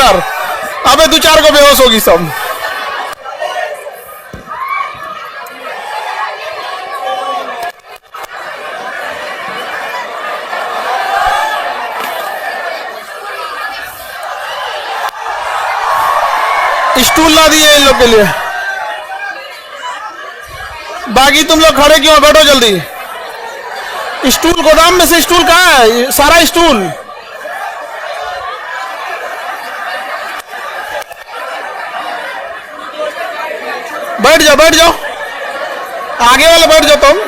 Doctor. अबे 2-4 को बेहोश होगी सब। स्टूल ला दिए इन लोग के लिए। बाकी तुम लोग खड़े क्यों, बैठो जल्दी। स्टूल गोदाम में से स्टूल कहाँ है? सारा स्टूल। बैठ जाओ बैठ जाओ, आगे वाले बैठ जाओ। तुम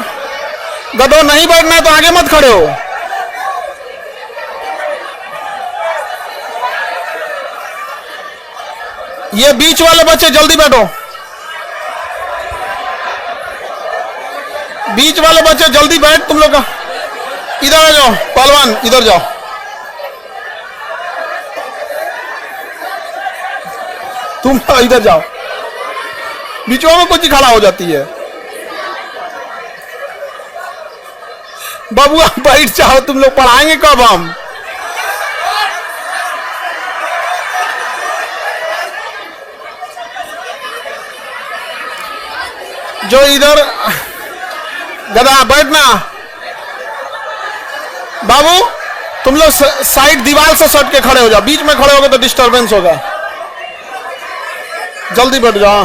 गधो, नहीं बैठना है तो आगे मत खड़े हो। ये बीच वाले बच्चे जल्दी बैठो। बीच वाले बच्चे जल्दी बैठ। तुम लोग इधर आ जाओ, पहलवान इधर जाओ। तुम इधर जाओ, बीचों में कुछ खड़ा हो जाती है। बाबू आप बैठ जाओ, तुम लोग पढ़ाएंगे कब हम? जो इधर गधा बैठना। बाबू तुम लोग साइड दीवार से सट के खड़े हो जाओ, बीच में खड़े होगे तो डिस्टरबेंस होगा। जल्दी बैठ जाओ।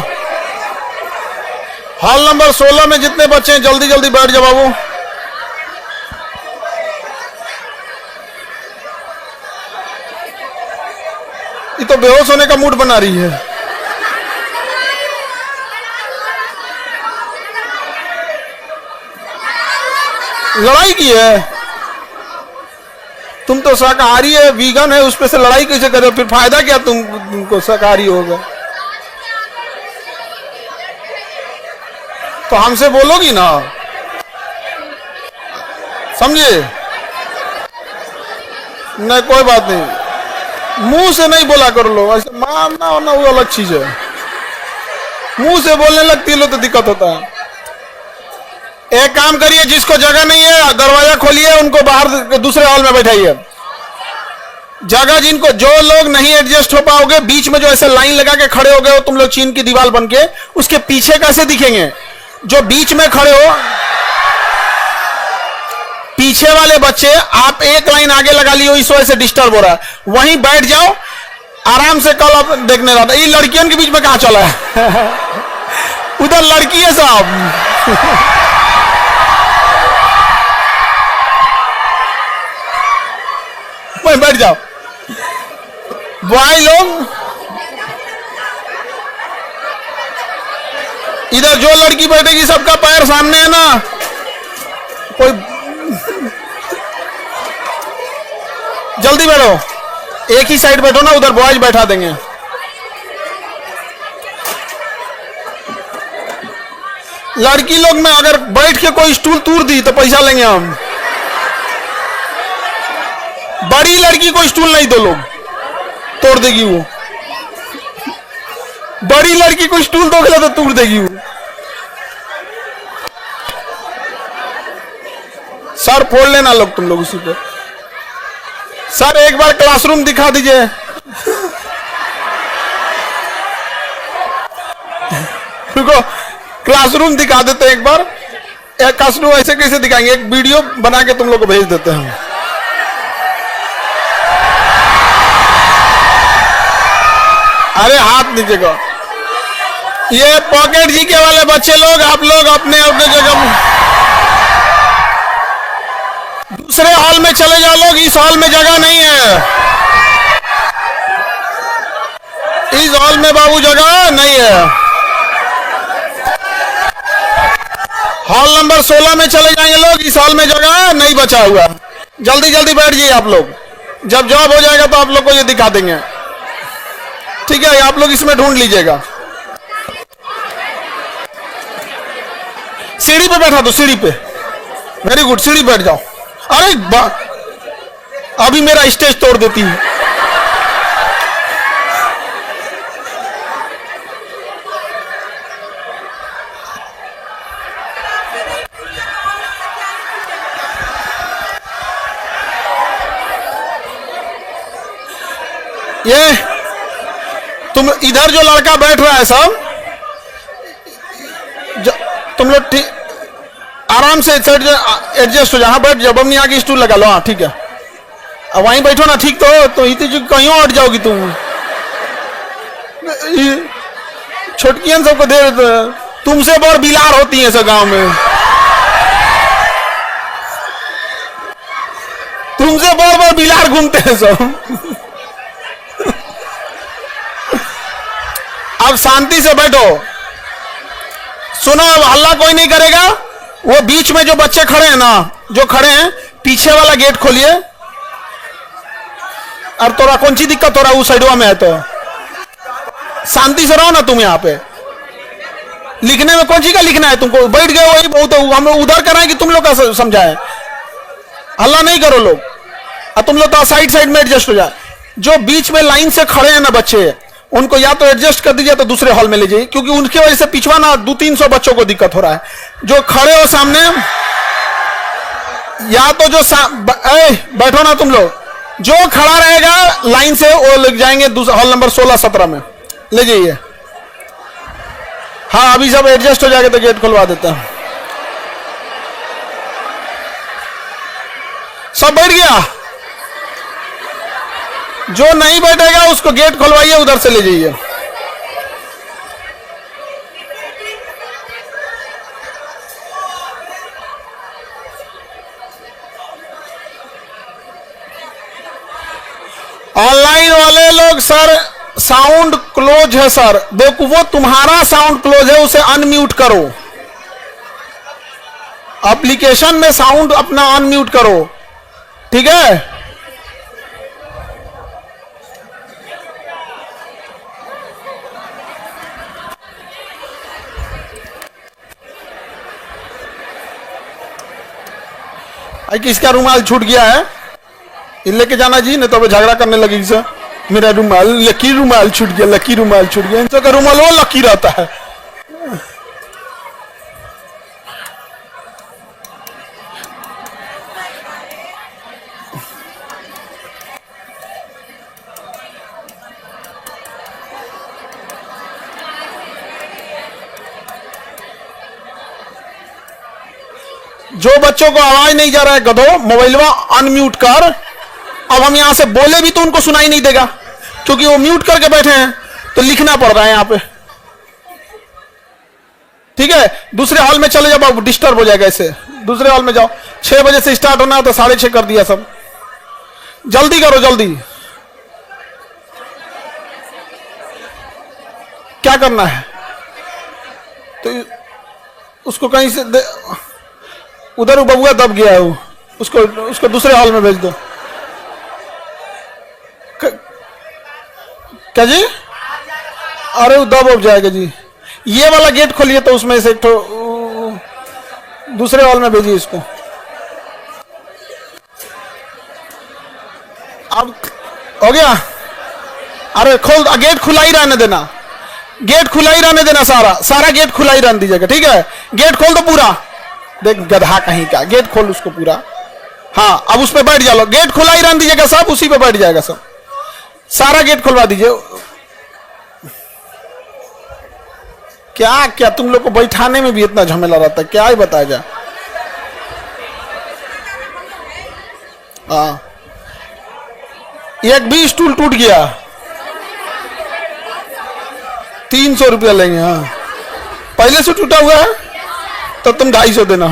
हॉल नंबर 16 में जितने बच्चे हैं जल्दी जल्दी बैठ जाओ बाबू। ये तो बेहोश होने का मूड बना रही है। लड़ाई की है। तुम तो शाकाहारी है, वीगन है, उस पे से लड़ाई कैसे करे? फिर फायदा क्या तुमको शाकाहारी होगा? तो हमसे बोलोगी ना, समझे? नहीं कोई बात नहीं, मुंह से नहीं बोला कर लो, ऐसे मारना होना वो अलग चीज है। मुंह से बोलने लगती है लो तो दिक्कत होता है। एक काम करिए, जिसको जगह नहीं है दरवाजा खोलिए, उनको बाहर दूसरे हॉल में बैठाइए। जगह जिनको, जो लोग नहीं एडजस्ट हो पाओगे, बीच में जो ऐसे लाइन लगा के खड़े हो गए हो तुम लोग चीन की दीवार बन के, उसके पीछे कैसे दिखेंगे? जो बीच में खड़े हो, पीछे वाले बच्चे आप एक लाइन आगे लगा लियो, इस वजह से डिस्टर्ब हो रहा है। वहीं बैठ जाओ आराम से। कल आप देखने रहा था, ये लड़कियों के बीच में कहां चला है? उधर लड़की है साहब। बैठ जाओ बॉय लोग। इधर जो लड़की बैठेगी सबका पैर सामने है ना। कोई जल्दी बैठो, एक ही साइड बैठो ना, उधर बॉयज बैठा देंगे। लड़की लोग में अगर बैठ के कोई स्टूल तोड़ दी तो पैसा लेंगे हम। बड़ी लड़की को स्टूल नहीं दो लोग, तोड़ देगी वो। बड़ी लड़की को स्टूल दोगे तो तोड़ देगी वो। सर फोड़ लेना लोग तुम लोग उसी पे। सर एक बार क्लासरूम दिखा दीजिए। रुको क्लासरूम दिखा देते हैं एक बार। एक क्लासरूम ऐसे कैसे दिखाएंगे, एक वीडियो बना के तुम लोग को भेज देते हैं। अरे हाथ नीचे को। ये पॉकेट जी के वाले बच्चे लोग, आप लोग अपने अपने जगह दूसरे हॉल में चले जाओ लोग, इस हॉल में जगह नहीं है। इस हॉल में बाबू जगह नहीं है। हॉल नंबर 16 में चले जाएंगे लोग, इस हॉल में जगह नहीं बचा हुआ। जल्दी जल्दी बैठ जाइए आप लोग, जब जॉब हो जाएगा तो आप लोग को ये दिखा देंगे। ठीक है, आप लोग इसमें ढूंढ लीजिएगा। सीढ़ी पे बैठा दो, सीढ़ी पे। वेरी गुड, सीढ़ी बैठ जाओ। अरे अभी मेरा स्टेज तोड़ देती है। ये तुम इधर जो लड़का बैठ रहा है सब, तुम लोग ठीक आराम से एडजस्ट हो जाओ। हाँ बैठ जाओ, बमनी आगे स्टूल लगा लो। हाँ ठीक है, अब वहीं बैठो ना। ठीक तो इतनी कहीं और हट जाओगी तुम। छोटकियन सबको दे, तुमसे बहुत बिलार होती है सब गांव में, तुमसे बहुत बिलार घूमते हैं सब। अब शांति से बैठो, सुनो। अब हल्ला कोई नहीं करेगा। वो बीच में जो बच्चे खड़े हैं ना, जो खड़े हैं, पीछे वाला गेट खोलिए। और तोरा कौन सी दिक्कत हो रहा है उस साइडवा में है तो शांति से रहो ना तुम। यहाँ पे लिखने में कौन सी का लिखना है तुमको? बैठ गए वही बहुत, हम लोग उधर कराएं कि तुम लोग का समझाएं? हल्ला नहीं करो लोग, और तुम लोग तो साइड साइड में एडजस्ट हो जाए। जो बीच में लाइन से खड़े हैं ना बच्चे, उनको या तो एडजस्ट कर दीजिए तो दूसरे हॉल में ले जाइए, क्योंकि उनकी वजह से पिछवा ना 200-300 बच्चों को दिक्कत हो रहा है। जो खड़े हो सामने, या तो जो बैठो ना तुम लोग। जो खड़ा रहेगा लाइन से वो लग जाएंगे हॉल नंबर 16-17 में, ले जाइए। हाँ अभी सब एडजस्ट हो जाएगा तो गेट खुलवा देता हूं। सब बैठ गया? जो नहीं बैठेगा उसको गेट खुलवाइए, उधर से ले जाइए। ऑनलाइन वाले लोग सर साउंड क्लोज है सर। वो तुम्हारा साउंड क्लोज है, उसे अनम्यूट करो। एप्लीकेशन में साउंड अपना अनम्यूट करो, ठीक है? किसका रुमाल छूट गया है? लेके जाना जी, नहीं तो अभी झगड़ा करने लगेगी सर। मेरा रुमाल, लकी रुमाल छूट गया, लकी रुमाल छूट गया। इन का रुमाल वो लकी रहता है। जो बच्चों को आवाज नहीं जा रहा है गधो, मोबाइलवा अनम्यूट कर। अब हम यहां से बोले भी तो उनको सुनाई नहीं देगा, क्योंकि वो म्यूट करके बैठे हैं, तो लिखना पड़ रहा है यहां पे, ठीक है? दूसरे हॉल में चले जाओ, डिस्टर्ब हो जाएगा ऐसे। दूसरे हॉल में जाओ। 6 बजे से स्टार्ट होना है तो 6:30 कर दिया सब। जल्दी करो, जल्दी। क्या करना है? तो उसको कहीं से उधर बबुआ दब गया है, उसको दूसरे हॉल में भेज दो। क्या जी? अरे वो दब जाएगा जी। ये वाला गेट खोलिए तो उसमें से तो दूसरे हॉल में भेजिए इसको। अब हो गया? अरे खोल, गेट खुला ही रहने देना, गेट खुला ही रहने देना। सारा गेट खुला ही रहने दीजिएगा, ठीक है? गेट खोल दो पूरा। देख गधा कहीं का, गेट खोल उसको पूरा। हाँ अब उस पर बैठ जाओ। गेट खुला ही रहने दीजिएगा, सब उसी पे बैठ जाएगा सब। सारा गेट खुलवा दीजिए। क्या तुम लोग को बैठाने में भी इतना झमेला रहता है, क्या ही बताया जाए। हाँ एक भी स्टूल टूट गया 300 रुपया लेंगे। हाँ पहले से टूटा हुआ है तो तुम 250 देना।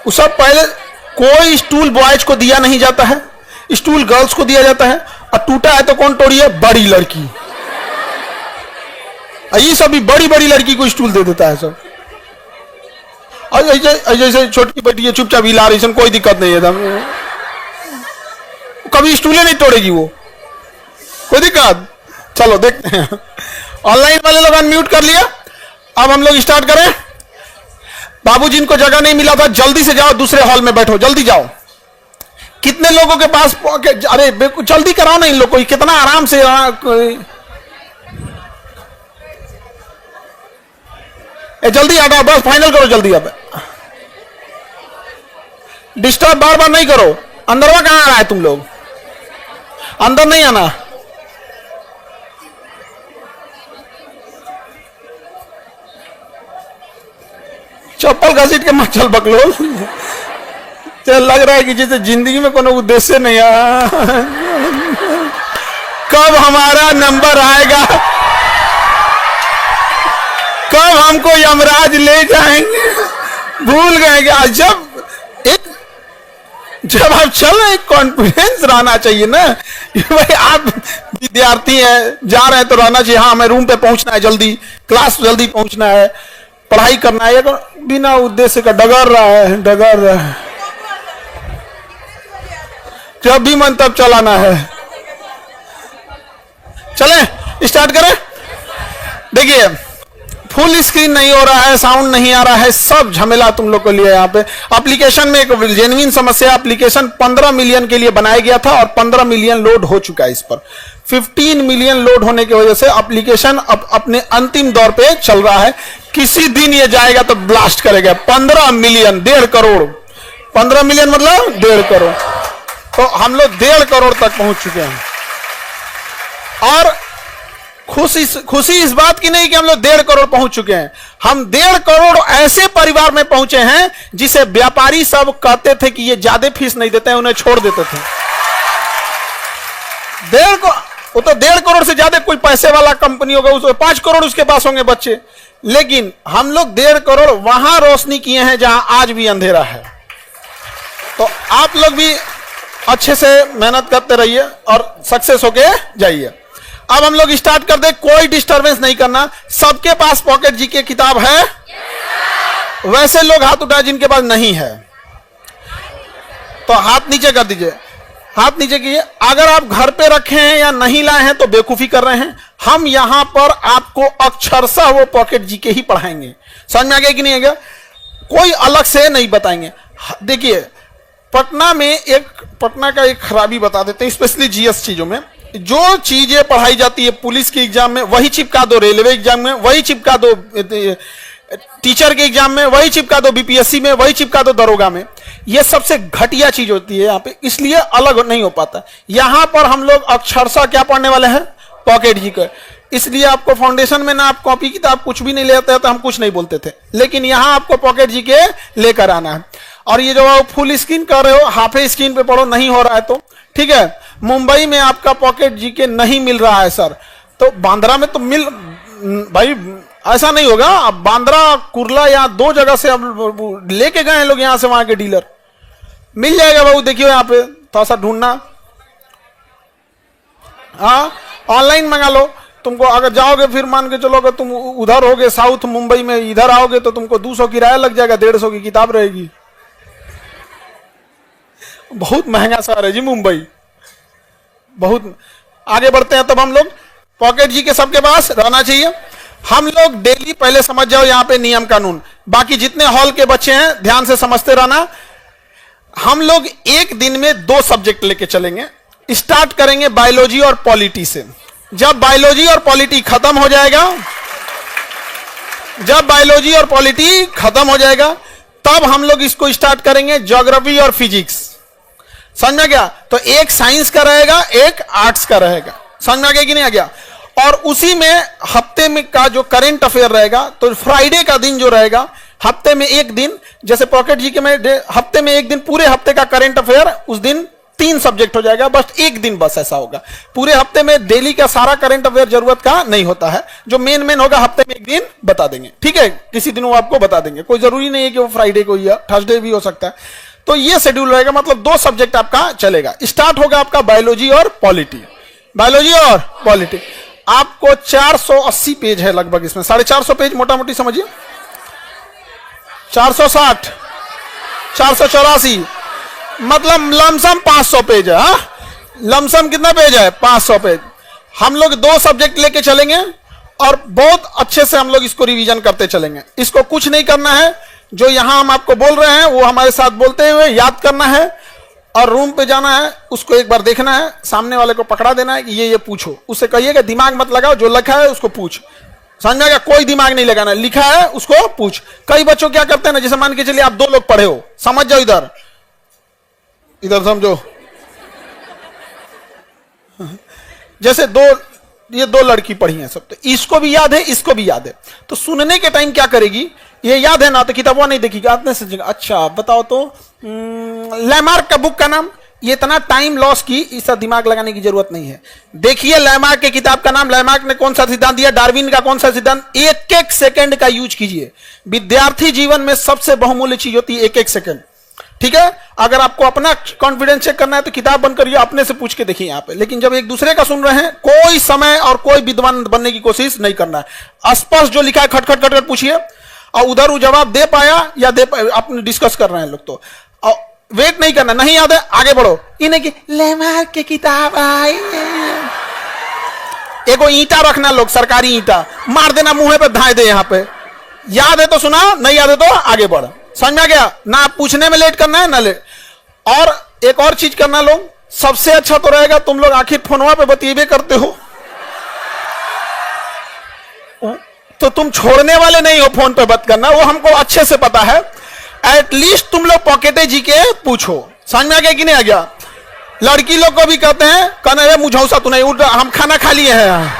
उस सब पहले कोई स्टूल बॉयज को दिया नहीं जाता है, स्टूल गर्ल्स को दिया जाता है। और टूटा है तो कौन तोड़ी है? बड़ी लड़की। ये सब भी बड़ी बड़ी लड़की को स्टूल दे देता है सब। जैसे छोटी बेटी है चुपचाप हिला रही, कोई दिक्कत नहीं है, कभी स्टूले नहीं तोड़ेगी वो, कोई दिक्कत। चलो देखते हैं। ऑनलाइन वाले लोग अनम्यूट कर लिया। अब हम लोग स्टार्ट करें। बाबू जिनको जगह नहीं मिला था जल्दी से जाओ, दूसरे हॉल में बैठो, जल्दी जाओ। कितने लोगों के पास? अरे जल्दी कराओ ना इन लोग को, कितना आराम से। जल्दी आ जाओ, बस फाइनल करो जल्दी। अब डिस्टर्ब बार बार नहीं करो। अंदरवा कहां आ रहा है तुम लोग? अंदर नहीं आना। चप्पल घसीट के मत चल बकलोल। चल लग रहा है कि जैसे जिंदगी में कोनो उद्देश्य नहीं आया। कब हमारा नंबर आएगा, कब हमको यमराज ले जाएंगे, भूल गए। जब आप चल रहे कॉन्फिडेंस रहना चाहिए ना भाई। आप विद्यार्थी हैं, जा रहे हैं तो रहना चाहिए, हाँ हमें रूम पे पहुंचना है, जल्दी क्लास जल्दी पहुंचना है, पढ़ाई करना है। बिना उद्देश्य का डगर रहा है। जब भी मन तब चलाना है। चलें स्टार्ट करें। देखिए फुल स्क्रीन नहीं हो रहा है, साउंड नहीं आ रहा है, सब झमेला तुम लोग को लिए। यहाँ पे एप्लीकेशन में एक जेन्युइन समस्या। एप्लीकेशन 15 मिलियन के लिए बनाया गया था और 15 मिलियन लोड हो चुका है। इस पर 15 मिलियन लोड होने की वजह से एप्लीकेशन अब अपने अंतिम दौर पे चल रहा है। किसी दिन ये जाएगा तो ब्लास्ट करेगा। 15 मिलियन, 1.5 करोड़। 15 मिलियन मतलब 1.5 करोड़। तो हम लोग 1.5 करोड़ तक पहुंच चुके हैं। और खुशी इस बात की नहीं कि हम लोग 1.5 करोड़ पहुंच चुके हैं। हम 1.5 करोड़ ऐसे परिवार में पहुंचे हैं जिसे व्यापारी सब कहते थे कि ये ज्यादा फीस नहीं देते हैं, उन्हें छोड़ देते थे। वो तो 1.5 करोड़ से ज्यादा कोई पैसे वाला कंपनी होगा, उसको 5 करोड़ उसके पास होंगे बच्चे। लेकिन हम लोग 1.5 करोड़ वहां रोशनी किए हैं जहां आज भी अंधेरा है। तो आप लोग भी अच्छे से मेहनत करते रहिए और सक्सेस होके जाइए। अब हम लोग स्टार्ट कर दे। कोई डिस्टरबेंस नहीं करना। सबके पास पॉकेट जी के किताब है? वैसे लोग हाथ उठाए जिनके पास नहीं है तो हाथ नीचे कर दीजिए। हाथ नीचे कीजिए। अगर आप घर पे रखे हैं या नहीं लाए हैं तो बेवकूफी कर रहे हैं। हम यहां पर आपको अक्षरशः वो पॉकेट जी के ही पढ़ाएंगे। समझ में आ गया कि नहीं आ गया? कोई अलग से नहीं बताएंगे। देखिए पटना का एक खराबी बता देते हैं, स्पेशली जीएस चीजों में। जो चीजें पढ़ाई जाती है पुलिस के एग्जाम में वही चिपका दो, रेलवे एग्जाम में वही चिपका दो, टीचर के एग्जाम में वही चिपका दो, बीपीएससी में वही चिपका दो, दरोगा में। ये सबसे घटिया चीज होती है यहाँ पे, इसलिए अलग नहीं हो पाता। यहां पर हम लोग अक्षरशः क्या पढ़ने वाले हैं? पॉकेट जी का। इसलिए आपको फाउंडेशन में ना आप कॉपी किताब कुछ भी नहीं लेते तो हम कुछ नहीं बोलते थे, लेकिन यहां आपको पॉकेट जी के लेकर आना है। और ये जो फुल स्क्रीन कर रहे हो, हाफ स्क्रीन पे पढ़ो, नहीं हो रहा है तो ठीक है। मुंबई में आपका पॉकेट जी के नहीं मिल रहा है सर, तो बांद्रा में तो मिल भाई, ऐसा नहीं होगा। अब बांद्रा कुर्ला या 2 जगह से अब लेके गए हैं लोग, यहां से वहां के डीलर। मिल जाएगा बाबू, देखियो यहाँ पे थोड़ा सा ढूंढना। हाँ ऑनलाइन मंगा लो। तुमको अगर जाओगे फिर मान के चलोगे तुम उधर होगे साउथ मुंबई में, इधर आओगे तो तुमको 200 किराया लग जाएगा, 150 की किताब रहेगी। बहुत महंगा शहर है जी मुंबई, बहुत। आगे बढ़ते हैं। तब हम लोग पॉकेट जी के सबके पास रहना चाहिए। हम लोग डेली पहले समझ जाओ यहाँ पे नियम कानून। बाकी जितने हॉल के बच्चे हैं ध्यान से समझते रहना। हम लोग एक दिन में 2 सब्जेक्ट लेके चलेंगे। स्टार्ट करेंगे बायोलॉजी और पॉलिटी से। जब बायोलॉजी और पॉलिटी खत्म हो जाएगा, तब हम लोग इसको स्टार्ट करेंगे ज्योग्राफी और फिजिक्स। समझ में गया? तो एक साइंस का रहेगा, एक आर्ट्स का रहेगा। समझ में आ गया कि नहीं आ गया? और उसी में हफ्ते में का जो करंट अफेयर रहेगा, तो फ्राइडे का दिन जो रहेगा, हफ्ते में एक दिन, जैसे पॉकेट जी के में हफ्ते में एक दिन, पूरे हफ्ते का करंट अफेयर उस दिन 3 सब्जेक्ट हो जाएगा। बस एक दिन बस ऐसा होगा। पूरे हफ्ते में डेली का सारा करंट अफेयर जरूरत का नहीं होता है। जो मेन होगा हफ्ते में एक दिन बता देंगे, ठीक है? किसी दिन वो आपको बता देंगे। कोई जरूरी नहीं है कि वो फ्राइडे को या थर्सडे भी हो सकता है। तो ये शेड्यूल रहेगा, मतलब 2 सब्जेक्ट आपका चलेगा। स्टार्ट होगा आपका बायोलॉजी और पॉलिटी। बायोलॉजी और पॉलिटी आपको 480 पेज है लगभग, इसमें 450 पेज मोटा मोटी समझिए। 460, 484, मतलब लमसम 500 पेज है। हाँ लमसम कितना पेज है? 500 पेज। हम लोग 2 सब्जेक्ट लेके चलेंगे और बहुत अच्छे से हम लोग इसको रिवीजन करते चलेंगे। इसको कुछ नहीं करना है, जो यहां हम आपको बोल रहे हैं वो हमारे साथ बोलते हुए याद करना है और रूम पे जाना है, उसको एक बार देखना है, सामने वाले को पकड़ा देना है कि ये पूछो। उससे कहिएगा दिमाग मत लगाओ, जो लिखा है उसको पूछ। समझ में आएगा? कोई दिमाग नहीं लगाना, लिखा है उसको पूछ। कई बच्चों क्या करते हैं ना, जैसे मान के चलिए आप 2 लोग पढ़े हो, समझ जाओ इधर, इधर समझो। जैसे ये दो लड़की पढ़ी हैं सब, तो इसको भी याद है, इसको भी याद है, तो सुनने के टाइम क्या करेगी, ये याद है ना, तो किताबों नहीं देखी, आते से अच्छा बताओ तो लैमार्क का बुक का नाम, ये इतना टाइम लॉस की, इसका दिमाग लगाने की जरूरत नहीं है। देखिए लैमार्क के किताब का नाम, लैमार्क ने कौन सा सिद्धांत दिया, डार्विन का कौन सा सिद्धांत, एक एक सेकंड का यूज कीजिए। विद्यार्थी जीवन में सबसे बहुमूल्य चीज होती है एक एक सेकंड, ठीक है। अगर आपको अपना कॉन्फिडेंस चेक करना है तो किताब बंद करिए, अपने से पूछ के देखिए यहाँ पे। लेकिन जब एक दूसरे का सुन रहे हैं, कोई समय और कोई विद्वान बनने की कोशिश नहीं करना है। स्पष्ट जो लिखा है खट खट खट खट पूछिए, और उधर वो जवाब दे पाया या दे पाया, अपने डिस्कस कर रहे हैं लोग, तो वेट नहीं करना, नहीं याद है आगे बढ़ो। इन्हें की लैमार्क की किताब आई, एगो ईंटा रखना लोग, सरकारी ईंटा मार देना मुंह पे, धाए दे यहाँ पे, याद है तो सुना, नहीं याद है तो आगे बढ़। समझ में आ गया ना, आप पूछने में लेट करना है ना लेट। और एक और चीज करना लोग, सबसे अच्छा तो रहेगा तुम लोग आखिर फोनवा पे बतिएबे करते हो, तो तुम छोड़ने वाले नहीं हो फोन पे बात करना, वो हमको अच्छे से पता है। एटलीस्ट तुम लोग पॉकेटे जी के पूछो। समझ में आ गया कि नहीं आ गया। लड़की लोग को भी कहते हैं, कहना है मुझौसा तू नहीं उठ, हम खाना खा लिए हैं,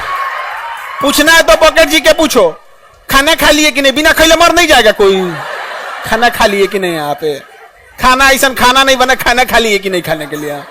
पूछना है तो पॉकेट जी के पूछो, खाना खा लिए कि नहीं, बिना खैले मर नहीं जाएगा कोई। खाना खा लिए कि नहीं, यहाँ पे खाना ऐसा खाना नहीं बना, खाना खा लिए कि नहीं खाने के लिए।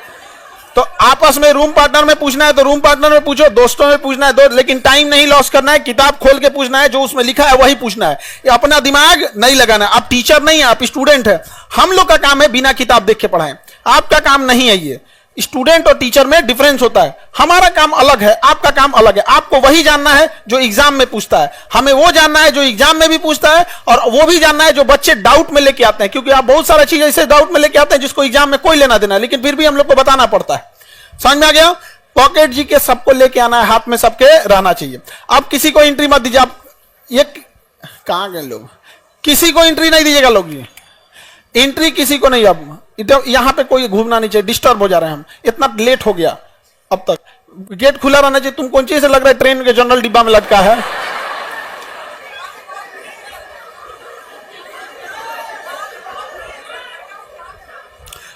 तो आपस में रूम पार्टनर में पूछना है तो रूम पार्टनर में पूछो, दोस्तों में पूछना है दोस्त, लेकिन टाइम नहीं लॉस करना है, किताब खोल के पूछना है, जो उसमें लिखा है वही पूछना है, ये अपना दिमाग नहीं लगाना। आप टीचर नहीं है, आप स्टूडेंट है। हम लोग का काम है बिना किताब देख के पढ़ाएं, आपका काम नहीं है ये। स्टूडेंट और टीचर में डिफरेंस होता है, हमारा काम अलग है, आपका काम अलग है। आपको वही जानना है जो एग्जाम में पूछता है, हमें वो जानना है जो एग्जाम में भी पूछता है, और वो भी जानना है जो बच्चे डाउट में लेके आते हैं, क्योंकि आप बहुत सारा चीज ऐसे डाउट में लेके आते हैं जिसको एग्जाम में कोई लेना देना है, लेकिन फिर भी हम लोग को बताना पड़ता है। समझ में आ गया। पॉकेट जी के सबको लेके आना है, हाथ में सबके रहना चाहिए। आप किसी को एंट्री मत दीजिए, आप ये कहां गए लोग, किसी को एंट्री नहीं दीजिएगा लोग, ये एंट्री किसी को नहीं। अब यहां पे कोई घूमना नहीं चाहिए, डिस्टर्ब हो जा रहे हैं हम, इतना लेट हो गया, अब तक गेट खुला रहना चाहिए। तुम कौन चीज से लग रहा है ट्रेन के जनरल डिब्बा में लटका है।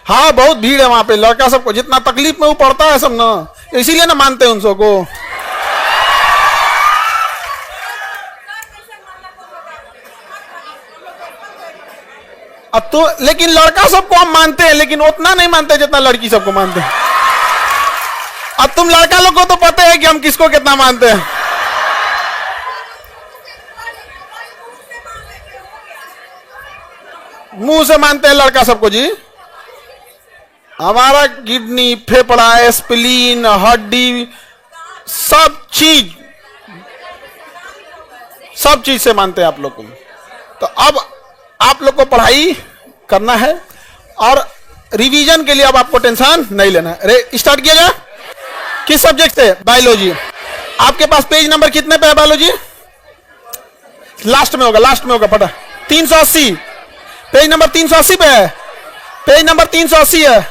हाँ बहुत भीड़ है वहां पे, लड़का सबको जितना तकलीफ में वो पड़ता है सब ना, इसीलिए ना मानते हैं उन सबको। अब तो लेकिन लड़का सबको हम मानते हैं, लेकिन उतना नहीं मानते जितना लड़की सबको मानते हैं। अब तुम लड़का लोग को तो पता है कि हम किसको कितना मानते हैं। मुंह से मानते हैं लड़का सबको जी। हमारा किडनी, फेफड़ा, स्प्लीन, हड्डी, सब चीज से मानते हैं आप लोग को। तो अब आप लोग को पढ़ाई करना है, और रिवीजन के लिए अब आपको टेंशन नहीं लेना है। अरे स्टार्ट किया जाए। किस सब्जेक्ट से? बायोलॉजी। आपके पास पेज नंबर कितने पे है बायोलॉजी? लास्ट में होगा पता। 380, पेज नंबर 380 पे है, पेज नंबर 380 है,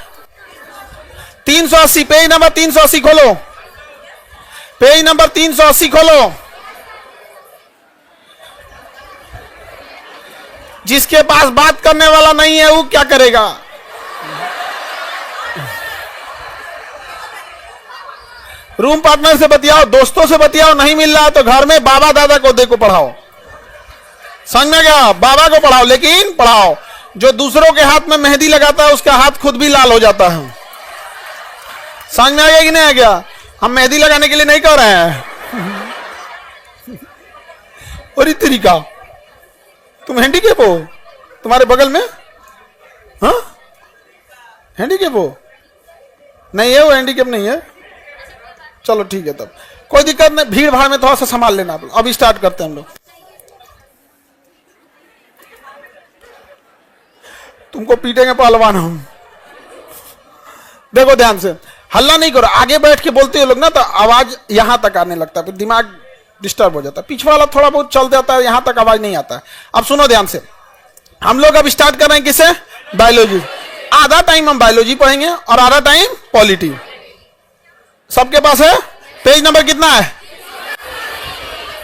380, पेज नंबर 380 खोलो, पेज नंबर 380 खोलो। जिसके पास बात करने वाला नहीं है वो क्या करेगा? रूम पार्टनर से बतियाओ, दोस्तों से बतियाओ, नहीं मिल रहा तो घर में बाबा दादा को देखो पढ़ाओ। समझ में गया? बाबा को पढ़ाओ, लेकिन पढ़ाओ। जो दूसरों के हाथ में मेहंदी लगाता है उसका हाथ खुद भी लाल हो जाता है। समझ में आ गया कि नहीं आ गया? हम मेहंदी लगाने के लिए नहीं कह रहे हैं। और इस तरीका तुम हैंडीकेप हो, तुम्हारे बगल में हाँ हैंडीकेप हो? नहीं है वो, हैंडीकेप नहीं है। चलो ठीक है, तब कोई दिक्कत नहीं। भीड़ भाड़ में थोड़ा सा संभाल लेना। अब स्टार्ट करते हैं हम लोग। तुमको पीटेंगे पहलवान हम। देखो ध्यान से, हल्ला नहीं करो। आगे बैठ के बोलते हो लोग ना तो आवाज यहां तक आने लगता है, फिर दिमाग डिस्टर्ब हो जाता है। पीछे वाला थोड़ा बहुत चल जाता है, यहां तक आवाज नहीं आता है। अब सुनो ध्यान से, हम लोग अब स्टार्ट कर रहे हैं किससे? बायोलॉजी। आधा टाइम हम बायोलॉजी पढ़ेंगे और आधा टाइम पॉलिटी। सबके पास है? पेज नंबर कितना है?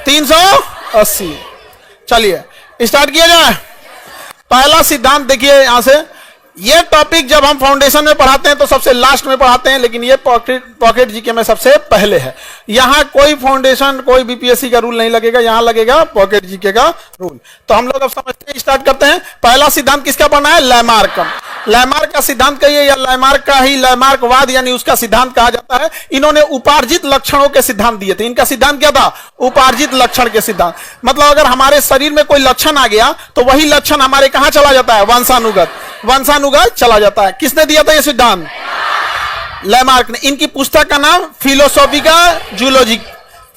380। चलिए स्टार्ट किया जाए। पहला सिद्धांत देखिए यहां से, ये टॉपिक जब हम फाउंडेशन में पढ़ाते हैं तो सबसे लास्ट में पढ़ाते हैं, लेकिन ये पॉकेट जीके में सबसे पहले है। यहां कोई फाउंडेशन, कोई बीपीएससी का रूल नहीं लगेगा, यहां लगेगा पॉकेट जीके का रूल। तो हम लोग अब समझते हैं, स्टार्ट करते हैं। पहला सिद्धांत किसका पढ़ना है? लैमार्क का। लैमार्क का सिद्धांत कहिए या लैमार्क का ही लैमार्कवाद यानी उसका सिद्धांत कहा जाता है। इन्होंने उपार्जित लक्षणों के सिद्धांत दिए थे। इनका सिद्धांत क्या था? उपार्जित लक्षण के सिद्धांत। मतलब अगर हमारे शरीर में कोई लक्षण आ गया तो वही लक्षण हमारे कहां चला जाता है? वंशानुगत, वंशानुगत चला जाता है। किसने दिया था यह सिद्धांत? लैमार्क ने। इनकी पुस्तक का नाम फिलोसॉफिका zoologic,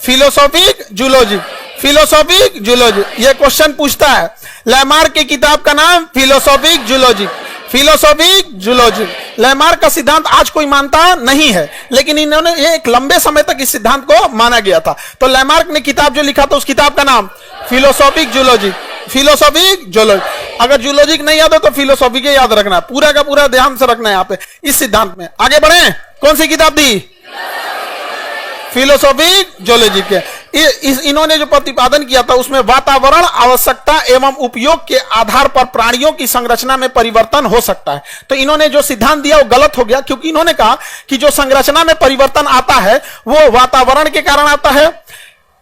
philosophic zoologic, philosophic zoologic. यह क्वेश्चन पूछता है। लैमार्क की किताब का नाम philosophic zoologic, philosophic zoology. Lamarck का सिद्धांत आज कोई मानता नहीं है, लेकिन इन्होंने ये एक लंबे समय तक इस सिद्धांत को माना गया था। तो लैमार्क ने किताब जो लिखा था उस किताब का नाम फिलोसॉफिक जूलॉजी, फिलोसॉफिक जूलॉजी। अगर जूलॉजिक नहीं याद हो तो फिलोसॉफी के याद रखना है, पूरा का पूरा ध्यान से रखना है यहाँ पे इस सिद्धांत में। आगे बढ़े, कौन सी किताब दी? फिलोसॉफिक जूलॉजी के। इन्होंने जो प्रतिपादन किया था उसमें वातावरण, आवश्यकता एवं उपयोग के आधार पर प्राणियों की संरचना में परिवर्तन हो सकता है। तो इन्होंने जो सिद्धांत दिया वो गलत हो गया, क्योंकि इन्होंने कहा कि जो संरचना में परिवर्तन आता है वो वातावरण के कारण आता है,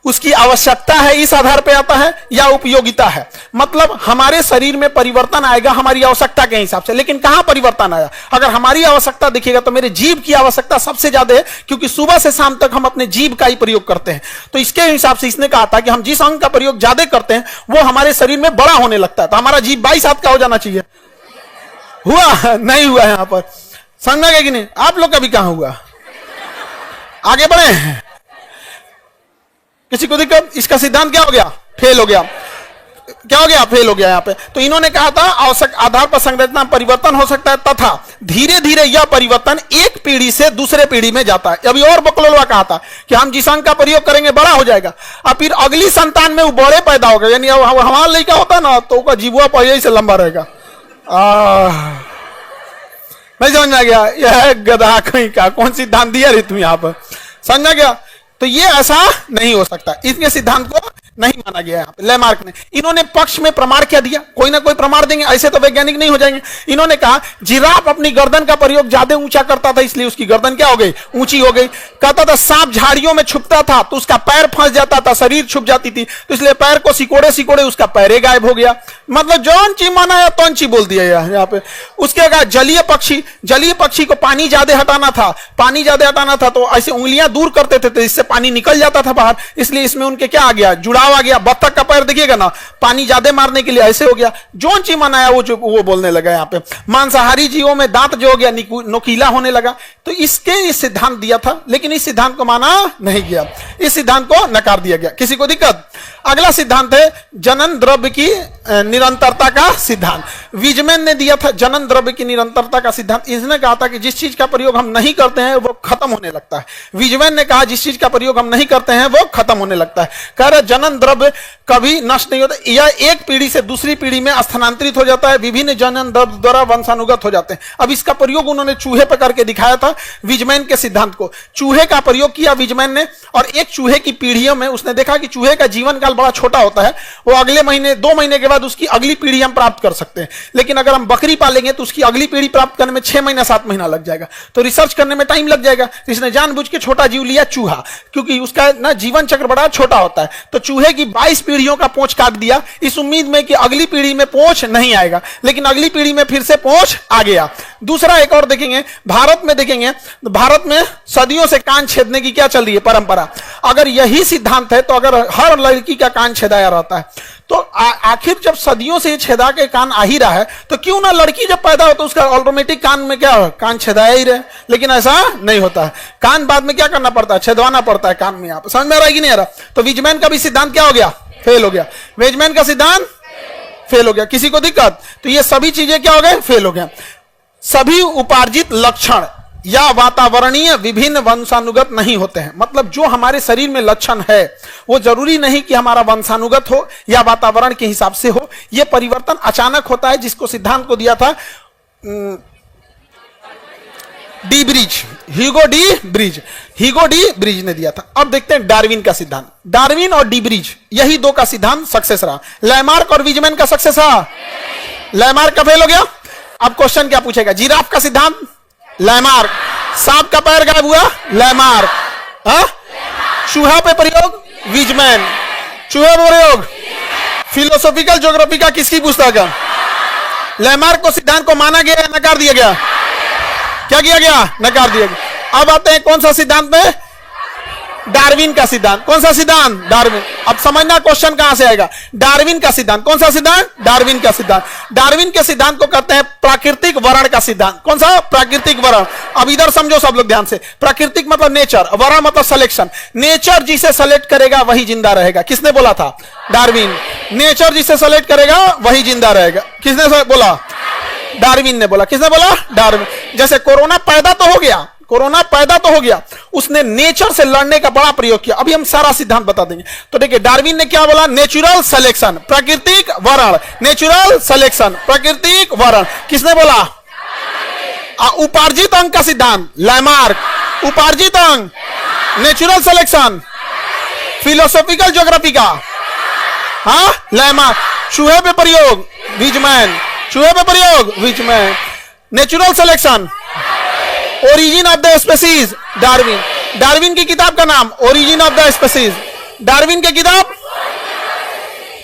उसकी आवश्यकता है इस आधार पे आता है, या उपयोगिता है। मतलब हमारे शरीर में परिवर्तन आएगा हमारी आवश्यकता के हिसाब से। लेकिन कहां परिवर्तन आया? अगर हमारी आवश्यकता दिखेगा तो मेरे जीभ की आवश्यकता सबसे ज्यादा है, क्योंकि सुबह से शाम तक हम अपने जीभ का ही प्रयोग करते हैं। तो इसके हिसाब से इसने कहा था कि हम जिस अंग का प्रयोग ज्यादा करते हैं वो हमारे शरीर में बड़ा होने लगता है। तो हमारा जीभ 22 हाथ का हो जाना चाहिए। हुआ? नहीं हुआ। यहां पर समझा गया कि नहीं? आप लोग का भी कहां हुआ? आगे बढ़े, किसी को दिक्कत? इसका सिद्धांत क्या हो गया? फेल हो गया। क्या हो गया? फेल हो गया यहाँ पे। तो इन्होंने कहा था आवश्यक आधार पर संरचना परिवर्तन हो सकता है तथा धीरे धीरे यह परिवर्तन एक पीढ़ी से दूसरे पीढ़ी में जाता है। अभी और बकलोलवा कहा था कि हम जिस अंग का प्रयोग करेंगे बड़ा हो जाएगा, और फिर अगली संतान में वो बड़े पैदा होगा। यानी हमारा लड़का होता ना तो उसका जीवा पहले से लंबा रहेगा। नहीं समझ आ गया? यह गधा कहीं का कौन सिद्धांत दिया रे तुम यहाँ पर? समझा गया? तो ये ऐसा नहीं हो सकता, इसके सिद्धांत को नहीं माना गया यहाँ पे लैमार्क ने। इन्होंने पक्ष में प्रमाण क्या दिया? कोई ना कोई प्रमाण देंगे, ऐसे तो वैज्ञानिक नहीं हो जाएंगे। इन्होंने कहा जिराफ अपनी गर्दन का प्रयोग ज्यादा ऊंचा करता था इसलिए उसकी गर्दन क्या हो गई? ऊंची हो गई। कहता था सांप झाड़ियों में छुपता था तो उसका पैर फंस जाता था, शरीर छुप जाती थी, तो इसलिए पैर को सिकोड़े सिकोड़े उसका पैरे गायब हो गया। मतलब जौन ची माना या तौन ची बोल दिया यहाँ पे। उसके बाद जलीय पक्षी, जलीय पक्षी को पानी ज्यादा हटाना था, पानी ज्यादा हटाना था तो ऐसे उंगलियां दूर करते थे तो इससे पानी निकल जाता था बाहर, इसलिए इसमें उनके क्या आ गया? जुड़ाव आ गया। बत्तख का पैर देखिएगा ना, पानी ज्यादा मारने के लिए ऐसे हो गया। जौन ची मनाया वो बोलने लगा यहाँ पे। मांसाहारी जीवों में दांत जो हो गया नोकीला होने लगा। तो इसके इस सिद्धांत दिया था, लेकिन इस सिद्धांत को माना नहीं गया, इस सिद्धांत को नकार दिया गया। किसी को दिक्कत? अगला सिद्धांत है जनन द्रव्य की निरंतरता का सिद्धांत। विजमैन ने दिया था जनन द्रव्य की निरंतरता का सिद्धांत। इसने कहा था कि जिस चीज का प्रयोग हम नहीं करते हैं वो खत्म होने लगता है। विजमैन ने कहा जिस चीज का प्रयोग हम नहीं करते हैं वो खत्म होने लगता है। कह रहे जनन द्रव्य कभी नष्ट नहीं होता, यह एक पीढ़ी से दूसरी पीढ़ी में स्थानांतरित हो जाता है, विभिन्न जनन द्रव्य द्वारा वंशानुगत हो जाते हैं। अब इसका प्रयोग उन्होंने चूहे पर करके दिखाया था विजमैन के सिद्धांत को। चूहे का प्रयोग किया विजमैन ने, और एक चूहे की पीढ़ियों में उसने देखा कि चूहे का जीवन काल बड़ा छोटा होता है, वो अगले महीने 2 महीने के बाद उसकी अगली पीढ़ी हम प्राप्त कर सकते हैं। लेकिन अगर हम बकरी पालेंगे तो उसकी अगली पीढ़ी प्राप्त करने में 6 महीना 7 महीना लग जाएगा, तो रिसर्च करने में टाइम लग जाएगा। इसने जानबूझ के छोटा जीव लिया चूहा, क्योंकि उसका ना जीवन चक्र बड़ा छोटा होता है। तो चूहे की 22 पीढ़ियों का पूंछ काट दिया इस उम्मीद में कि अगली पीढ़ी में पूंछ नहीं आएगा, लेकिन अगली पीढ़ी में फिर से पूंछ आ गया। दूसरा एक और देखेंगे, भारत में देखेंगे, भारत में सदियों से कान छेदने की क्या चल रही है परंपरा। अगर यही सिद्धांत है तो अगर हर लड़की का कान छेदाया रहता है तो आखिर जब सदियों से छेदा के कान आ ही रहा है तो क्यों ना लड़की जब पैदा हो तो उसका ऑटोमेटिक कान में क्या कान छेदाया ही रहे। लेकिन ऐसा नहीं होता है, कान बाद में क्या करना पड़ता है? छेदवाना पड़ता है कान में। यहाँ समझ में आ रहा है कि नहीं आ रहा? तो विजमैन का भी सिद्धांत क्या हो गया? फेल हो गया। विजमैन का सिद्धांत फेल हो गया। किसी को दिक्कत? तो ये सभी चीजें क्या हो गए? फेल हो गया। सभी उपार्जित लक्षण या वातावरणीय विभिन्न वंशानुगत नहीं होते हैं। मतलब जो हमारे शरीर में लक्षण है वो जरूरी नहीं कि हमारा वंशानुगत हो या वातावरण के हिसाब से हो। यह परिवर्तन अचानक होता है, जिसको सिद्धांत को दिया था D bridge, Hugo de bridge ने दिया था। अब देखते हैं डार्विन का सिद्धांत। डार्विन और डी ब्रिज यही दो का सिद्धांत सक्सेस रहा। लैमार्क और विजमैन का सक्सेस रहा, लैमार्क का फेल हो गया। अब क्वेश्चन क्या पूछेगा? जिराफ का सिद्धांत लैमार्क, सांप का पैर गायब हुआ लैमार्क, चूहा पे प्रयोग विजमैन, चूहे पे प्रयोग फिलोसॉफिकल ज्योग्राफी का किसकी पुस्तक है? लैमार्क को सिद्धांत को माना गया, नकार दिया गया? क्या किया गया? नकार दिया गया। अब आते हैं कौन सा सिद्धांत में? डार्विन का सिद्धांत। कौन सा सिद्धांत? डार्विन। अब समझना क्वेश्चन कहां से आएगा। डार्विन का सिद्धांत। कौन सा सिद्धांत? डार्विन का सिद्धांत। डार्विन के सिद्धांत को कहते हैं प्राकृतिक वर्ण का सिद्धांत। कौन सा? प्राकृतिक वर्ण। अब इधर समझो सब लोग ध्यान से, प्राकृतिक मतलब नेचर, वर्ण मतलब सिलेक्शन। नेचर जिसे सेलेक्ट करेगा वही जिंदा रहेगा। किसने बोला था? डार्विन। नेचर जिसे सेलेक्ट करेगा वही जिंदा रहेगा। किसने बोला? डार्विन ने बोला। किसने बोला? डार्विन। जैसे कोरोना पैदा तो हो गया, कोरोना पैदा तो हो गया, उसने नेचर से लड़ने का बड़ा प्रयोग किया। अभी हम सारा सिद्धांत बता देंगे। तो देखिए डार्विन ने क्या बोला? नेचुरल सिलेक्शन, प्राकृतिक वर्ण, नेचुरल सिलेक्शन, प्राकृतिक वर्ण। किसने बोला? उपार्जित अंग का सिद्धांत लैमार्क। उपार्जित अंग, नेचुरल सिलेक्शन, फिलोसॉफिकल ज्योग्राफी का लैमार्क। चूहे पे प्रयोग विजमैन, चूहे पे प्रयोग Weizmann. Natural selection, origin of the species Darwin. Darwin की किताब का नाम origin of the species. Darwin की किताब,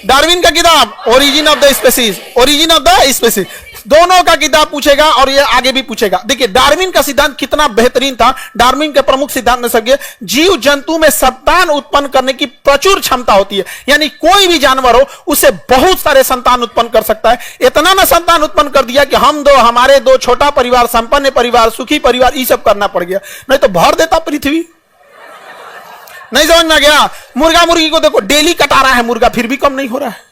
डार्विन का किताब origin of the species, origin of the species. दोनों का किताब पूछेगा और ये आगे भी पूछेगा। देखिए डार्विन का सिद्धांत कितना बेहतरीन था। डार्विन के प्रमुख सिद्धांत में सब जीव जंतु में संतान उत्पन्न करने की प्रचुर क्षमता होती है। यानी कोई भी जानवर हो उससे बहुत सारे संतान उत्पन्न कर सकता है। इतना ना संतान उत्पन्न कर दिया कि हम दो, हमारे दो, छोटा परिवार, संपन्न परिवार, सुखी परिवार, ये सब करना पड़ गया, नहीं तो भर देता पृथ्वी। नहीं समझ में गया? मुर्गा मुर्गी को देखो, डेली कटा रहा है मुर्गा, फिर भी कम नहीं हो रहा है।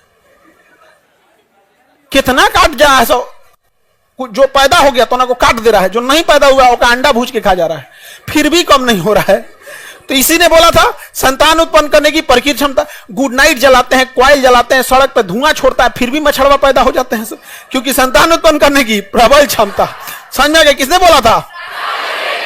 कितना काट जा है, जो पैदा हो गया तो ना को काट दे रहा है, जो नहीं पैदा हुआ उसका अंडा भूज के खा जा रहा है, फिर भी कम नहीं हो रहा है। तो इसी ने बोला था संतान उत्पन्न करने की प्रखर क्षमता। गुड नाइट जलाते हैं, कॉइल जलाते हैं, सड़क पर धुआं छोड़ता है, फिर भी मछड़वा पैदा हो जाते हैं सब, क्योंकि संतान उत्पन्न करने की प्रबल क्षमता। समझ गए? किसने बोला था?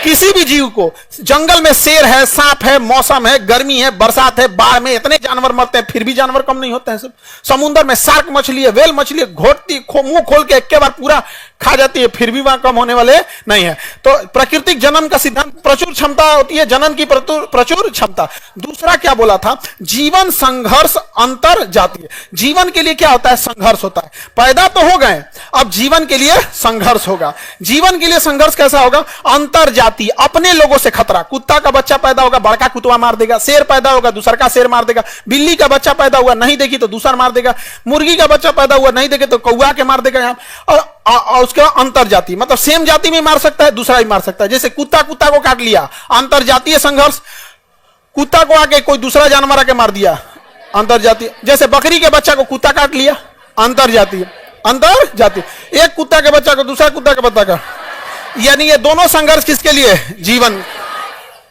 किसी भी जीव को, जंगल में शेर है, सांप है, मौसम है, गर्मी है, बरसात है, बाढ़ में इतने जानवर मरते हैं, फिर भी जानवर कम नहीं होते हैं सब। समुद्र में शार्क मछली है, वेल मछली है, घोटती मुंह खोल के एक बार पूरा खा जाती है, फिर भी वहां कम होने वाले नहीं है। तो प्राकृतिक जन्म का सिद्धांत, प्रचुर क्षमता होती है जनन की, प्रचुर क्षमता। दूसरा क्या बोला था? जीवन संघर्ष अंतर जातीय। जीवन के लिए क्या होता है? संघर्ष होता है। पैदा तो हो गए, अब जीवन के लिए संघर्ष होगा। जीवन के लिए संघर्ष कैसा होगा? अंतर जातीय, अपने लोगों से खतरा। कुत्ता का बच्चा पैदा होगा, बड़का कुत्ता मार देगा। शेर पैदा होगा, दूसरा का शेर मार देगा। बिल्ली का बच्चा पैदा हुआ, नहीं देखी तो दूसरा मार देगा। मुर्गी का बच्चा पैदा हुआ, नहीं देखे तो कौआ के मार देगा। और उसके बाद अंतर जाति, मतलब सेम जाति में मार सकता है, दूसरा भी मार सकता है। जैसे कुत्ता कुत्ता को काट लिया, अंतर जातीय संघर्ष। कुत्ता को आके कोई दूसरा जानवर आके मार दिया, अंतर जातीय। जैसे बकरी के बच्चा को कुत्ता काट लिया, अंतर जातीय। अंतर जातीय, एक कुत्ता के बच्चा को दूसरा कुत्ता के बच्चा का, यानी ये दोनों संघर्ष किसके लिए? जीवन।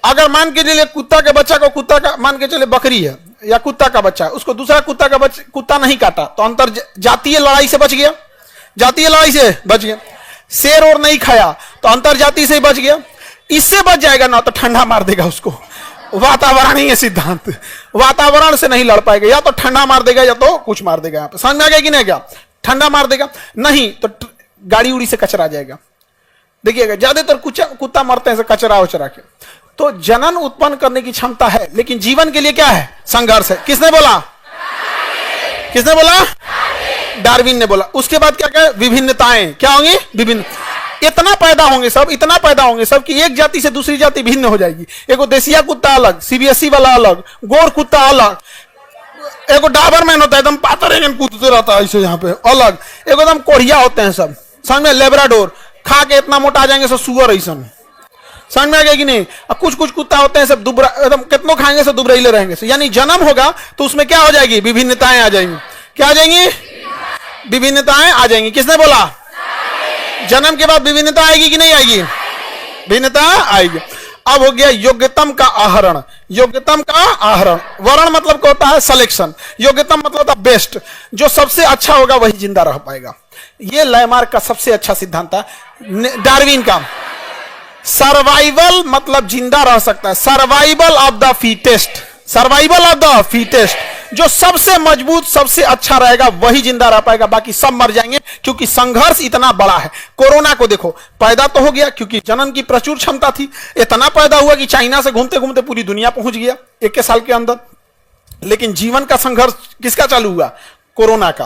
अगर मान के चलिए कुत्ता के बच्चा को, कुत्ता का मान के चले बकरी है या कुत्ता का बच्चा, उसको दूसरा कुत्ता का बच्चा कुत्ता नहीं काटा तो अंतर जातीय लड़ाई से बच गया, जातीय लड़ाई से बच गया। शेर और नहीं खाया तो अंतर जाति से बच गया। इससे बच जाएगा ना तो ठंडा मार देगा उसको। वातावरण ही है सिद्धांत, वातावरण से नहीं लड़ पाएगा, या तो ठंडा मार देगा या तो कुछ मार देगा। यहाँ पे समझ में आ गया कि नहीं? क्या ठंडा मार देगा? नहीं तो गाड़ी उड़ी से कचरा जाएगा। देखिएगा ज्यादातर कुत्ता मरते हैं कचरा उचरा के। तो जनन उत्पन्न करने की क्षमता है, लेकिन जीवन के लिए क्या है? संघर्ष है। किसने बोला? किसने बोला? डार्विन ने बोला। उसके बाद क्या क्या? विभिन्नताएं क्या होंगी? विभिन्न। इतना पैदा होंगे सब, इतना पैदा होंगे सब कि एक जाति से दूसरी जाति भिन्न हो जाएगी। एगो देसिया कुत्ता अलग, सीबीएसई वाला अलग, गोर कुत्ता अलग, एगो डाबरमैन होता है एकदम पातर कूदते रहता है ऐसे यहाँ पे अलग, एगो एकदम कोढ़िया होते हैं सब। समझ में? लेब्राडोर खा के इतना मोटा आ जाएंगे सब, सुअर ऐसा। समझ में आ गया कि नहीं? कुछ कुछ कुत्ता होते हैं सब दुबरा, एकदम कितनों खाएंगे सब दुबराइले रहेंगे। यानी जन्म होगा तो उसमें क्या हो जाएगी? विभिन्नताएं आ जाएंगी। क्या आ जाएंगी? विभिन्नताएं आ जाएंगी। किसने बोला? जन्म के बाद विभिन्नता आएगी कि नहीं आएगी? भिन्नता आएगी। अब हो गया योग्यतम का आहरण। योग्यतम का आहरण, वर्ण मतलब क्या होता है? सिलेक्शन। योग्यतम मतलब होता है बेस्ट, जो सबसे अच्छा होगा वही जिंदा रह पाएगा। ये लैमार्क का सबसे अच्छा सिद्धांत था। डार्विन का सर्वाइवल मतलब जिंदा रह सकता है, survival of the fittest, survival of the fittest. जो सबसे मजबूत सबसे अच्छा रहेगा वही जिंदा रह पाएगा, बाकी सब मर जाएंगे, क्योंकि संघर्ष इतना बड़ा है। कोरोना को देखो, पैदा तो हो गया क्योंकि जनन की प्रचुर क्षमता थी, इतना पैदा हुआ कि चाइना से घूमते घूमते पूरी दुनिया पहुंच गया 1 साल के अंदर। लेकिन जीवन का संघर्ष किसका चालू हुआ? कोरोना का।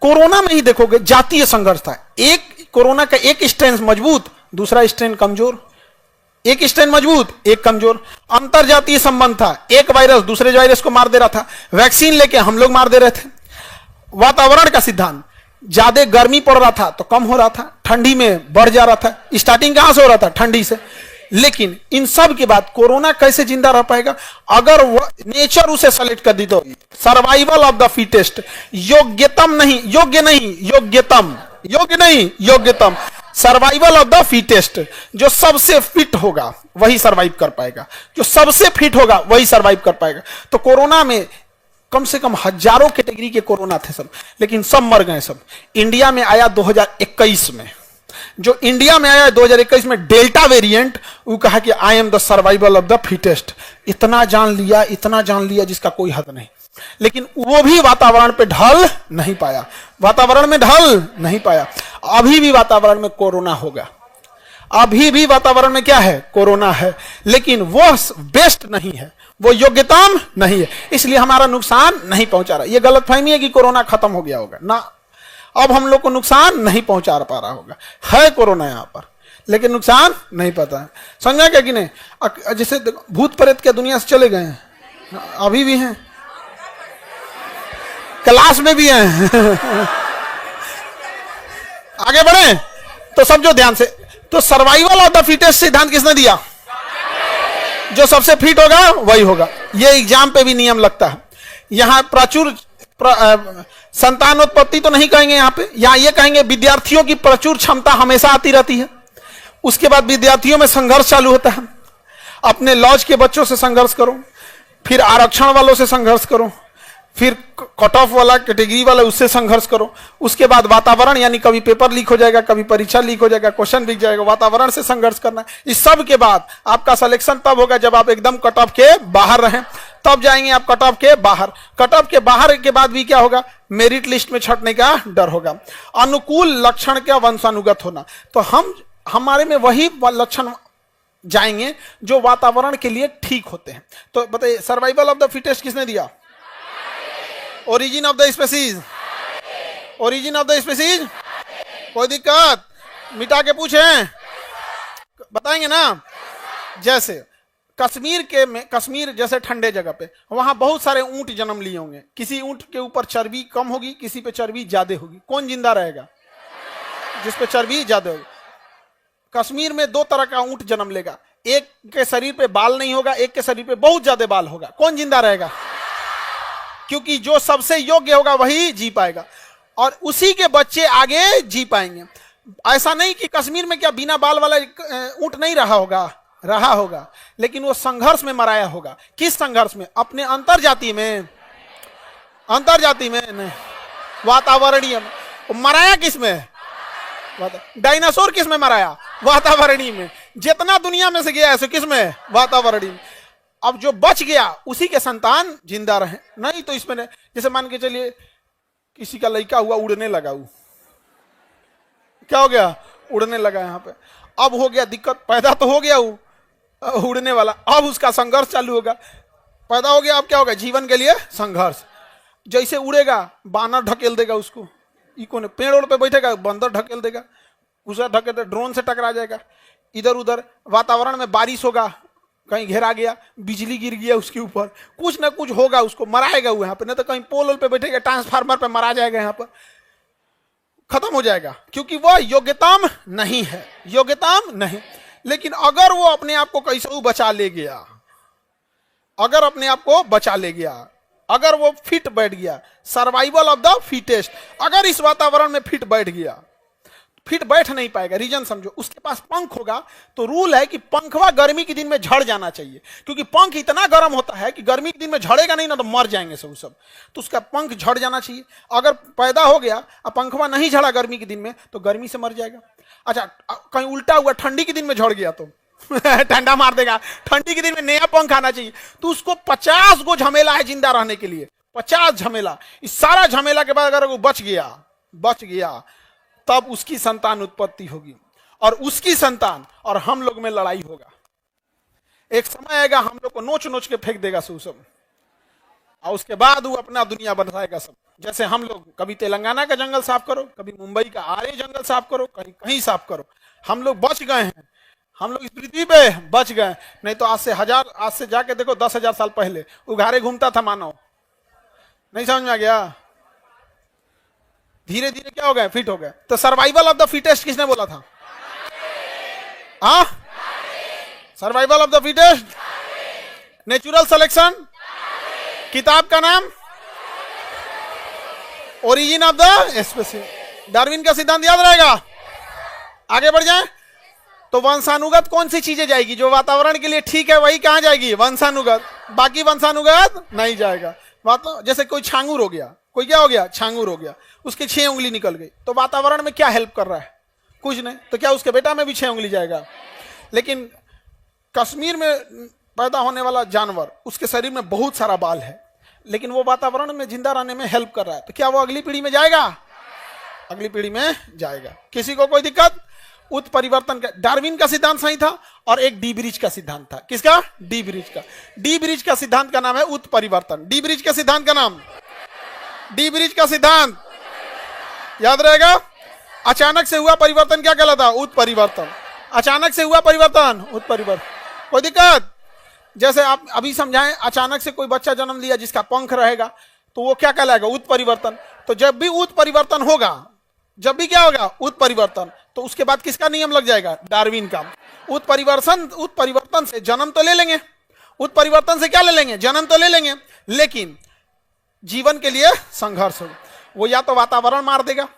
कोरोना में ही देखोगे जातीय संघर्ष था। एक कोरोना का एक स्ट्रेन मजबूत, दूसरा स्ट्रेन कमजोर, एक स्ट्रेन मजबूत एक कमजोर। अंतर जातीय संबंध था, एक वायरस दूसरे वायरस को मार दे रहा था, वैक्सीन लेके हम लोग मार दे रहे थे। वातावरण का सिद्धांत, ज्यादा गर्मी पड़ रहा था तो कम हो रहा था, ठंडी में बढ़ जा रहा था। स्टार्टिंग कहां से हो रहा था? ठंडी से। लेकिन इन सब के बाद कोरोना कैसे जिंदा रह पाएगा? अगर नेचर उसे सेलेक्ट कर दी तो सर्वाइवल ऑफ द फिटेस्ट, योग्यतम नहीं, योग्य नहीं, योग्यतम, योग्य नहीं, योग्यतम, सर्वाइवल ऑफ द फिटेस्ट। जो सबसे फिट होगा वही सर्वाइव कर पाएगा, जो सबसे फिट होगा वही सर्वाइव कर पाएगा। तो कोरोना में कम से कम हजारों कैटेगरी के कोरोना थे सब, लेकिन सब मर गए सब। इंडिया में आया 2021 में, जो इंडिया में आया 2021 में डेल्टा वेरिएंट, वो कहा कि I am the survival of the fittest. इतना जान लिया, इतना जान लिया जिसका कोई हद नहीं। लेकिन वो भी वातावरण पे ढल नहीं पाया, वातावरण में ढल नहीं पाया। अभी भी वातावरण में कोरोना होगा, अभी भी वातावरण में क्या है? कोरोना है, लेकिन वो बेस्ट नहीं है, वो योग्यतम नहीं है, इसलिए हमारा नुकसान नहीं पहुंचा रहा। ये गलतफहमी है कि कोरोना खत्म हो गया होगा ना, अब हम लोग को नुकसान नहीं पहुंचा पा रहा होगा। है कोरोना यहां पर, लेकिन नुकसान नहीं पता है। समझा क्या कि नहीं? जैसे भूत प्रेत के दुनिया से चले गए हैं, अभी भी हैं, क्लास में भी हैं आगे बढ़े तो समझो ध्यान से। तो सर्वाइवल ऑफ द फिटेस्ट सिद्धांत किसने दिया? जो सबसे फिट होगा वही होगा। ये एग्जाम पे भी नियम लगता है। यहां प्रचुर संतानोत्पत्ति तो नहीं कहेंगे, यहां पे यहां ये कहेंगे विद्यार्थियों की प्रचुर क्षमता हमेशा आती रहती है। उसके बाद विद्यार्थियों में संघर्ष चालू होता है। अपने लॉज के बच्चों से संघर्ष करो, फिर आरक्षण वालों से संघर्ष करो, फिर कट ऑफ वाला कैटेगरी वाला उससे संघर्ष करो। उसके बाद वातावरण, यानी कभी पेपर लीक हो जाएगा, कभी परीक्षा लीक हो जाएगा, क्वेश्चन बिक जाएगा, वातावरण से संघर्ष करना। इस सब के बाद आपका सिलेक्शन तब होगा जब आप एकदम कट ऑफ के बाहर रहें, तब जाएंगे आप कट ऑफ के बाहर। कट ऑफ के बाहर के बाद भी क्या होगा? मेरिट लिस्ट में छटने का डर होगा। अनुकूल लक्षण का वंशानुगत होना, तो हमारे में वही लक्षण जाएंगे जो वातावरण के लिए ठीक होते हैं। तो बताइए सर्वाइवल ऑफ द फिटेस्ट किसने दिया? Origin of the species, origin of the species. कोई दिक्कत? मिटा के पूछे बताएंगे ना। जैसे कश्मीर जैसे ठंडे जगह पे, वहां बहुत सारे ऊंट जन्म लिए होंगे। किसी ऊंट के ऊपर चर्बी कम होगी, किसी पे चर्बी ज्यादा होगी। कौन जिंदा रहेगा? जिस पे चर्बी ज्यादा होगी। कश्मीर में 2 तरह का ऊंट जन्म लेगा, एक के शरीर पे बाल नहीं होगा, एक के शरीर पे बहुत ज्यादा बाल होगा। कौन जिंदा रहेगा? क्योंकि जो सबसे योग्य होगा वही जी पाएगा, और उसी के बच्चे आगे जी पाएंगे। ऐसा नहीं कि कश्मीर में क्या बिना बाल वाला ऊंट नहीं रहा होगा, रहा होगा, लेकिन वो संघर्ष में मराया होगा। किस संघर्ष में? अपने अंतर जाति में, अंतर जाति में नहीं, वातावरणीय में। मराया किस में? डायनासोर किस में मराया? वातावरणीय में। जितना दुनिया में से गया है किस में? वातावरणीय में। अब जो बच गया उसी के संतान जिंदा रहे, नहीं तो इसमें नहीं। जैसे मान के चलिए किसी का लड़का हुआ, उड़ने लगा, वो क्या हो गया? उड़ने लगा। यहाँ पे अब हो गया दिक्कत, पैदा तो हो गया वो उड़ने वाला, अब उसका संघर्ष चालू होगा। पैदा हो गया, अब क्या होगा? जीवन के लिए संघर्ष। जैसे उड़ेगा बानर ढकेल देगा उसको, इको ने पेड़ पे बैठेगा बंदर ढकेल देगा, उसे ढकेल, ड्रोन से टकरा जाएगा। इधर उधर वातावरण में बारिश होगा, कहीं घेरा गया, बिजली गिर गया उसके ऊपर, कुछ ना कुछ होगा, उसको मराएगा वो यहाँ पे। नहीं तो कहीं पोल पे बैठेगा, ट्रांसफार्मर पे मरा जाएगा, यहाँ पर खत्म हो जाएगा, क्योंकि वह योग्यतम नहीं है, योग्यतम नहीं। लेकिन अगर वो अपने आप को कैसे बचा ले गया, अगर अपने आप को बचा ले गया, अगर वो फिट बैठ गया, सर्वाइवल ऑफ द फिटेस्ट, अगर इस वातावरण में फिट बैठ गया, फिट बैठ नहीं पाएगा। रीजन समझो, उसके पास पंख होगा तो रूल है कि पंखवा गर्मी के दिन में झड़ जाना चाहिए, क्योंकि पंख इतना गर्म होता है कि गर्मी के दिन में झड़ेगा नहीं ना तो मर जाएंगे सब। तो उसका पंख झड़ जाना चाहिए। अगर पैदा हो गया और पंखवा नहीं झड़ा गर्मी के दिन में तो गर्मी से मर जाएगा। अच्छा, कहीं उल्टा हुआ, ठंडी के दिन में झड़ गया तो ठंडा मार देगा। ठंडी के दिन में नया पंख आना चाहिए, तो उसको 50 गो झमेला है जिंदा रहने के लिए। 50 झमेला, इस सारा झमेला के बाद अगर वो बच गया तब उसकी संतान उत्पत्ति होगी, और उसकी संतान और हम लोग में लड़ाई होगा। एक समय आएगा हम लोग को नोच नोच के फेंक देगा सब, और उसके बाद वो अपना दुनिया बनाएगा सब। जैसे हम लोग कभी तेलंगाना का जंगल साफ करो, कभी मुंबई का आरे जंगल साफ करो, कहीं कहीं साफ करो, हम लोग बच गए हैं, हम लोग इस पृथ्वी पे बच गए। नहीं तो आज से जाके देखो 10,000 साल पहले उघारे घूमता था मानव। नहीं समझ में आ गया? धीरे धीरे क्या हो गए? फिट हो गए। तो सर्वाइवल ऑफ द फिटेस्ट किसने बोला था? हाँ, survival of the fittest, natural selection, किताब का नाम origin of the species. Darwin का सिद्धांत याद रहेगा। आगे बढ़ जाए तो वंशानुगत कौन सी चीजें जाएगी? जो वातावरण के लिए ठीक है वही कहां जाएगी? वंशानुगत। बाकी वंशानुगत नहीं जाएगा। जैसे कोई छांगूर हो गया, कोई क्या हो गया? छांगूर हो गया, उसकी 6 उंगली निकल गई, तो वातावरण में क्या हेल्प कर रहा है? कुछ नहीं। तो क्या उसके बेटा में भी 6 उंगली जाएगा? लेकिन कश्मीर में पैदा होने वाला जानवर, उसके शरीर में बहुत सारा बाल है, लेकिन वो वातावरण में जिंदा रहने में हेल्प कर रहा है, तो क्या वो अगली पीढ़ी में जाएगा? अगली पीढ़ी में जाएगा। किसी को कोई दिक्कत? उत्परिवर्तन का डार्विन का सिद्धांत सही था, और एक डी ब्रिज का सिद्धांत था। किसका? डी ब्रिज का। डी ब्रिज का सिद्धांत का नाम है उत्परिवर्तन। डी ब्रिज के सिद्धांत का नाम, डी ब्रिज का सिद्धांत याद रहेगा। अचानक से हुआ परिवर्तन क्या कहलाता? उत्परिवर्तन। अचानक से हुआ परिवर्तन, उत्परिवर्तन। कोई दिक्कत? जैसे आप अभी समझाएं, अचानक से कोई बच्चा जन्म लिया जिसका पंख रहेगा, तो वो क्या कहलाएगा? उत्परिवर्तन। तो जब भी उत्परिवर्तन होगा, जब भी क्या होगा? उत्परिवर्तन, तो उसके बाद किसका नियम लग जाएगा? डार्विन का। उत्परिवर्तन से जन्म तो ले लेंगे, उत्परिवर्तन से क्या ले लेंगे? जन्म तो ले लेंगे, लेकिन जीवन के लिए संघर्ष हो। वो या तो वातावरण मार देगा,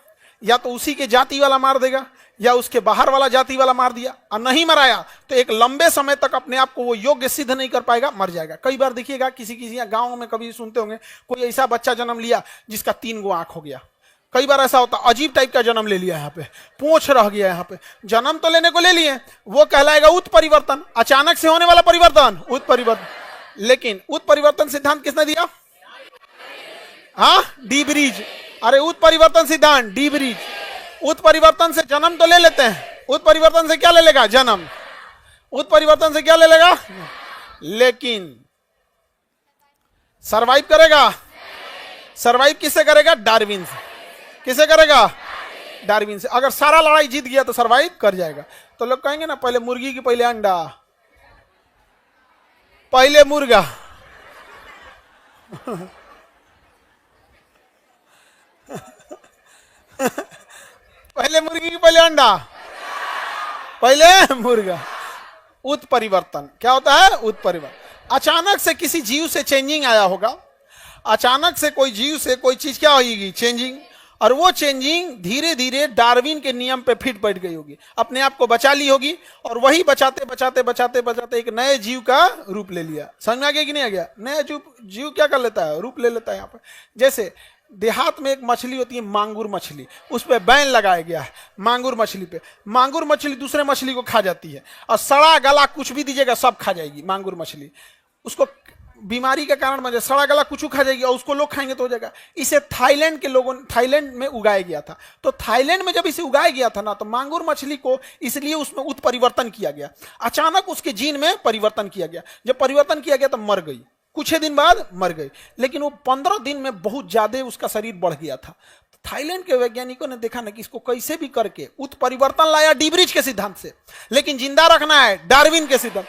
या तो उसी के जाति वाला मार देगा, या उसके बाहर वाला जाति वाला मार दिया, और नहीं मराया तो एक लंबे समय तक अपने आप को वो योग्य सिद्ध नहीं कर पाएगा, मर जाएगा। कई बार देखिएगा किसी गांव में कभी सुनते होंगे, कोई ऐसा बच्चा जन्म लिया जिसका 3 गो आंख हो गया। कई बार ऐसा होता, अजीब टाइप का जन्म ले लिया, यहाँ पे पूंछ रह गया, यहाँ पे जन्म तो लेने को ले लिए, वो कहलाएगा उत्परिवर्तन। अचानक से होने वाला परिवर्तन, उत्परिवर्तन। लेकिन उत्परिवर्तन सिद्धांत किसने दिया? हाँ, डी ब्रिज। अरे उत्परिवर्तन सिद्धांत, डी ब्रिज। उत्परिवर्तन से जन्म तो ले लेते हैं, उत्परिवर्तन से क्या ले लेगा? जन्म। उत्परिवर्तन से क्या ले लेगा? लेकिन सरवाइव करेगा? सरवाइव किससे करेगा? डार्विन से। किसे करेगा? डार्विन से। अगर सारा लड़ाई जीत गया तो सरवाइव कर जाएगा। तो लोग कहेंगे ना, पहले मुर्गी की पहले अंडा, पहले मुर्गा। पहले मुर्गी की पहले अंडा, पहले मुर्गा। उत्परिवर्तन क्या होता है? उत्परिवर्तन। अचानक से किसी जीव से चेंजिंग आया होगा, अचानक से कोई जीव से कोई चीज क्या होगी? चेंजिंग। और वो चेंजिंग धीरे धीरे डार्विन के नियम पे फिट बैठ गई होगी, अपने आप को बचा ली होगी, और वही बचाते बचाते बचाते बचाते एक नए जीव का रूप ले लिया। समझ में आ गया कि नहीं आ गया? नया जीव क्या कर लेता है? रूप ले लेता है। यहाँ पे जैसे देहात में एक मछली होती है मांगुर मछली, उस पर बैन लगाया गया है मांगुर मछली पे। मांगुर मछली दूसरे मछली को खा जाती है, और सड़ा गला कुछ भी दीजिएगा सब खा जाएगी मांगुर मछली। उसको बीमारी के कारण मजे सड़ा गला कुछ खा जाएगी, और उसको लोग खाएंगे तो हो जाएगा। इसे थाईलैंड के लोगों थाईलैंड में उगाया गया था। तो थाईलैंड में जब इसे उगाया गया था ना, तो मांगुर मछली को इसलिए उसमें उत्परिवर्तन किया गया। अचानक उसके जीन में परिवर्तन किया गया। जब परिवर्तन किया गया तो मर गई, कुछ ही दिन बाद मर गई। लेकिन वो 15 दिन में बहुत ज्यादा उसका शरीर बढ़ गया था। थाईलैंड के वैज्ञानिकों ने देखा ना कि इसको कैसे भी करके उत्परिवर्तन लाया डी ब्रिज के सिद्धांत से, लेकिन जिंदा रखना है डार्विन के सिद्धांत।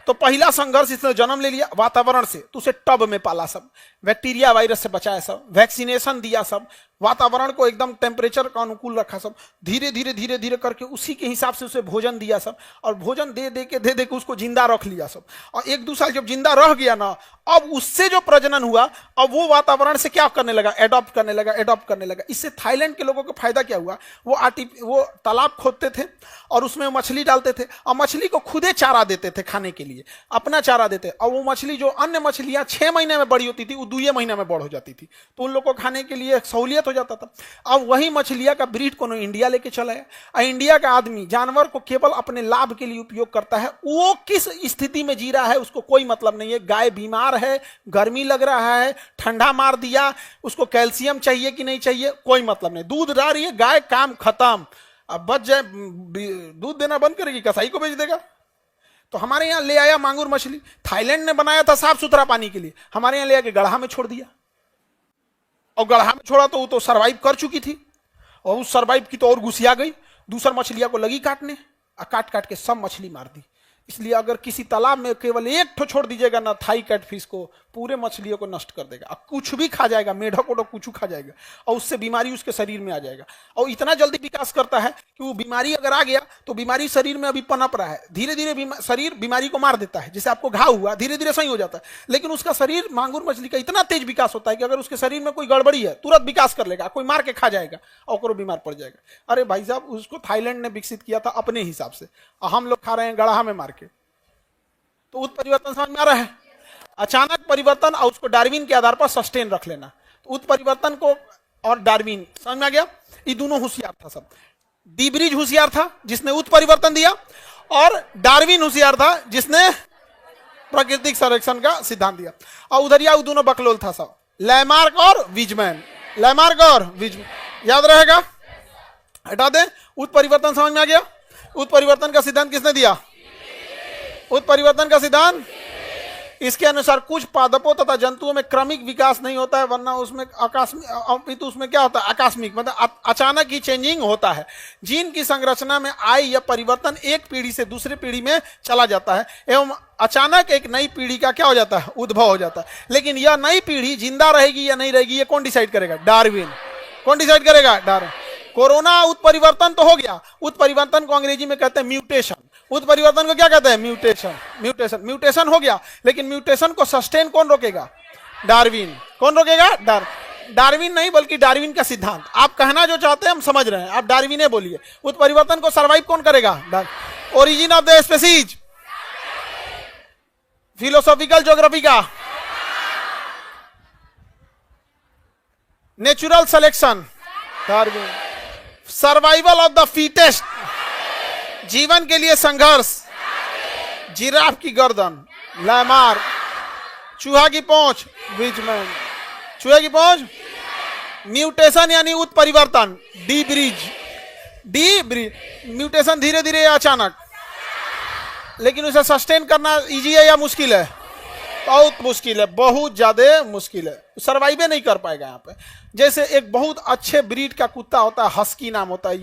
तो पहला संघर्ष इसने जन्म ले लिया वातावरण से, तो उसे टब में पाला, सब बैक्टीरिया वायरस से बचाया, सब वैक्सीनेशन दिया, सब वातावरण को एकदम टेम्परेचर का अनुकूल रखा, सब धीरे धीरे धीरे धीरे करके उसी के हिसाब से उसे भोजन दिया, सब और भोजन दे दे के उसको जिंदा रख लिया सब। और 1-2 साल जब जिंदा रह गया ना, अब उससे जो प्रजनन हुआ, अब वो वातावरण से क्या करने लगा? एडॉप्ट करने लगा। इससे थाईलैंड के लोगों को फायदा क्या हुआ? वो तालाब खोदते थे और उसमें मछली डालते थे, और मछली को खुदे चारा देते थे खाने के लिए, अपना चारा देते। और वो मछली जो अन्य मछलियां 6 महीने में बड़ी होती थी, वो 2 महीने में बड़ हो जाती थी। तो उन लोग को खाने के लिए सहूलियत हो जाता था। अब वही मछलियां का ब्रीड को इंडिया लेके चला है, और इंडिया का आदमी जानवर को केवल अपने लाभ के लिए उपयोग करता है। वो किस स्थिति में जी रहा है उसको कोई मतलब नहीं है। गाय बीमार है, गर्मी लग रहा है, ठंडा मार दिया, उसको कैल्शियम चाहिए कि नहीं चाहिए, कोई मतलब नहीं। दूध ला रही है गाय, काम खत्म। अब बच जाए, दूध देना बंद करेगी, कसाई को बेच देगा। तो हमारे यहां ले आया मांगुर मछली, थाईलैंड ने बनाया था साफ सुथरा पानी के लिए, हमारे यहां ले आके गढ़ा में छोड़ दिया। और गढ़ा में छोड़ा तो वो तो सरवाइव कर चुकी थी, और उस सरवाइव की तो और घुसिया गई, दूसर मछलियां को लगी काटने, और काट काट के सब मछली मार दी। इसलिए अगर किसी तालाब में केवल एक ठो छोड़ दीजिएगा ना थाई कैटफिश को, पूरे मछलियों को नष्ट कर देगा। अब कुछ भी खा जाएगा, मेढक ओढक कुछ खा जाएगा, और उससे बीमारी उसके शरीर में आ जाएगा। और इतना जल्दी विकास करता है कि वो बीमारी अगर आ गया तो बीमारी शरीर में अभी पनप रहा है, धीरे धीरे शरीर बीमारी को मार देता है। जैसे आपको घाव हुआ, धीरे धीरे सही हो जाता है, लेकिन उसका शरीर मांगुर मछली का इतना तेज विकास होता है कि अगर उसके शरीर में कोई गड़बड़ी है तुरंत विकास कर लेगा, कोई मार के खा जाएगा और बीमार पड़ जाएगा। अरे भाई साहब, उसको थाईलैंड ने विकसित किया था अपने हिसाब से, और हम लोग खा रहे हैं गड़हा में मार के। तो उत्परिवर्तन समझ में आ रहा है? अचानक परिवर्तन और उसको डार्विन के आधार पर सस्टेन रख लेना। तो उत्परिवर्तन को और डार्विन समझ में आ गया? ये दोनों होशियार था सब। डी ब्रिज होशियार था जिसने उत्परिवर्तन दिया, और डार्विन होशियार था जिसने प्राकृतिक संरक्षण का सिद्धांत दिया। और उधर या दोनों बकलोल था सब, लैमार्क और विजमैन। लैमार्क और विजमैन याद रहेगा, हटा दे। उत्परिवर्तन समझ में आ गया? उत्परिवर्तन का सिद्धांत किसने दिया? उत्परिवर्तन का सिद्धांत। इसके अनुसार कुछ पादपों तथा जंतुओं में क्रमिक विकास नहीं होता है, वरना उसमें आकस्मिक, तो उसमें क्या होता है? आकस्मिक, मतलब अचानक ही चेंजिंग होता है। जीन की संरचना में आय या परिवर्तन एक पीढ़ी से दूसरी पीढ़ी में चला जाता है, एवं अचानक एक नई पीढ़ी का क्या हो जाता है? उद्भव हो जाता है। लेकिन यह नई पीढ़ी जिंदा रहेगी या नहीं रहेगी, ये कौन डिसाइड करेगा? डार्विन। कौन डिसाइड करेगा? डार्विन। कोरोना उत्परिवर्तन तो हो गया, उत्परिवर्तन को अंग्रेजी में कहते हैं म्यूटेशन। उत्परिवर्तन को क्या कहते हैं? म्यूटेशन। म्यूटेशन म्यूटेशन हो गया, लेकिन म्यूटेशन को सस्टेन कौन रोकेगा? डार्विन। कौन रोकेगा? डार्विन नहीं, बल्कि डार्विन का सिद्धांत। आप कहना जो चाहते हैं हम समझ रहे हैं, आप डार्विन बोलिए। उत्परिवर्तन को सर्वाइव कौन करेगा? Origin of the species, philosophical geography का, natural selection, Darwin. Survival of the fittest, जीवन के लिए संघर्ष, जिराफ की गर्दन, लैमार्क। चूहा की पहुंच, विजमैन। चूहे की पहुंच, म्यूटेशन यानी उत्परिवर्तन, D bridge. D bridge mutation धीरे धीरे या अचानक, लेकिन उसे सस्टेन करना इजी है या मुश्किल है? बहुत मुश्किल है, बहुत ज्यादा मुश्किल है। सर्वाइव नहीं कर पाएगा यहाँ पे। जैसे एक बहुत अच्छे ब्रीड का कुत्ता होता है, हस्की नाम होता है,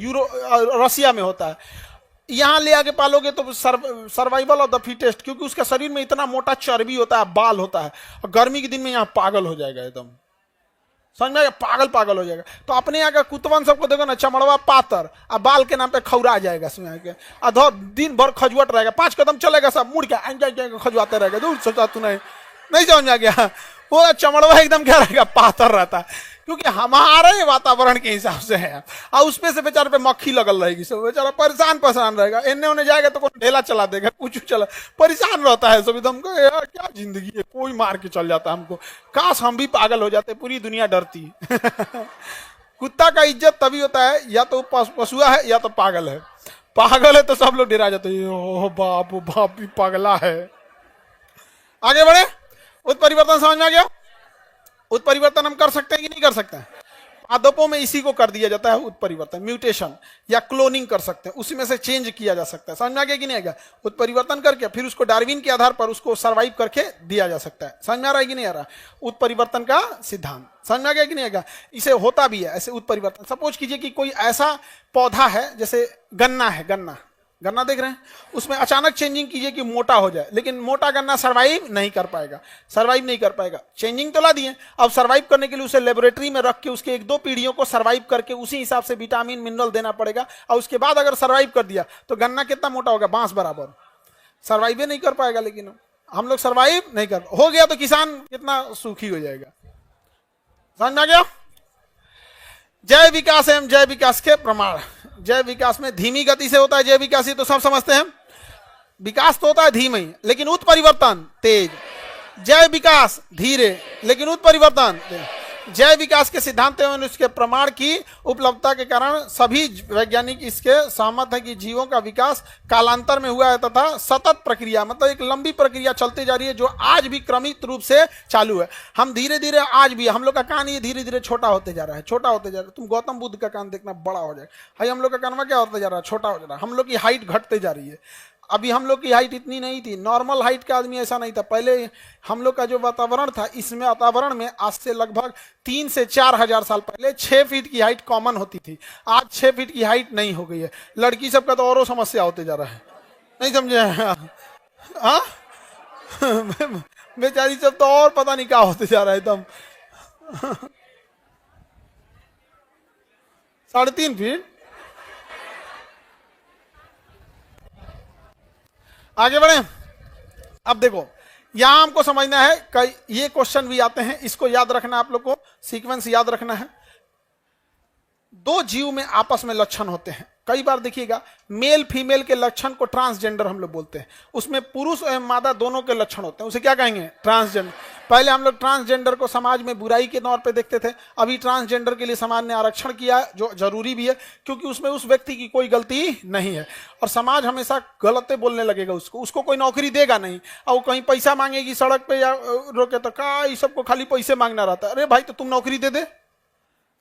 रसिया में होता है। यहाँ ले आके पालोगे तो सर्वाइवल ऑफ द फिटेस्ट, क्योंकि उसके शरीर में इतना मोटा चर्बी होता है, बाल होता है, और गर्मी के दिन में यहाँ पागल हो जाएगा एकदम। समझ में? पागल हो जाएगा। तो अपने यहाँ का कुतवन सबको देखो ना, चमड़वा पातर, और बाल के नाम पे खौरा जाएगा इसमें आके, अधर दिन भर खजुआट रहेगा, 5 कदम चलेगा सब मुड़ के खजुआते रहेगा। दूर सोचा तू नहीं समझ में आ गया? वो चमड़वा एकदम क्या रहेगा? पातर रहता है, क्योंकि हमारे वातावरण के हिसाब से है। और उसमें से बेचारे पे मक्खी लगल रहेगी, सब बेचारा परेशान रहेगा। इन्ने उन्हें जाएगा तो कोई ढेला चला देगा, कुछ चला, परेशान रहता है सब एकदम। यार क्या जिंदगी है, कोई मार के चल जाता है हमको। काश हम भी पागल हो जाते, पूरी दुनिया डरती। कुत्ता का इज्जत तभी होता है या तो पशुआ है या तो पागल है। पागल है तो सब लोग डरा जाते हैं, ओ बाप भी पागला है। आगे बढ़े। उत्परिवर्तन समझ में आ गया? उत्परिवर्तन हम कर सकते हैं कि नहीं कर सकते हैं? पादपों में इसी को कर दिया जाता है उत्परिवर्तन, म्यूटेशन या क्लोनिंग कर सकते हैं, उसी में से चेंज किया जा सकता है। समझ में आ गया कि नहीं आ गया? उत्परिवर्तन करके फिर उसको डार्विन के आधार पर उसको सर्वाइव करके दिया जा सकता है। समझ में आ रहा है कि नहीं आ रहा? उत्परिवर्तन का सिद्धांत समझ में आ गया कि नहीं आ गया? इसे होता भी है ऐसे उत्परिवर्तन। सपोज कीजिए कि कोई ऐसा पौधा है, जैसे गन्ना है, गन्ना देख रहे हैं, उसमें अचानक चेंजिंग कीजिए कि मोटा हो जाए, लेकिन मोटा गन्ना सर्वाइव नहीं कर पाएगा। चेंजिंग तो ला दिए, अब सर्वाइव करने के लिए उसे लेबोरेटरी में रख के उसके 1-2 पीढ़ियों को सर्वाइव करके उसी हिसाब से विटामिन मिनरल देना पड़ेगा, और उसके बाद अगर सर्वाइव कर दिया तो गन्ना कितना मोटा होगा? बांस बराबर। सर्वाइव नहीं कर पाएगा, लेकिन हम लोग सर्वाइव नहीं कर हो गया तो किसान कितना सुखी हो जाएगा। समझ में आ गया? जय विकास एवं जय विकास के प्रमाण। जय विकास में धीमी गति से होता है जय विकास, ये तो सब समझते हैं। विकास तो होता है धीमे, लेकिन उत्परिवर्तन तेज। जय विकास धीरे, लेकिन उत्परिवर्तन तेज। जय विकास के सिद्धांत एवं उसके प्रमाण की उपलब्धता के कारण सभी वैज्ञानिक इसके सहमत है कि जीवों का विकास कालांतर में हुआ है तथा सतत प्रक्रिया, मतलब एक लंबी प्रक्रिया चलती जा रही है जो आज भी क्रमिक रूप से चालू है। हम धीरे धीरे आज भी हम लोग का कान ये धीरे धीरे छोटा होते जा रहा है, छोटा होते जा रहा है। तुम गौतम बुद्ध का कान देखना बड़ा हो जाए, भाई हम लोग का कान में क्या होता जा रहा है, छोटा हो जा रहा है। हम लोग की हाइट घटते जा रही है। अभी हम लोग की हाइट इतनी नहीं थी, नॉर्मल हाइट का आदमी ऐसा नहीं था। पहले हम लोग का जो वातावरण था, इसमें वातावरण में आज से लगभग 3 से 4 हजार साल पहले 6 फीट की हाइट कॉमन होती थी। आज 6 फीट की हाइट नहीं हो गई है। लड़की सबका तो और समस्या होते जा रहा है, नहीं समझे? हाँ बेचारी सब तो और पता नहीं क्या होते जा रहा है एकदम। 3.5 फीट। आगे बढ़े। अब देखो यहां हमको समझना है, कई ये क्वेश्चन भी आते हैं, इसको याद रखना, आप लोग को सीक्वेंस याद रखना है। 2 जीव में आपस में लक्षण होते हैं। कई बार देखिएगा मेल फीमेल के लक्षण को ट्रांसजेंडर हम लोग बोलते हैं। उसमें पुरुष एवं मादा दोनों के लक्षण होते हैं, उसे क्या कहेंगे? ट्रांसजेंडर। पहले हम लोग ट्रांसजेंडर को समाज में बुराई के तौर पे देखते थे। अभी ट्रांसजेंडर के लिए समाज ने आरक्षण किया, जो जरूरी भी है, क्योंकि उसमें उस व्यक्ति की कोई गलती नहीं है। और समाज हमेशा गलतें बोलने लगेगा, उसको कोई नौकरी देगा नहीं। और वो कहीं पैसा मांगेगी सड़क पे या रोके तो का इस सबको खाली पैसे मांगना रहता है। अरे भाई तो तुम नौकरी दे,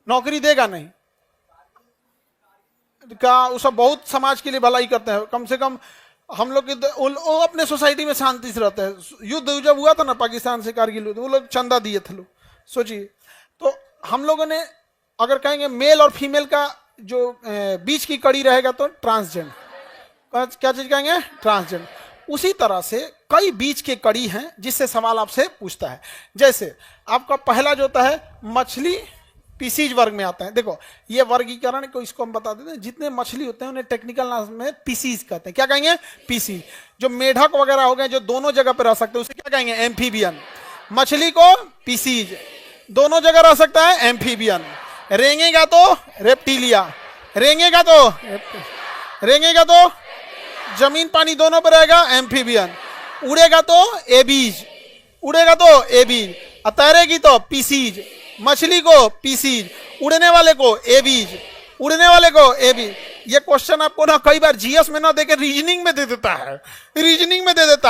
नौकरी देगा नहीं का। वो सब बहुत समाज के लिए भलाई करते हैं। कम से कम हम लोग वो अपने सोसाइटी में शांति से रहते हैं। युद्ध जब हुआ था ना पाकिस्तान से, कारगिल, वो लोग चंदा दिए थे लोग, सोचिए। तो हम लोगों ने अगर कहेंगे मेल और फीमेल का जो बीच की कड़ी रहेगा तो ट्रांसजेंडर। क्या चीज कहेंगे? ट्रांसजेंडर। उसी तरह से कई बीच के कड़ी हैं जिससे सवाल आपसे पूछता है। जैसे आपका पहला जो होता है मछली, पीसीज वर्ग में आता है। देखो ये वर्गीकरण को इसको हम बता देते हैं। जितने मछली होते हैं उन्हें टेक्निकल नाम में पीसीज कहते हैं। क्या कहेंगे? पीसीज। जो मेढक वगैरह हो गए जो दोनों जगह पे रह सकते हैं उसे क्या कहेंगे? एम्फीबियन। मछली को पीसीज, दोनों जगह रह सकता है, एम्फीबियन। रेंगेगा तो रेप्टिलिया, रेंगेगा तो जमीन पानी दोनों पर रहेगा, एम्फीबियन। उड़ेगा तो एबीज, तैरेगी तो पीसीज। मछली को पीसीज, उड़ने वाले को एबीज, ये क्वेश्चन आपको ना कई बार जीएस में ना देके रीजनिंग में दे देता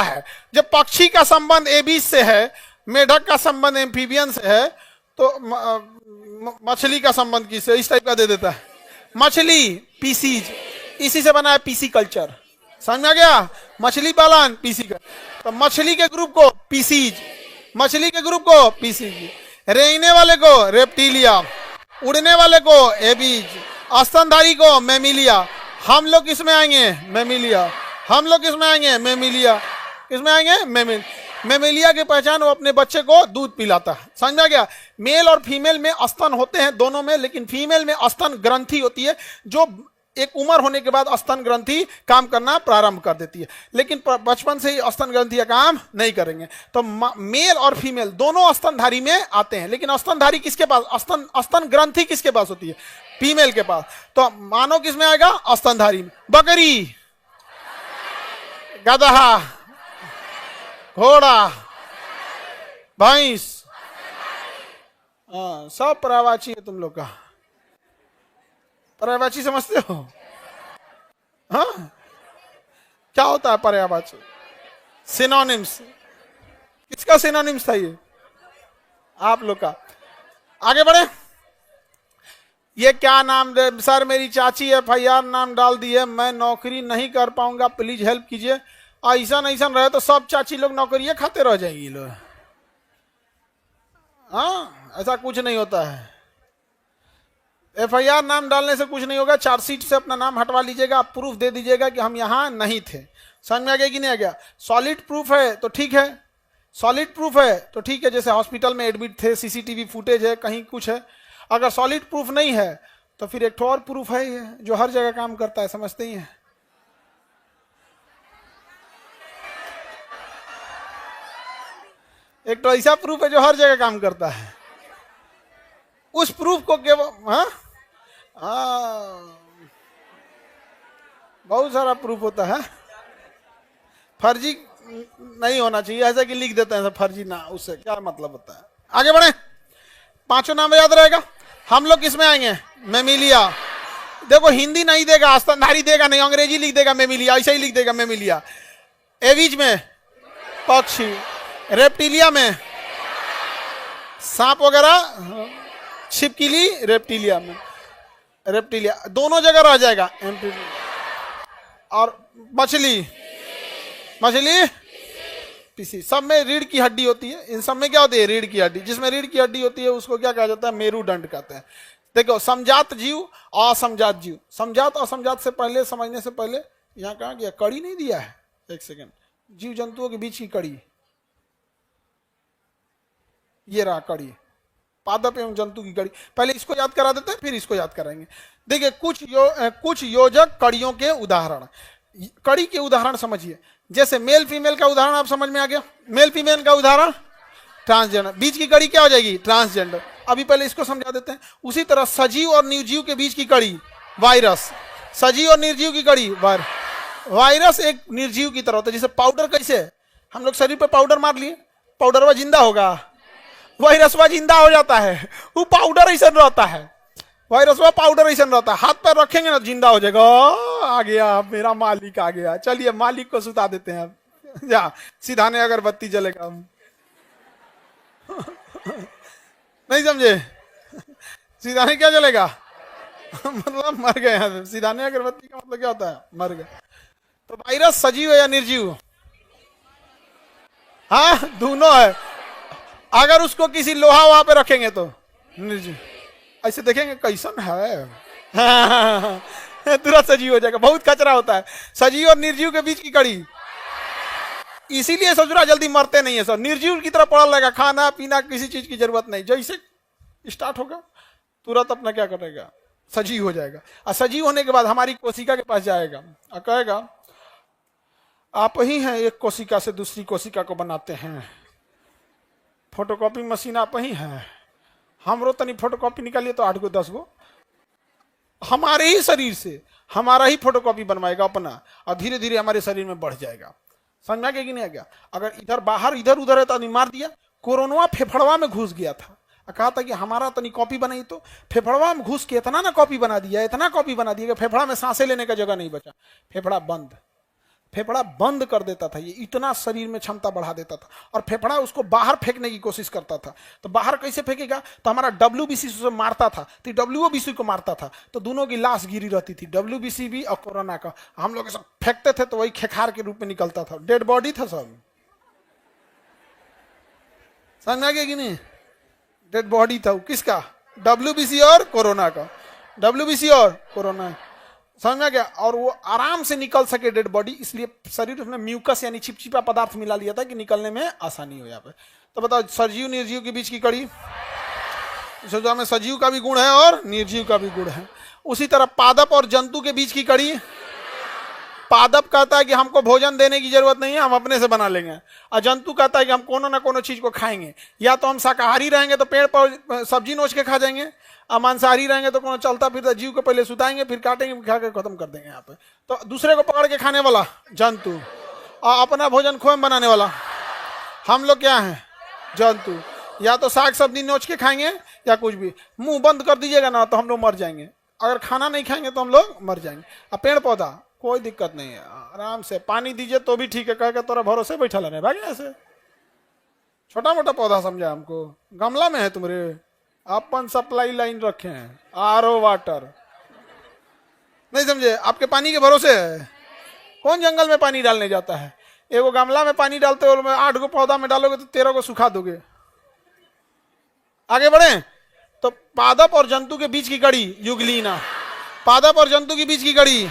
है। जब पक्षी का संबंध एबीज से है, मेढक का संबंध एम्फीबियन से है, तो मछली का संबंध किससे, इस टाइप का दे देता है। मछली पीसीज, इसी से बना है पीसी कल्चर। समझ में आ गया? मछली पालन पीसी का। तो मछली के ग्रुप को पीसीज, रेंगने वाले को रेप्टिलिया, उड़ने वाले को एबीज, स्तनधारी को मेमिलिया। हम लोग किसमें आएंगे? मेमिलिया। मेमिलिया की पहचान वो अपने बच्चे को दूध पिलाता है। समझ में आ गया? मेल और फीमेल में स्तन होते हैं दोनों में, लेकिन फीमेल में स्तन ग्रंथि होती है जो एक उम्र होने के बाद स्तन ग्रंथि काम करना प्रारंभ कर देती है, लेकिन बचपन से ही स्तन ग्रंथि काम नहीं करेंगे। तो मेल और फीमेल दोनों स्तनधारी में आते हैं, लेकिन स्तनधारी किसके पास, स्तन ग्रंथि किसके पास होती है? फीमेल के पास। तो मानव किस में आएगा? स्तनधारी में। बकरी, गधा, घोड़ा, भैंस, सब पर्यायवाची है तुम लोग का। पर्यायवाची समझते हो? हाँ, क्या होता है पर्यायवाची? सिनोनिम्स। किसका सिनोनिम्स था ये? आप लोग का। आगे बढ़े। ये क्या नाम दे सर? मेरी चाची FIR नाम डाल दी है, मैं नौकरी नहीं कर पाऊंगा, प्लीज हेल्प कीजिए। ऐसा रहे तो सब चाची लोग नौकरी खाते रह जाएंगी लोग। हाँ, ऐसा कुछ नहीं होता है। FIR नाम डालने से कुछ नहीं होगा। चार्जशीट से अपना नाम हटवा लीजिएगा, आप प्रूफ दे दीजिएगा कि हम यहाँ नहीं थे। समझ में आ गया कि नहीं आ गया? सॉलिड प्रूफ है तो ठीक है, जैसे हॉस्पिटल में एडमिट थे, CCTV फुटेज है, कहीं कुछ है। अगर सॉलिड प्रूफ नहीं है तो फिर एक और प्रूफ है जो हर जगह काम करता है, समझते ही हैं? एक तो ऐसा प्रूफ है जो हर जगह काम करता है। उस प्रूफ को केवल बहुत सारा प्रूफ होता है, फर्जी नहीं होना चाहिए। ऐसा कि लिख देते हैं फर्जी ना, उससे क्या मतलब होता है? आगे बढ़े। पांचों नाम याद रहेगा। हम लोग किसमें आएंगे? मेमिलिया। देखो हिंदी नहीं देगा, स्तनधारी देगा नहीं, अंग्रेजी लिख देगा मेमिलिया, ऐसे ही लिख देगा मेमिलिया। एविज में पक्षी, रेप्टिलिया में सांप वगैरह, छिपकली रेप्टिलिया में, रेप्टिलिया दोनों जगह रह जाएगा। और मछली, मछली पीसी, सब में रीढ़ की हड्डी होती है। इन सब में क्या होती है? रीढ़ की हड्डी। जिसमें रीढ़ की हड्डी होती है उसको क्या कहा जाता है? मेरुदंड कहते हैं। देखो समजात जीव, असमजात जीव। समजात असमजात से पहले समझने से पहले यहाँ कहा गया, कड़ी नहीं दिया है, एक सेकेंड, जीव जंतुओं के बीच की कड़ी, ये रहा कड़ी, पादप एवं जंतु की कड़ी। पहले इसको याद करा देते हैं, फिर इसको याद कराएंगे। देखिए कुछ योजक कड़ियों के उदाहरण, कड़ी के उदाहरण समझिए। जैसे मेल फीमेल का उदाहरण आप समझ में आ गया। मेल फीमेल का उदाहरण ट्रांसजेंडर, बीच की कड़ी क्या हो जाएगी? ट्रांसजेंडर। अभी पहले इसको समझा देते हैं। उसी तरह सजीव और निर्जीव के बीच की कड़ी वायरस, सजीव और निर्जीव की कड़ी वायरस एक निर्जीव की तरह होता है। जैसे पाउडर, कैसे हम लोग शरीर पे पाउडर मार लिए, पाउडरवा जिंदा होगा, वायरसवा जिंदा हो जाता है। वो पाउडर ऐसा रहता है, वायरसवा पाउडर ऐसा रहता है। हाथ पैर रखेंगे ना जिंदा हो जाएगा। आ गया मेरा मालिक आ गया, चलिए मालिक को सुता देते हैं। अब जा सीधाने अगरबत्ती जलेगा। नहीं समझे? सीधाने क्या जलेगा? मतलब मर गए। सीधाने अगरबत्ती का मतलब क्या होता है? मर गए। तो वायरस सजीव है या निर्जीव? हाँ दोनों है। अगर उसको किसी लोहा वहां पे रखेंगे तो निर्जीव, ऐसे देखेंगे कैसन है, तुरंत सजीव हो जाएगा। बहुत कचरा होता है सजीव और निर्जीव के बीच की कड़ी। इसीलिए ससुरा जल्दी मरते नहीं है सब, निर्जीव की तरह पड़ा रहेगा। खाना पीना किसी चीज की जरूरत नहीं, जैसे स्टार्ट होगा तुरंत अपना क्या करेगा? सजीव हो जाएगा। और सजीव होने के बाद हमारी कोशिका के पास जाएगा और कहेगा आप ही हैं एक कोशिका से दूसरी कोशिका को बनाते हैं, फोटोकॉपी मशीन आप ही हैं। हमरो तनी फोटोकॉपी निकालिए तो 8 गो 10 गो हमारे ही शरीर से हमारा ही फोटोकॉपी बनवाएगा अपना, और धीरे धीरे हमारे शरीर में बढ़ जाएगा। समझ में आ गया कि नहीं आ गया? अगर इधर बाहर इधर उधर है तो आदमी मार दिया। कोरोना फेफड़वा में घुस गया था, कहा था कि हमारा तनी कॉपी बनाई, तो फेफड़वा में घुस के इतना ना कॉपी बना दिया, इतना कॉपी बना दिया कि फेफड़ा में सांसें लेने का जगह नहीं बचा। फेफड़ा बंद कर देता था। ये इतना शरीर में क्षमता बढ़ा देता था। और फेफड़ा उसको बाहर फेंकने की कोशिश करता था। तो बाहर कैसे फेंकेगा? तो हमारा WBC उसे मारता था, तो WBC को मारता था, तो दोनों की लाश गिरी रहती थी, WBC भी और कोरोना का। हम लोग सब फेंकते थे तो वही खेखार के रूप में निकलता था, डेड बॉडी था सब। समझ में आ गया कि नहीं? डेड बॉडी था किसका? WBC और कोरोना का, WBC और कोरोना। समझ में गया? और वो आराम से निकल सके डेड बॉडी, इसलिए शरीर में म्यूकस यानी चिपचिपा पदार्थ मिला लिया था कि निकलने में आसानी हो। यहाँ पे तो बताओ सजीव निर्जीव के बीच की कड़ी, सोचा में सजीव का भी गुण है और निर्जीव का भी गुण है। उसी तरह पादप और जंतु के बीच की कड़ी, पादप कहता है कि हमको भोजन देने की जरूरत नहीं है, हम अपने से बना लेंगे। और जंतु कहता है कि हम कोनो ना कोनो चीज को खाएंगे, या तो हम शाकाहारी रहेंगे तो पेड़ पर सब्जी नोच के खा जाएंगे, और मांसाहारी रहेंगे तो कोनो चलता फिरता जीव को पहले सुताएंगे, फिर काटेंगे, खा के खत्म कर देंगे। यहाँ पे तो दूसरे को पकड़ के खाने वाला जंतु, और अपना भोजन खुद बनाने वाला हम लोग क्या है? जंतु। या तो साग सब्जी नोच के खाएंगे या कुछ भी। मुंह बंद कर दीजिएगा ना तो हम लोग मर जाएंगे। अगर खाना नहीं खाएंगे तो हम लोग मर जाएंगे। और पेड़ पौधा कोई दिक्कत नहीं है, आराम से पानी दीजिए तो भी ठीक है, कह के तोरा भरोसे बैठा रहने भाई। ऐसे छोटा मोटा पौधा समझा हमको, गमला में है तुम्हारे, अपन सप्लाई लाइन रखे हैं, RO वाटर नहीं समझे? आपके पानी के भरोसे है। कौन जंगल में पानी डालने जाता है? एगो गमला में पानी डालते हो, 8 गो पौधा में डालोगे तो 13 को सुखा दोगे। आगे बढ़े तो पादप और जंतु के बीच की कड़ी युगलीना, पादप और जंतु के बीच की कड़ी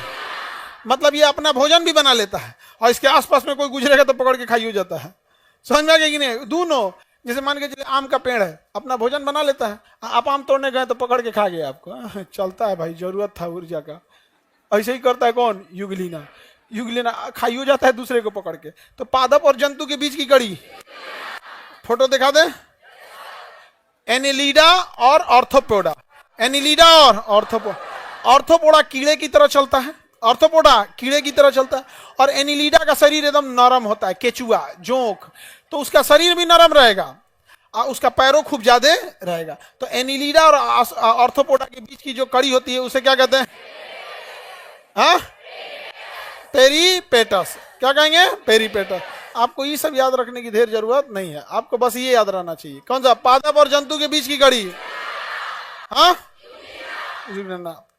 मतलब ये अपना भोजन भी बना लेता है, और इसके आसपास में कोई गुजरेगा तो पकड़ के खाई हो जाता है। समझ में आ गया कि नहीं? दोनों, जैसे मान के चलिए आम का पेड़ है, अपना भोजन बना लेता है, आप आम तोड़ने गए तो पकड़ के खा गए आपको। चलता है भाई, जरूरत था ऊर्जा का। ऐसे ही करता है कौन? युगलीना। युगलीना खाई हो जाता है दूसरे को पकड़ के। तो पादप और जंतु के बीच की कड़ी, फोटो दिखा दे, एनिलीडा और ऑर्थोपोडा। एनिलीडा और ऑर्थोपोडा कीड़े की तरह चलता है, ऑर्थोपोडा कीड़े की तरह चलता है, और एनिलीडा का शरीर एकदम नरम होता है, केचुआ जोंक, तो उसका शरीर भी नरम रहेगा। उसका पैरों खूब ज्यादा रहेगा। तो एनिलीडा और ऑर्थोपोडा के बीच की जो कड़ी होती है उसे क्या कहते हैं? हाँ, पेरीपेटस। क्या कहेंगे? पेरीपेटस। आपको ये सब याद रखने की ढेर जरूरत नहीं है, आपको बस ये याद रहना चाहिए। कौन सा? पादप और जंतु के बीच की कड़ी। हाँ,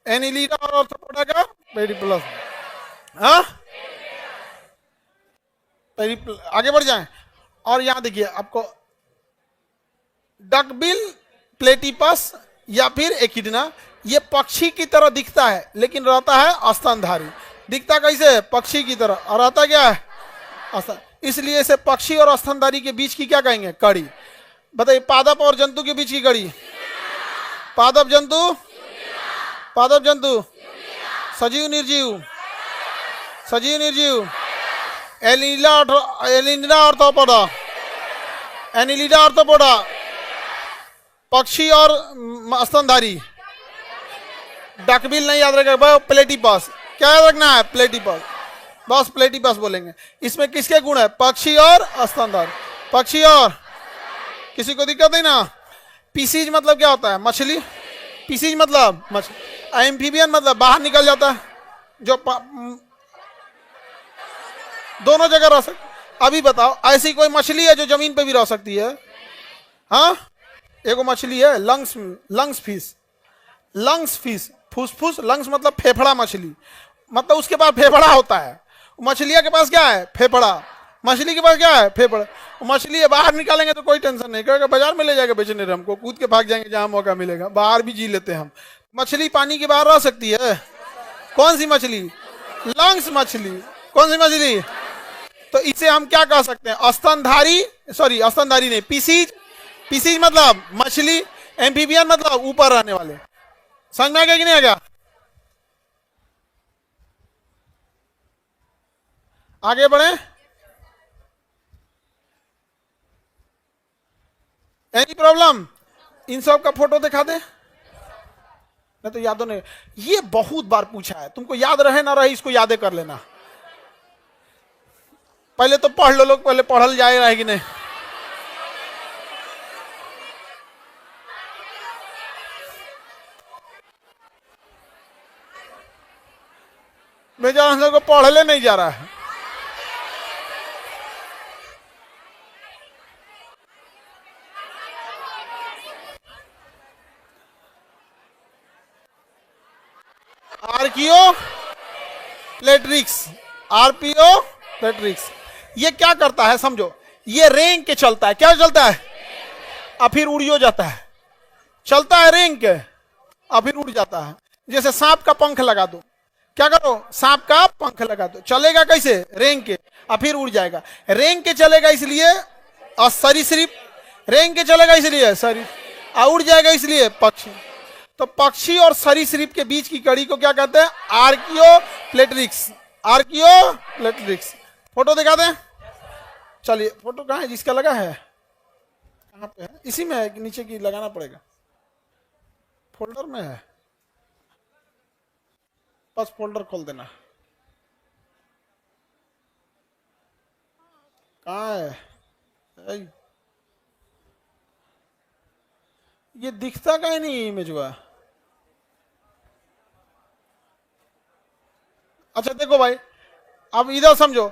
एनिलीडा और ऑर्थोपोडा का पेरीप्लस। हाँ, आगे बढ़ जाएं। और यहां देखिए आपको डकबिल प्लेटिपस या फिर एकिडना, ये पक्षी की तरह दिखता है लेकिन रहता है स्तनधारी। दिखता कैसे है? पक्षी की तरह, और रहता क्या है? स्तन। इसलिए इसे पक्षी और स्तनधारी के बीच की क्या कहेंगे? कड़ी। बताइए, पादप और जंतु के बीच की कड़ी। पादप जंतु, पादप जंतु, सजीव निर्जीव, सजीव निर्जीव, एनिलीडा ऑर्थोपोडा, एनिलीडा ऑर्थोपोडा, पक्षी और स्तनधारी। डकबिल नहीं याद रखेगा, प्लेटिपस। क्या याद रखना है? प्लेटिपस, बस प्लेटिपस बोलेंगे। इसमें किसके गुण है? पक्षी और स्तनधारी। पक्षी और, किसी को दिक्कत नहीं ना? पीसीज मतलब क्या होता है? मछली। पीसीज मतलब मछली। एम्फीबियन मतलब बाहर निकल जाता है, जो दोनों जगह रह सकती। अभी बताओ, ऐसी कोई मछली है जो जमीन पे भी रह सकती है? हाँ, एगो मछली है लंग्स फिश। लंग्स फिश, फुसफुस, लंग्स मतलब फेफड़ा मछली, मतलब उसके पास फेफड़ा होता है। मछलिया के पास क्या है? फेफड़ा। मछली के पास क्या है? फेफड़ा। मछली है, बाहर निकालेंगे तो कोई टेंशन नहीं, कहेगा बाजार में ले जाएगा बेचने, हमको कूद के भाग जाएंगे जहां मौका मिलेगा। बाहर भी जी लेते हैं हम। मछली पानी के बाहर रह सकती है। कौन सी मछली? लंग्स मछली। कौन सी मछली? तो इसे हम क्या कह सकते हैं? स्तनधारी, सॉरी स्तनधारी नहीं, पीसीज। पीसीज मतलब मछली। एम्फीबियन मतलब ऊपर रहने वाले। समझ में आ गया कि नहीं आ गया? आगे बढ़े। Any problem? इन सब का फोटो दिखा दे, नहीं तो यादों नहीं। ये बहुत बार पूछा है, तुमको याद रहे ना रहे इसको यादें कर लेना। पहले तो पढ़ लो लोग, पहले पढ़ल जाए रहे कि नहीं। बेचारा हम लोग को पढ़ले नहीं जा रहा है। Archaeopteryx, Archaeopteryx. ये क्या करता है समझो, ये रेंग के चलता है। क्या चलता है? और फिर उड़ियो जाता है। चलता है रेंग के और फिर उड़ जाता है। जैसे सांप का पंख लगा दो, क्या करो? सांप का पंख लगा दो, चलेगा कैसे? रेंग के, और फिर उड़ जाएगा। रेंग के चलेगा इसलिए और सरीसृप, रेंग के चलेगा इसलिए सरीसृप, और उड़ जाएगा इसलिए पक्षी। तो पक्षी और सरीसृप के बीच की कड़ी को क्या कहते हैं? आर्कियो प्लेट्रिक्स। आर्कियो प्लेट्रिक्स। फोटो दिखा दें? चलिए, फोटो कहाँ है? जिसका लगा है कहाँ पे है? इसी में है, नीचे की लगाना पड़ेगा। फोल्डर में है, बस फोल्डर खोल देना। कहाँ है? ये दिखता कहीं नहीं इमेज हुआ। अच्छा देखो भाई, अब इधर समझो,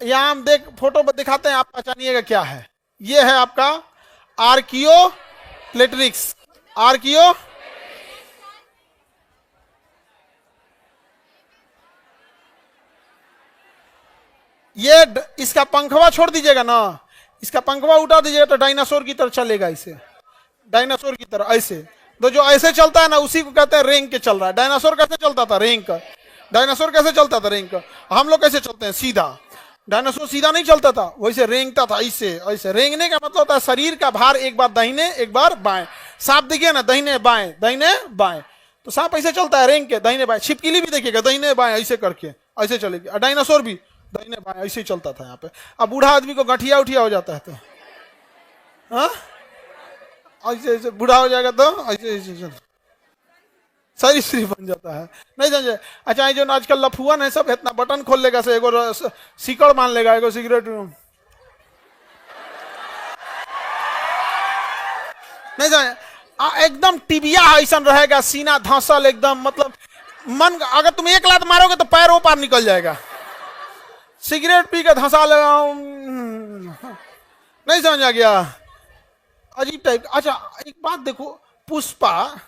यहां हम देख फोटो दिखाते हैं, आप पहचानिएगा क्या है। ये है आपका आर्कियो प्लेट्रिक्स। आर्कियो, ये इसका पंखवा छोड़ दीजिएगा ना, इसका पंखवा उठा दीजिएगा तो डायनासोर की तरह चलेगा। इसे डायनासोर की तरह ऐसे, तो जो ऐसे चलता है ना उसी को कहते हैं रेंग के चल रहा है। डायनासोर कैसे चलता था? रेंग का। डायनासोर कैसे चलता था? रेंग का। हम लोग कैसे चलते हैं? सीधा। डायनासोर सीधा नहीं चलता था, वैसे रेंगता था ऐसे ऐसे। रेंगने का मतलब होता है शरीर का भार एक बार दाहिने एक बार बाएं। सांप देखिए ना, दाहिने बाएं दाहिने बाएं, तो सांप ऐसे चलता है रेंग के, दाहिने बाएं। छिपकली भी देखिएगा, दाहिने बाएं ऐसे करके ऐसे चलेगी। और डायनासोर भी दाहिने बाएं ऐसे ही चलता था यहाँ पे। अब बूढ़ा आदमी को गठिया उठिया हो जाता है तो हाँ ऐसे ऐसे बूढ़ा हो जाएगा तो ऐसे ऐसे सारी स्त्री बन जाता है। नहीं समझे? अच्छा, जो आजकल लफुअन है सब, इतना बटन खोल लेगा से, एगो सीकड़ मान लेगा, एगो सिगरेट। नहीं समझ, एकदम टिबिया ऐसा रहेगा, सीना धंसल एकदम, मतलब मन, अगर तुम एक लात मारोगे तो पैरों पार निकल जाएगा। सिगरेट पी के धंसा लगा, नहीं समझ आ गया, अजीब टाइप। अच्छा एक बात देखो, पुष्पा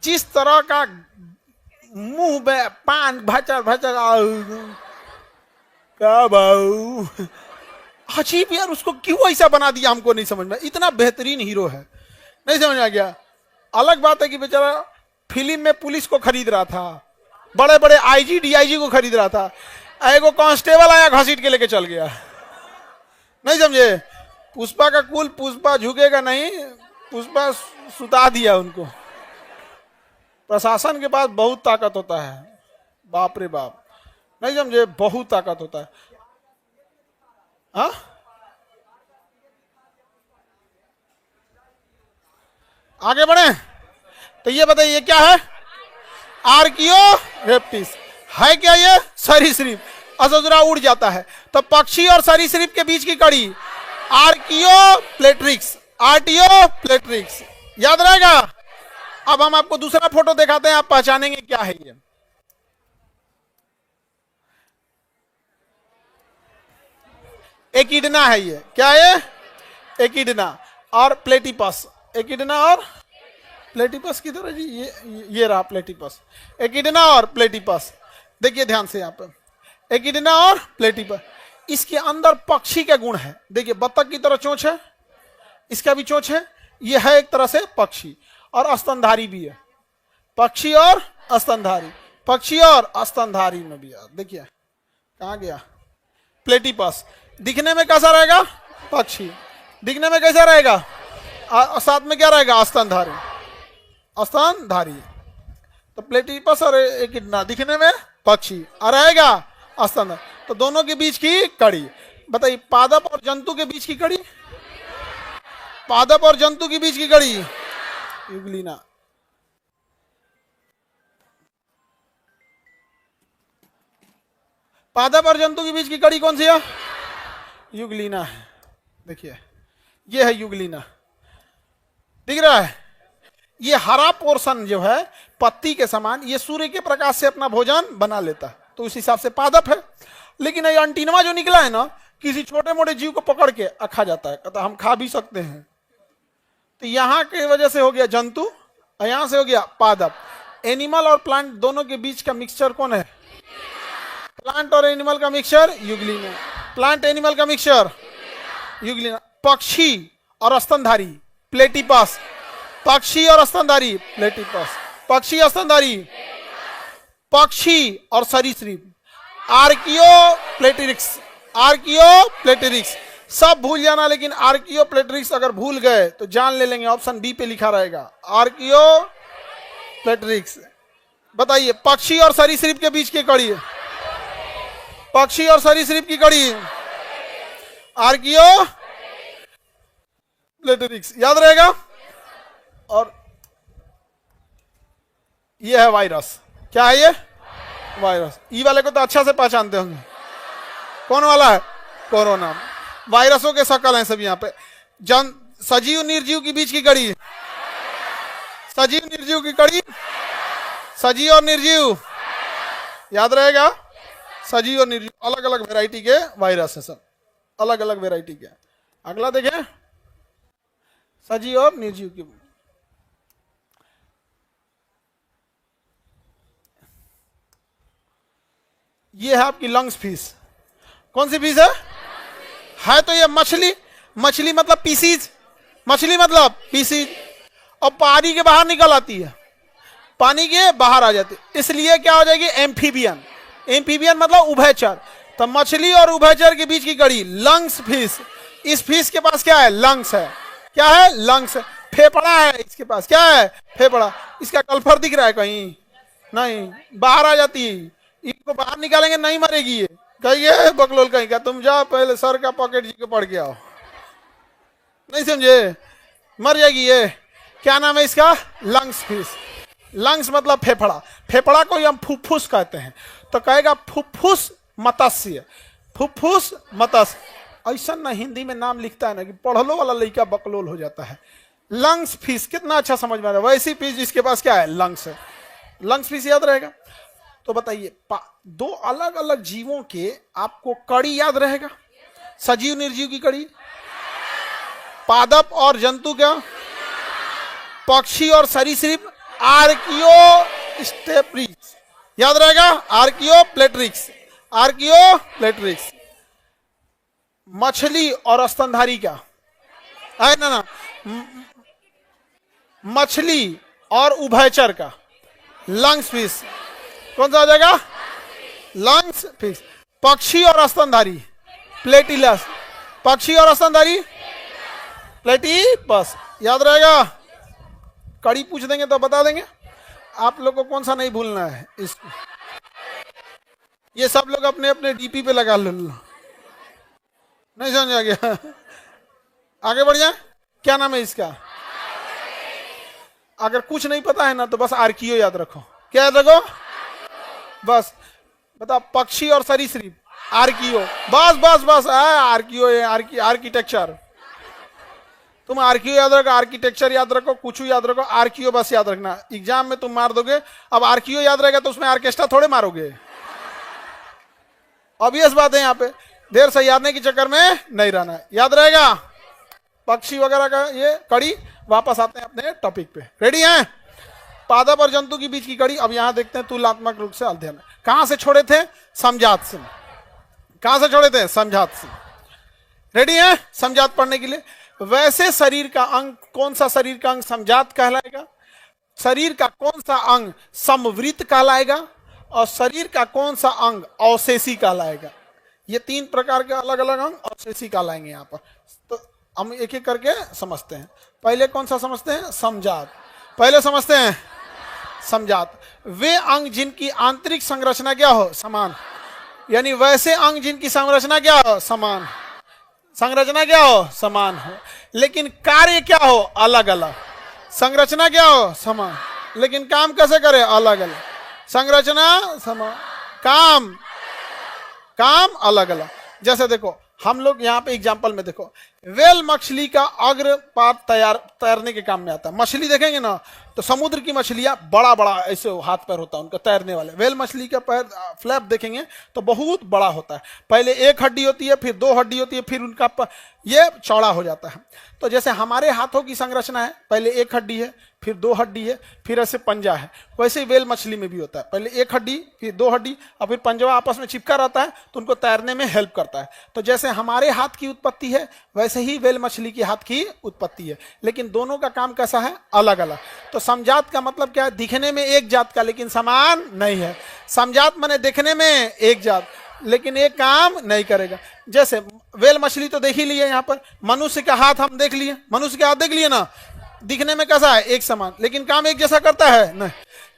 जिस तरह का मुंह में पान भचर भचर, क्या बाऊ, अजीब यार, उसको क्यों ऐसा बना दिया हमको नहीं समझ में। इतना बेहतरीन हीरो है, नहीं समझ आ गया। अलग बात है कि बेचारा फिल्म में पुलिस को खरीद रहा था, बड़े बड़े आईजी डीआईजी को खरीद रहा था, एगो कांस्टेबल आया घसीट के लेके चल गया, नहीं समझे। पुष्पा का कुल, पुष्पा झुकेगा नहीं, पुष्पा सुता दिया उनको। प्रशासन के पास बहुत ताकत होता है, बाप रे बाप, नहीं समझे, बहुत ताकत होता है। हाँ आगे बढ़े तो ये बताइए क्या है, आर्कियो रेप्टिस है क्या, ये सरीसृप। असुरा उड़ जाता है, तो पक्षी और सरीसृप के बीच की कड़ी आर्कियो प्लेट्रिक्स, आर्टियो प्लेट्रिक्स, याद रहेगा। अब हम आपको दूसरा फोटो दिखाते हैं, आप पहचानेंगे क्या है ये। एकिडना है ये, क्या है, एकिडना और प्लेटिपस। एकिडना और प्लेटिपस की तरह जी, ये रहा प्लेटिपस, एकिडना और प्लेटिपस। देखिए ध्यान से, यहाँ पर एकिडना और प्लेटिपस, इसके अंदर पक्षी के गुण है। देखिए बत्तख की तरह चोंच है, इसका भी चोंच है, ये है एक तरह से पक्षी, और स्तनधारी भी है, पक्षी और स्तनधारी, पक्षी और स्तनधारी में भी है। देखिए कहाँ गया प्लेटिपस, दिखने में कैसा रहेगा, पक्षी, दिखने में कैसा रहेगा, साथ में क्या रहेगा, स्तनधारी, स्तनधारी। तो प्लेटिपस और एकिडना दिखने में पक्षी और रहेगा स्तन, तो दोनों के बीच की कड़ी। बताइए पादप और जंतु के बीच की कड़ी, पादप और जंतु के बीच की कड़ी युगलीना। पादप और जंतु के बीच की कड़ी कौन सी है, युगलीना है। देखिए ये है युगलीना, दिख रहा है। ये हरा पोर्शन जो है पत्ती के समान, ये सूर्य के प्रकाश से अपना भोजन बना लेता है, तो उस हिसाब से पादप है। लेकिन ये अंटीनवा जो निकला है ना, किसी छोटे मोटे जीव को पकड़ के खा जाता है, कहता हम खा भी सकते हैं। तो यहाँ की वजह से हो गया जंतु, और यहां से हो गया पादप। एनिमल और प्लांट दोनों के बीच का मिक्सचर कौन है, प्लांट और एनिमल का मिक्सचर युगलीना, प्लांट एनिमल का मिक्सचर युगलीना। पक्षी और स्तनधारी प्लेटिपस, पक्षी और स्तनधारी प्लेटिपस, पक्षी स्तनधारी, पक्षी और सरीसृप आर्कियो प्लेटेरिक्स, आर्कियो प्लेटेरिक्स। सब भूल जाना, लेकिन आर्कियो प्लेटेरिक्स अगर भूल गए तो जान ले लेंगे, ऑप्शन बी पे लिखा रहेगा आर्कियो प्लेटेरिक्स। बताइए पक्षी और सरीसृप के बीच की कड़ी, पक्षी और सरीसृप की कड़ी आर्कियो प्लेटेरिक्स, याद रहेगा। और ये है वायरस, क्या है ये, वायरस। ई वाले को तो अच्छा से पहचानते होंगे, कौन वाला है, कोरोना। वायरसों के शकल हैं सब यहाँ पे। सजीव निर्जीव के बीच की कड़ी, सजीव निर्जीव की कड़ी, सजीव और निर्जीव, याद रहेगा। सजीव और निर्जीव अलग अलग वैरायटी के वायरस है, सब अलग अलग वैरायटी के। अगला देखें, सजीव और निर्जीव की। ये है आपकी लंग्स फिश। कौन सी फिश है तो ये मछली, मछली मतलब पीसीज, मछली मतलब पीसीज, और पानी के बाहर निकल आती है, पानी के बाहर आ जाती है, इसलिए क्या हो जाएगी, एम्फीबियन। एम्फीबियन मतलब उभयचर। तो मछली और उभयचर के बीच की कड़ी लंग्स फिश। इस फिश के पास क्या है, लंग्स है, क्या है, लंग्स, फेफड़ा है इसके पास, क्या है, फेफड़ा। इसका कल्फर दिख रहा है कहीं, नहीं, बाहर आ जाती है। इसको बाहर निकालेंगे नहीं मरेगी ये, कहिए बकलोल कहीं का, तुम जाओ पहले सर का पॉकेट जी को पढ़ के आओ, नहीं समझे, मर जाएगी ये। क्या नाम है इसका, लंग्स फिश। लंग्स मतलब फेफड़ा, फेफड़ा को हम फुफ्फुस कहते हैं, तो कहेगा फुफ्फुस मत्स्य, फुफ्फुस मत्स्य। ऐसा ना हिंदी में नाम लिखता है ना कि पढ़लो वाला लड़का बकलोल हो जाता है। लंग्स फिश, कितना अच्छा समझ में आ रहा है। वैसी फिश जिसके पास क्या है, लंग्स है। लंग्स फिश याद रहेगा। तो बताइए, दो अलग अलग जीवों के आपको कड़ी याद रहेगा? सजीव निर्जीव की कड़ी, पादप और जंतु क्या, पक्षी और सरीसृप, आर्कियो स्टेप्रिक्स याद रहेगा, आर्कियो प्लेट्रिक्स, आर्कियो प्लेट्रिक्स। मछली और स्तनधारी क्या है ना, मछली और उभयचर का, लंग्स फिश, कौन सा आ जाएगा, लंग्स फिश। पक्षी और स्तनधारी, प्लेटिलस, पक्षी और स्तनधारी प्लेटिपस, याद रहेगा। कड़ी पूछ देंगे तो बता देंगे। आप लोग को कौन सा नहीं भूलना है इसको, ये सब लोग अपने अपने डीपी पे लगा लो। नहीं समझ आ गया, आगे बढ़ जाए। क्या नाम है इसका? अगर कुछ नहीं पता है ना तो बस आर्कियो याद रखो। क्या याद रखो? बस बताओ, पक्षी और सरीसृप, आर्कियो, बस बस बस आर्कियो, आर्किटेक्चर। तुम आर्कियो याद रखो, आर्किटेक्चर याद रखो, कुछ याद रखो, आर्कियो बस याद रखना। एग्जाम में तुम मार दोगे। अब आर्कियो याद रहेगा तो उसमें आर्केस्ट्रा थोड़े मारोगे। ऑब्वियस बात है, यहाँ पे देर से यादने के चक्कर में नहीं रहना है, याद रहेगा। पक्षी वगैरह का ये कड़ी। वापस आते हैं अपने टॉपिक पे, रेडी हैं? पादप और जंतु के बीच की कड़ी। अब यहां देखते हैं तुलनात्मक रूप से अध्ययन। कहां से छोड़े थे? समझात से। कहां से छोड़े थे? समझात से। रेडी हैं समझात पढ़ने के लिए? वैसे शरीर का अंग, कौन सा शरीर का अंग समझात कहलाएगा? शरीर का कौन सा अंग समवृत्त कहलाएगा? और शरीर का कौन सा अंग अवशेषी कहलाएगा? ये तीन प्रकार के अलग अलग अंग अवशेषी कहलाएंगे यहाँ पर। तो हम एक एक करके समझते हैं। पहले कौन सा समझते हैं? समझात। पहले समझते हैं समझात। वे अंग जिनकी आंतरिक संरचना क्या हो? समान। यानी वैसे अंग जिनकी संरचना क्या हो? समान। संरचना क्या हो? समान हो, लेकिन कार्य क्या हो? अलग अलग। संरचना क्या हो? समान, लेकिन काम कैसे करे? अलग अलग। संरचना समान, काम काम अलग अलग। जैसे देखो, हम लोग यहाँ पे एग्जांपल में देखो, वेल मछली का अग्र पात तैरने के काम में आता है। मछली देखेंगे ना तो समुद्र की मछलियां बड़ा बड़ा ऐसे हाथ पैर होता है उनका तैरने वाले। वेल मछली का पैर फ्लैप देखेंगे तो बहुत बड़ा होता है। पहले एक हड्डी होती है, फिर दो हड्डी होती है, फिर उनका ये चौड़ा हो जाता है। तो जैसे हमारे हाथों की संरचना है, पहले एक हड्डी है, फिर दो हड्डी है, फिर ऐसे पंजा है, वैसे ही वेल मछली में भी होता है। पहले एक हड्डी, फिर दो हड्डी, और फिर पंजवा आपस में चिपका रहता है तो उनको तैरने में हेल्प करता है। तो जैसे हमारे हाथ की उत्पत्ति है वैसे ही वेल मछली की हाथ की उत्पत्ति है, लेकिन दोनों का काम कैसा है? अलग अलग। तो समझात का मतलब क्या है? दिखने में एक जात का लेकिन समान नहीं है। समझात माने देखने में एक जात लेकिन एक काम नहीं करेगा। जैसे वेल मछली तो देख ही लिए, यहाँ पर मनुष्य का हाथ हम देख लिए, मनुष्य का हाथ देख लिए ना, दिखने में कैसा है? एक समान, लेकिन काम एक जैसा करता है? नहीं।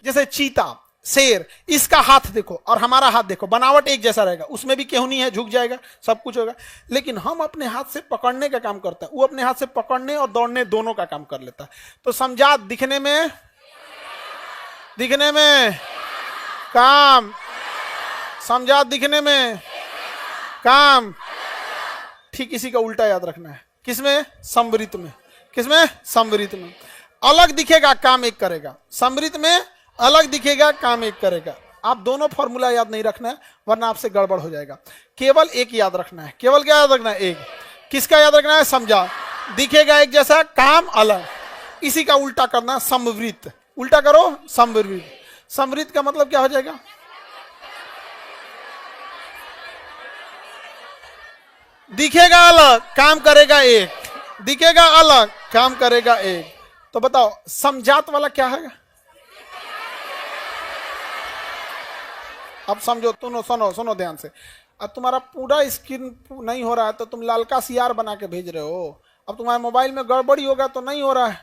जैसे चीता, शेर, इसका हाथ देखो और हमारा हाथ देखो, बनावट एक जैसा रहेगा, उसमें भी केहूनी है, झुक जाएगा, सब कुछ होगा, लेकिन हम अपने हाथ से पकड़ने का काम करते हैं, वो अपने हाथ से पकड़ने और दौड़ने दोनों का काम कर लेता है। तो समझात दिखने में काम, समझात दिखने में काम। ठीक इसी का उल्टा याद रखना है। किसमें? समवृत्त में। किसमें? समवृत्त में। अलग दिखेगा, काम एक करेगा। समवृत्त में अलग दिखेगा, काम एक करेगा। आप दोनों फॉर्मूला याद नहीं रखना है वरना आपसे गड़बड़ हो जाएगा। केवल एक याद रखना है। केवल क्या याद रखना है? एक। किसका याद रखना है? समझा। दिखेगा एक जैसा, काम अलग। इसी का उल्टा करना, समवृत्त। उल्टा करो, समवृत्त। समवृत्त का मतलब क्या हो जाएगा? दिखेगा अलग, काम करेगा एक। दिखेगा अलग, काम करेगा एक। तो बताओ समझात वाला क्या है? अब समझो, तुम सुनो ध्यान से। अब तुम्हारा पूरा स्क्रीन नहीं हो रहा है तो तुम लालका सीआर बना के भेज रहे हो। अब तुम्हारे मोबाइल में गड़बड़ी होगा तो नहीं हो रहा है,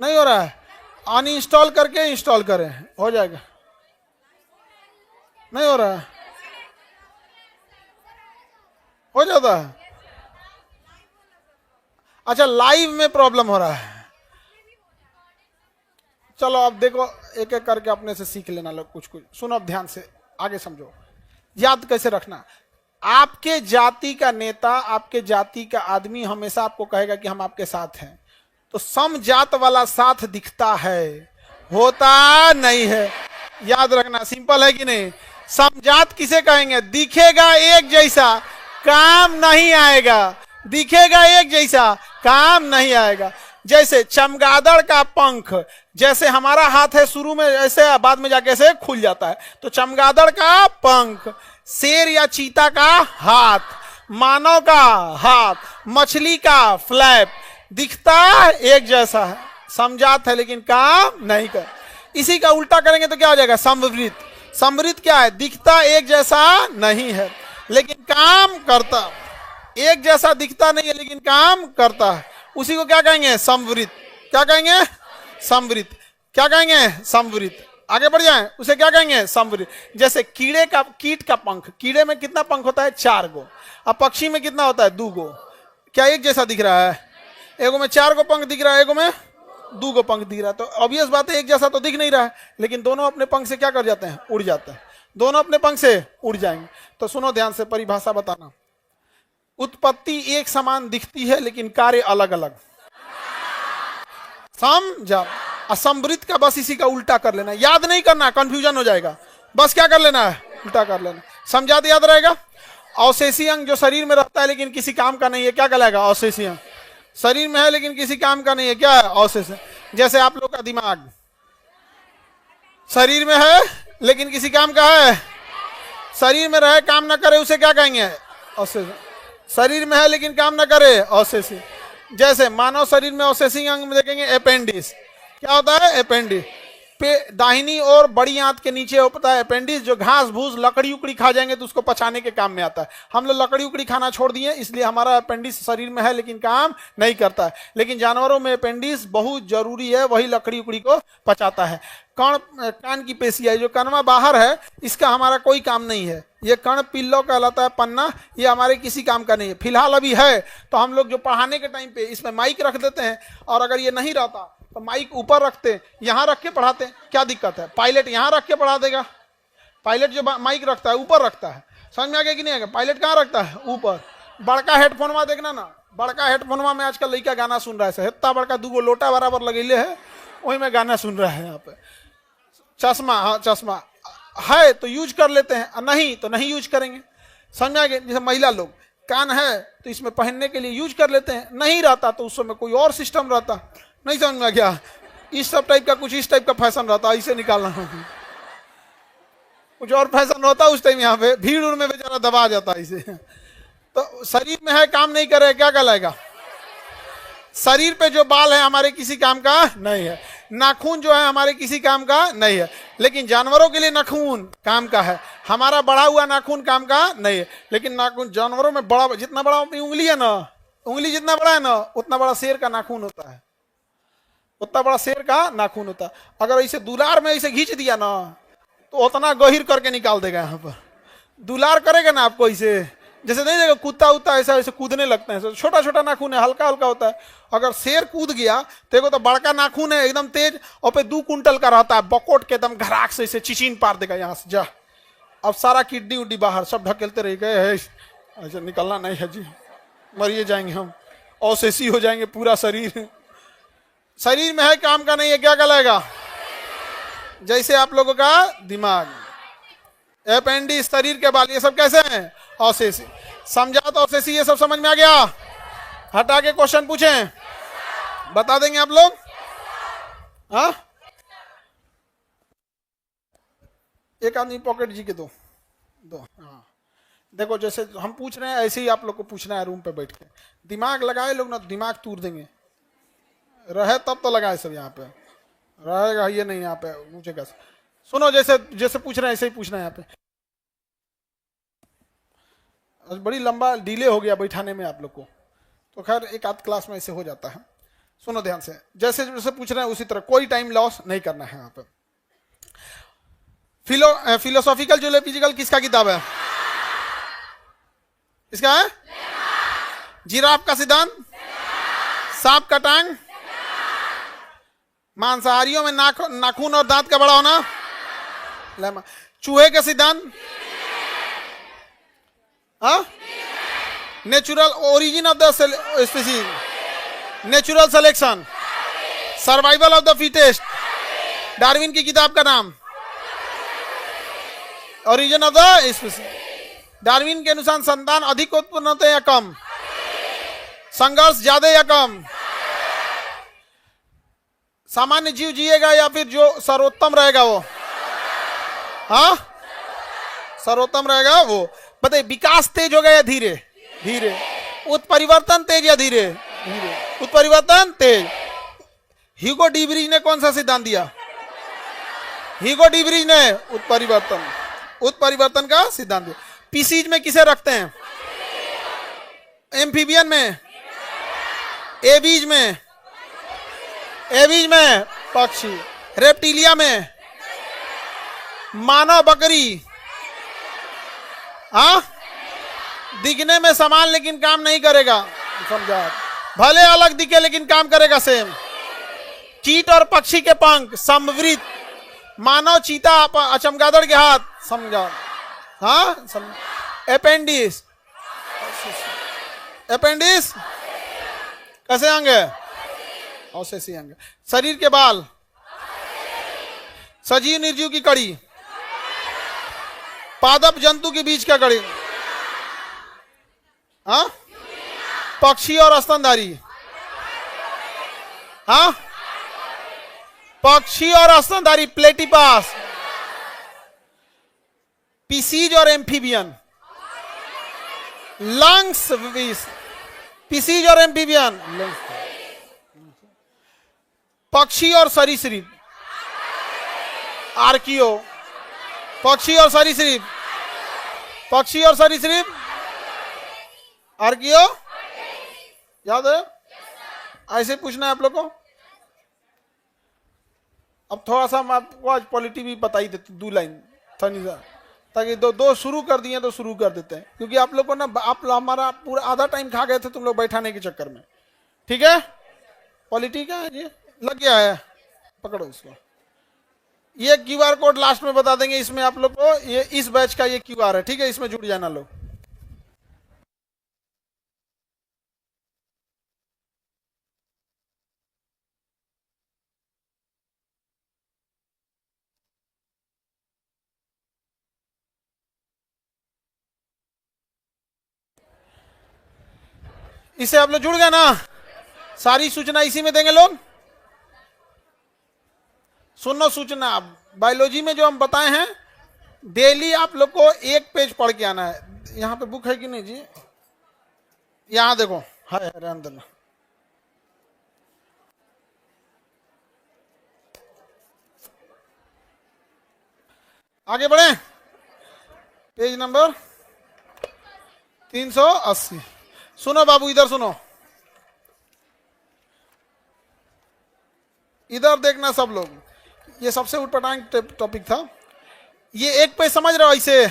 नहीं हो रहा है, अनइंस्टॉल करके इंस्टॉल करें, हो जाएगा। नहीं हो रहा है, हो जाता है। अच्छा, लाइव में प्रॉब्लम हो रहा है। चलो अब देखो, एक एक करके अपने से सीख लेना लोग कुछ कुछ। सुनो अब ध्यान से, आगे समझो। याद कैसे रखना? आपके जाति का नेता, आपके जाति का आदमी हमेशा आपको कहेगा कि हम आपके साथ हैं, तो समजात वाला साथ दिखता है, होता नहीं है। याद रखना, सिंपल है कि नहीं। समजात किसे कहेंगे? दिखेगा एक जैसा, काम नहीं आएगा। दिखेगा एक जैसा, काम नहीं आएगा। जैसे चमगादड़ का पंख, जैसे हमारा हाथ है शुरू में ऐसे, बाद में जाके ऐसे खुल जाता है, तो चमगादड़ का पंख, शेर या चीता का हाथ, मानव का हाथ, मछली का फ्लैप, दिखता एक जैसा है, समझात है लेकिन काम नहीं कर। इसी का उल्टा करेंगे तो क्या हो जाएगा? समवृत। समवृत क्या है? दिखता एक जैसा नहीं है लेकिन काम करता, एक जैसा दिखता नहीं है लेकिन काम करता है, उसी को क्या कहेंगे? समवृत। क्या कहेंगे? समवृत। क्या कहेंगे? समवृत। आगे बढ़ जाएं, उसे क्या कहेंगे? समवृत। जैसे कीड़े का, कीट का पंख, कीड़े में कितना पंख होता है? 4 गो। अब पक्षी में कितना होता है? 2 गो। क्या एक जैसा दिख रहा है? एगो में 4 गो पंख दिख रहा है, एगो में 2 गो पंख दिख रहा है, तो ऑब्वियस बात है एक जैसा तो दिख नहीं रहा है, लेकिन दोनों अपने पंख से क्या कर जाते हैं? उड़ जाते हैं। दोनों अपने पंख से उड़ जाएंगे। तो सुनो ध्यान से, परिभाषा बताना। उत्पत्ति एक समान दिखती है लेकिन कार्य अलग अलग। समझा? असमृत का बस इसी का उल्टा कर लेना, याद नहीं करना, कंफ्यूजन हो जाएगा, बस क्या कर लेना है? उल्टा कर लेना। समझा तो याद रहेगा। अवशेषी अंग जो शरीर में रहता है लेकिन किसी काम का नहीं है, क्या कहलाएगा? अवशेषी अंग। शरीर में है लेकिन किसी काम का नहीं है, क्या है? अवशेषी। जैसे आप लोग का दिमाग शरीर में है लेकिन किसी काम का है, शरीर में रहे काम ना करे, उसे क्या कहेंगे? अवशेषी। शरीर में है लेकिन काम ना करे, अवशेषी। जैसे मानव शरीर में अवशेषी अंग में देखेंगे अपेंडिस। क्या होता है? अपेंडिस। पे दाहिनी और बड़ी आंत के नीचे होता है अपेंडिस, जो घास भूस लकड़ी उकड़ी खा जाएंगे तो उसको पचाने के काम में आता है। हम लोग लकड़ी उकड़ी खाना छोड़ दिए, इसलिए हमारा अपेंडिस शरीर में है लेकिन काम नहीं करता है। लेकिन जानवरों में अपेंडिस बहुत जरूरी है, वही लकड़ी उकड़ी को पचाता है। कण, कान की पेशी है, जो कणवा बाहर है, इसका हमारा कोई काम नहीं है। ये कण पिल्लो कहलाता है, पन्ना, ये हमारे किसी काम का नहीं है। फिलहाल अभी है तो हम लोग जो पढ़ाने के टाइम पे इसमें माइक रख देते हैं, और अगर ये नहीं रहता तो माइक ऊपर रखते, यहाँ रख के पढ़ाते। क्या दिक्कत है? पायलट यहाँ रख के पढ़ा देगा। पायलट जो माइक रखता है ऊपर रखता है, समझ में आ गया कि नहीं आएगा? पायलट कहाँ रखता है? ऊपर। बड़का हेडफोनवा देखना ना, बड़का हेडफोनवा में आजकल लड़का गाना सुन रहा है, इतना बड़का 2 गो लोटा बराबर लगेले है, वही में गाना सुन रहा है। यहाँ पे चश्मा, हाँ चश्मा है तो यूज कर लेते हैं, नहीं तो नहीं यूज करेंगे। समझ में आ गया? जैसे महिला लोग, कान है तो इसमें पहनने के लिए यूज कर लेते हैं, नहीं रहता तो उस समय कोई और सिस्टम रहता। नहीं समझ में गया? इस सब टाइप का, कुछ इस टाइप का फैशन रहता, इसे निकालना कुछ और फैशन होता उस टाइम। यहाँ पे भीड़ उड़ में बेचारा दबा जाता इसे। तो शरीर में है, काम नहीं करे, क्या कहलाएगा? शरीर पे जो बाल है हमारे किसी काम का नहीं है, नाखून जो है हमारे किसी काम का नहीं है, लेकिन जानवरों के लिए नाखून काम का है। हमारा बड़ा हुआ नाखून काम का नहीं है, लेकिन नाखून जानवरों में बड़ा, जितना बड़ा अपनी उंगली है ना, उंगली जितना बड़ा है ना, उतना बड़ा शेर का नाखून होता है, उतना बड़ा शेर का नाखून होता है। अगर इसे दुलार में इसे खींच दिया ना तो उतना गहीर करके निकाल देगा। यहाँ पर दुलार करेगा ना आपको, इसे जैसे नहीं देखो कुत्ता उत्ता ऐसा ऐसे कूदने लगते हैं, छोटा छोटा नाखून है, हल्का हल्का होता है। अगर शेर कूद गया तो बड़का नाखून है एकदम तेज, और पे 2 कुंटल का रहता है, बकोट के एकदम घराक से इसे चिचिन पार देगा यहाँ से। जा अब सारा किड्नी उड्डी बाहर सब ढकेलते रह गए है, ऐसे निकलना नहीं है जी, मरिए जाएंगे हम, अवशेषी हो जाएंगे पूरा शरीर। शरीर में है, काम का नहीं है, क्या कहलाएगा? जैसे आप लोगों का दिमाग, अपेंडिक्स, शरीर के बाल, ये सब कैसे हैं? अवशेषी। समझा तो अवशेषी, ये सब समझ में आ गया? हटा के क्वेश्चन पूछें, बता देंगे आप लोग? हाँ, एक आदमी पॉकेट जी के दो। हाँ देखो, जैसे हम पूछ रहे हैं ऐसे ही आप लोग को पूछना है रूम पे बैठ के। दिमाग लगाए लोग ना, दिमाग तूर देंगे। रहे तब तो लगाए सब, यहाँ पे रहेगा ये नहीं, यहाँ पे पूछेगा। सुनो, जैसे जैसे पूछ रहे हैं ऐसे ही पूछना है यहाँ पे। बड़ी लंबा डिले हो गया बैठाने में आप लोग को, तो खैर एक आध क्लास में ऐसे हो जाता है। सुनो ध्यान से, जैसे जैसे पूछ रहे हैं उसी तरह, कोई टाइम लॉस नहीं करना है यहाँ पे। फिलोसॉफिकल जूलॉजिकल किसका किताब है? इसका है? जिराफ का सिद्धांत, सांप का टांग, मांसाहारियों में नाखून और दांत का बड़ा होना, चूहे का सिद्धांत, हाँ, natural origin of the species, natural selection, survival of the fittest, Darwin की किताब का नाम, origin of the species. Darwin के अनुसार संतान अधिक उत्पन्न होते हैं या कम, संघर्ष ज्यादा या कम, सामान्य जीव जिएगा या फिर जो सर्वोत्तम रहेगा वो, हाँ सर्वोत्तम रहेगा वो। बताइए विकास तेज होगा या धीरे, धीरे। उत्परिवर्तन तेज या धीरे, धीरे। उत्परिवर्तन तेज। ह्यूगो डी ब्रिज ने कौन सा सिद्धांत दिया, ह्यूगो डी ब्रिज ने उत्परिवर्तन, उत्परिवर्तन का सिद्धांत दिया। पीसीज में किसे रखते हैं, एम्फीबियन में, एबीज में, एबीज में पक्षी, रेप्टिलिया में, मानव बकरी, हाँ दिखने में समान लेकिन काम नहीं करेगा, समझा, भले अलग दिखे लेकिन काम करेगा सेम। कीट और पक्षी के पंख समवृत, मानव चीता चमगादड़ के हाथ, समझा, हाँ अपेंडिस, अपेंडिस कैसे अंग, औशेषी अंग। शरीर के बाल, सजीव निर्जीव की कड़ी, पादप जंतु के बीच का कड़ी, हाँ पक्षी और स्तनधारी, हाँ पक्षी और स्तनधारी, प्लेटिपास, पीसीज और एम्फीबियन, लंग्स, पीसीज और एम्फीबियन, पक्षी और सरीसृप, आर्कियो, पक्षी और सरीसृप, पक्षी और सरीसृप, आर्कियो, याद है, ऐसे पूछना है आप लोग को। अब थोड़ा सा हम आपको आज पॉलिटी भी बता ही देते, 2 लाइन थनी सा, ताकि दो शुरू कर दिए तो शुरू कर देते हैं, क्योंकि आप लोग को ना, आप हमारा पूरा आधा टाइम खा गए थे तुम लोग बैठाने के चक्कर में। ठीक है, पॉलिटी का ये लग गया है, पकड़ो इसको। ये क्यूआर कोड लास्ट में बता देंगे, इसमें आप लोग को ये इस बैच का ये क्यूआर है, ठीक है, इसमें जुड़ जाना लोग। इससे आप लोग जुड़ गए ना, सारी सूचना इसी में देंगे लोग। सुनो सूचना, बायोलॉजी में जो हम बताए हैं, डेली आप लोग को 1 पेज पढ़ के आना है। यहाँ पे बुक है कि नहीं जी, यहाँ देखो, है अंदर। आगे बढ़े, पेज नंबर 380। सुनो बाबू, इधर सुनो, इधर देखना सब लोग। ये सबसे उटपटांग टॉपिक था। ये 1 पेज समझ रहे हो, ऐसे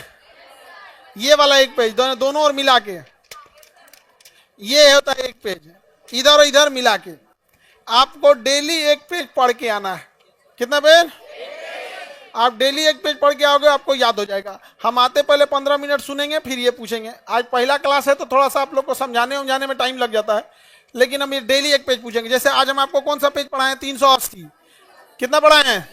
ये वाला 1 पेज दोनों और मिला के, ये होता है 1 पेज, इधर और इधर मिला के। आपको डेली 1 पेज पढ़ के आना है। कितना पेज? आप डेली 1 पेज पढ़ के आओगे, आपको याद हो जाएगा। हम आते पहले 15 मिनट सुनेंगे, फिर ये पूछेंगे। आज पहला क्लास है तो थोड़ा सा आप लोग को समझाने में टाइम लग जाता है, लेकिन हम ये डेली 1 पेज पूछेंगे। जैसे आज हम आपको कौन सा पेज पढ़ाएं? 380। कितना पढ़ाए हैं?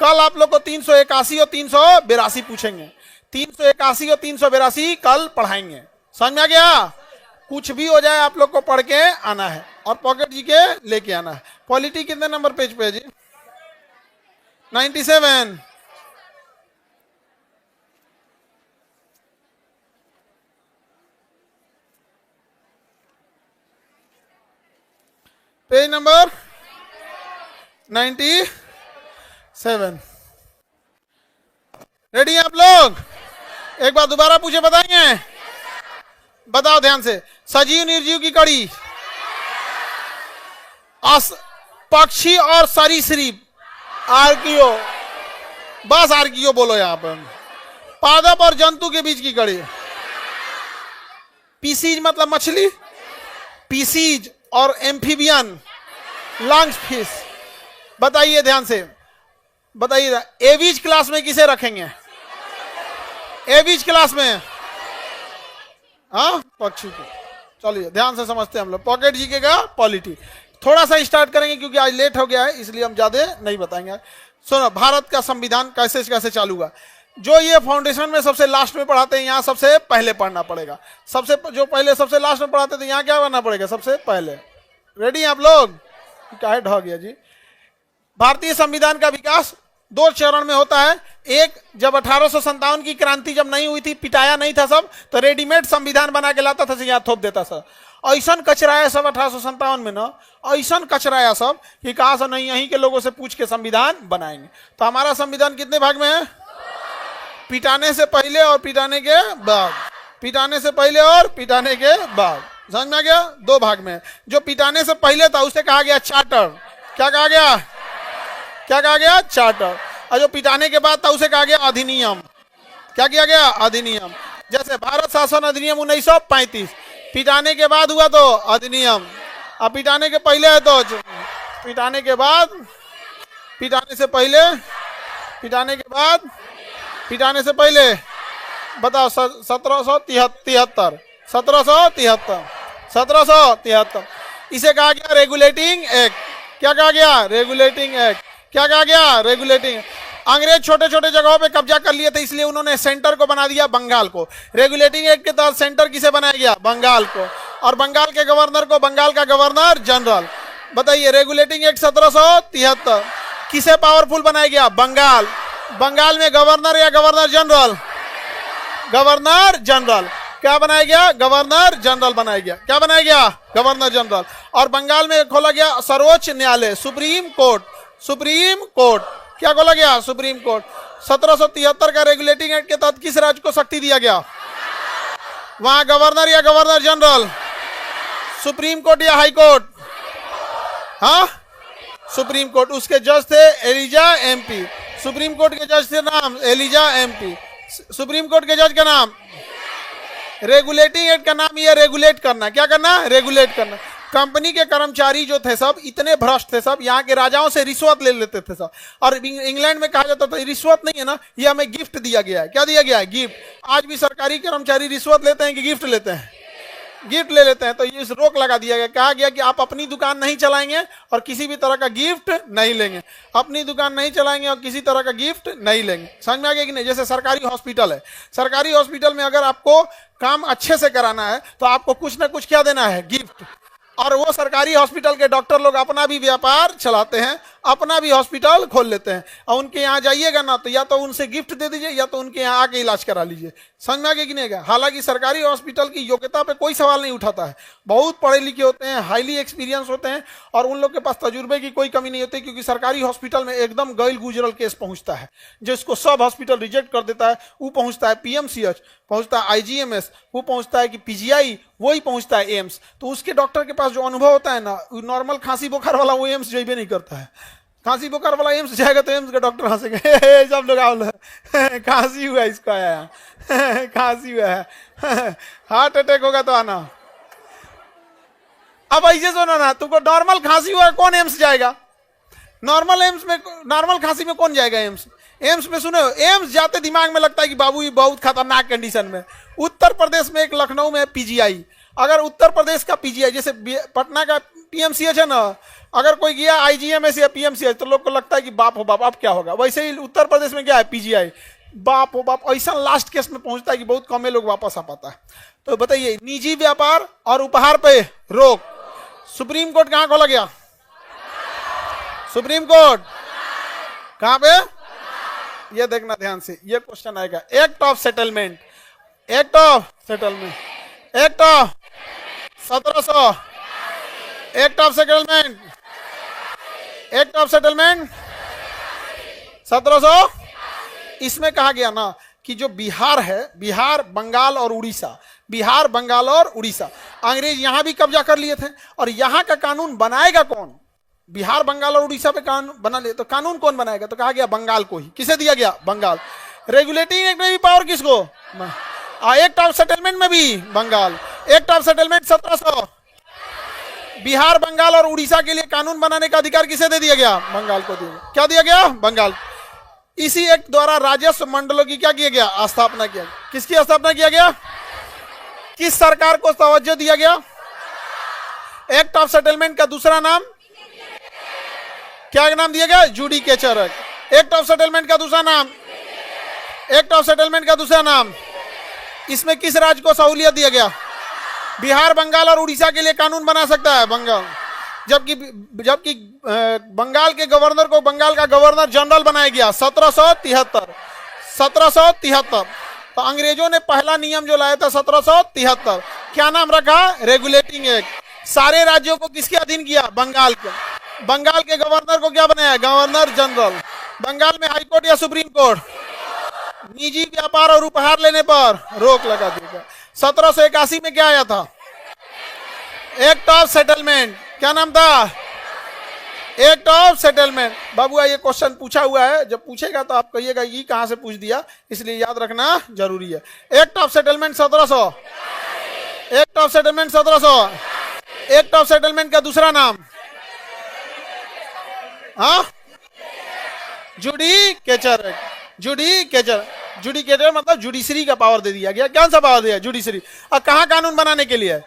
कल आप लोग को 381 और 382 पूछेंगे। 381 और 382 कल पढ़ाएंगे। समझ में आ गया? कुछ भी हो जाए आप लोग को पढ़ के आना है और पॉकेट जी के लेके आना है। पॉलिटी कितने नंबर पेज पे है जी? 97। Page number 97। रेडी आप लोग? एक बार दोबारा पूछे, बताएंगे? बताओ ध्यान से। सजीव निर्जीव की कड़ी, पक्षी और सरीसृप, आर्कियो, बस आर्कियो बोलो यहां पर। पादप और जंतु के बीच की कड़ी, पीसीज मतलब मछली, पीसीज और एम्फीबियन, लंग्स फिश। बताइए ध्यान से, बताइए एवीज क्लास में किसे रखेंगे? एवीज क्लास में हाँ, पक्षी को। चलिए ध्यान से समझते हैं हम लोग। पॉकेट जीके का पॉलिटी थोड़ा सा स्टार्ट करेंगे क्योंकि आज लेट हो गया है, इसलिए हम ज्यादा नहीं बताएंगे। सुनो, भारत का संविधान कैसे कैसे चालू हुआ। जो ये फाउंडेशन में सबसे लास्ट में पढ़ाते हैं, यहाँ सबसे पहले पढ़ना पड़ेगा। सबसे जो पहले सबसे लास्ट में पढ़ाते थे, यहाँ क्या करना पड़ेगा, सबसे पहले। रेडी हैं आप लोग? क्या ढह गया जी। भारतीय संविधान का विकास 2 चरण में होता है। एक, जब 1857 की क्रांति जब नहीं हुई थी, पिटाया नहीं था सब, तो रेडीमेड संविधान बना के लाता था, यहाँ थोप देता सर। ऐसा कचराया सब 1857 में ना, ऐसा कचराया सब कि कहा से नहीं, यहीं के लोगों से पूछ के संविधान बनाएंगे। तो हमारा संविधान कितने भाग में है? पिटाने से पहले और पिटाने के बाद। पिटाने से पहले और पिटाने के बाद। समझ में आ गया? 2 भाग में। जो पिटाने से पहले था उसे कहा गया चार्टर। क्या कहा गया? क्या कहा गया? चार्टर। और जो पिटाने के बाद था उसे कहा गया अधिनियम। क्या किया गया? अधिनियम। जैसे भारत शासन अधिनियम 1935, पिटाने के बाद हुआ तो अधिनियम। अब पिटाने के पहले है तो पिटाने के बाद, पिटाने से पहले, पिटाने के बाद, पिटाने से पहले। बताओ 1773, 1773। इसे कहा गया रेगुलेटिंग एक्ट। क्या कहा गया? Regulating act. क्या कहा गया? रेगुलेटिंग। अंग्रेज छोटे छोटे जगहों पे कब्जा कर लिए थे, इसलिए उन्होंने सेंटर को बना दिया बंगाल को। रेगुलेटिंग एक्ट के तहत सेंटर किसे बनाया गया? बंगाल को। और बंगाल के गवर्नर को बंगाल का गवर्नर जनरल। बताइए, रेगुलेटिंग एक्ट 1773 किसे पावरफुल बनाया गया? बंगाल। बंगाल में गवर्नर या गवर्नर जनरल? Governor general. क्या बनाया गया? गवर्नर जनरल बनाया गया। क्या बनाया गया? Governor general. और बंगाल में खोला गया सर्वोच्च न्यायालय, सुप्रीम कोर्ट। Supreme court. क्या खोला गया? Supreme court. 1773 का रेगुलेटिंग एक्ट के तहत किस राज्य को शक्ति दिया गया? वहां गवर्नर या गवर्नर जनरल? सुप्रीम कोर्ट या हाई कोर्ट? हाँ, सुप्रीम कोर्ट। उसके जज थे एलिजा एमपी। सुप्रीम कोर्ट के जज थे नाम एलिजा एमपी। सुप्रीम कोर्ट के जज का नाम। रेगुलेटिंग एक्ट का नाम ये रेगुलेट करना। क्या करना? रेगुलेट करना। कंपनी के कर्मचारी जो थे सब इतने भ्रष्ट थे सब, यहाँ के राजाओं से रिश्वत ले लेते थे सब। और इंग्लैंड में कहा जाता था रिश्वत नहीं है ना, ये हमें गिफ्ट दिया गया है। क्या दिया गया है? गिफ्ट। आज भी सरकारी कर्मचारी रिश्वत लेते हैं कि गिफ्ट लेते हैं? गिफ्ट ले लेते हैं। तो ये रोक लगा दिया गया। कहा गया कि आप अपनी दुकान नहीं चलाएंगे और किसी भी तरह का गिफ्ट नहीं लेंगे। अपनी दुकान नहीं चलाएंगे और किसी तरह का गिफ्ट नहीं लेंगे। समझ में आ गया कि नहीं? जैसे सरकारी हॉस्पिटल है, सरकारी हॉस्पिटल में अगर आपको काम अच्छे से कराना है तो आपको कुछ ना कुछ क्या देना है? गिफ्ट। और वो सरकारी हॉस्पिटल के डॉक्टर लोग अपना भी व्यापार चलाते हैं, अपना भी हॉस्पिटल खोल लेते हैं। और उनके यहाँ जाइएगा ना तो या तो उनसे गिफ्ट दे दीजिए या तो उनके यहाँ आके इलाज करा लीजिए। समझ में आ गया कि नहीं? हालांकि सरकारी हॉस्पिटल की योग्यता पे कोई सवाल नहीं उठाता है। बहुत पढ़े लिखे होते हैं, हाईली एक्सपीरियंस होते हैं और उन लोग के पास तजुर्बे की कोई कमी नहीं होती, क्योंकि सरकारी हॉस्पिटल में एकदम गैल गुजरल केस पहुंचता है जिसको सब हॉस्पिटल रिजेक्ट कर देता है। वो पहुंचता है पीएमसीएच, पहुंचता है आईजीएमएस, वो पहुंचता है कि पीजीआई, वही पहुंचता है एम्स। तो उसके डॉक्टर के पास जो अनुभव होता है ना, नॉर्मल खांसी बुखार वाला वो एम्स जाइबे नहीं करता है। खांसी बुखार वाला एम्स जाएगा तो एम्स के डॉक्टर हंसेंगे, सब लोग आओ खांसी हुआ इसको आया, खांसी हुआ है, हार्ट अटैक होगा तो आना। अब ऐसे सुनो ना, तुमको नॉर्मल खांसी हुआ, कौन एम्स जाएगा? नॉर्मल एम्स में, नॉर्मल खांसी में कौन जाएगा एम्स? एम्स में सुनो, एम्स जाते दिमाग में लगता है कि बाबू ये बहुत खतरनाक कंडीशन में। उत्तर प्रदेश में एक लखनऊ में पीजीआई, अगर उत्तर प्रदेश का पीजीआई जैसे पटना का पीएमसीएच है ना, अगर कोई गया आईजीएमएस या पीएमसीएच तो लोग को लगता है कि बाप हो बाप अब क्या होगा। वैसे ही उत्तर प्रदेश में क्या है? पीजीआई। बाप हो बाप, ऐसा लास्ट केस में पहुंचता है कि बहुत कम लोग वापस आ पाता है। तो बताइए, निजी व्यापार और उपहार पे रोक, सुप्रीम कोर्ट कहां खोला गया? सुप्रीम कोर्ट कहां पे? ये देखना ध्यान से, ये क्वेश्चन आएगा। Act of settlement, act of settlement, act of 1700, act of settlement, act of settlement 1700। इसमें कहा गया ना कि जो बिहार है, बिहार, बंगाल और उड़ीसा, बिहार, बंगाल और उड़ीसा, अंग्रेज यहां भी कब्जा कर लिए थे। और यहां का कानून बनाएगा कौन? बिहार, बंगाल और उड़ीसा पे कानून बना ले, तो कानून कौन बनाएगा? तो कहा गया बंगाल को ही। किसे दिया गया? बंगाल। रेगुलेटिंग एक्ट में भी पावर किसको? एक्ट ऑफ सेटलमेंट में भी Bengal. Act of settlement 1700, Bihar, Bengal और उड़ीसा के लिए कानून बनाने का अधिकार किसे दे दिया गया? बंगाल को दिया गया। क्या दिया गया? बंगाल। इसी एक्ट द्वारा राजस्व मंडलों की क्या किया गया? स्थापना किया। किसकी स्थापना किया गया? किस सरकार को तवज्जो दिया गया? एक्ट ऑफ सेटलमेंट का दूसरा नाम क्या नाम दिया गया? Judicature act. Act of settlement का दूसरा नाम, एक्ट ऑफ सेटलमेंट का दूसरा नाम। इसमें किस राज्य को सहूलियत दिया गया? बिहार, बंगाल और उड़ीसा के लिए कानून बना सकता है बंगाल, जबकि जबकि बंगाल के गवर्नर को बंगाल का गवर्नर जनरल बनाया गया 1773। तो अंग्रेजों ने पहला नियम जो लाया था 1773, क्या नाम रखा? Regulating act. सारे राज्यों को किसके अधीन किया? बंगाल के। बंगाल के गवर्नर को क्या बनाया? Governor general. बंगाल में हाईकोर्ट या सुप्रीम कोर्ट? निजी व्यापार और उपहार लेने पर रोक लगा देगा। 1781 में क्या आया था? Act of settlement. क्या नाम था? Act of settlement. बाबू ये क्वेश्चन पूछा हुआ है, जब पूछेगा तो आप कहिएगा ये कहां से पूछ दिया, इसलिए याद रखना जरूरी है। Act of settlement 1700। Act of settlement 1700। Act of settlement का दूसरा नाम? हाँ, जुडिकेचर एक्ट। जुडिकेचर, जुडिकेचर मतलब जुडिशरी का पावर दे दिया गया। कौन सा पावर दिया? जुडिशरी। और कहां कानून बनाने के लिए?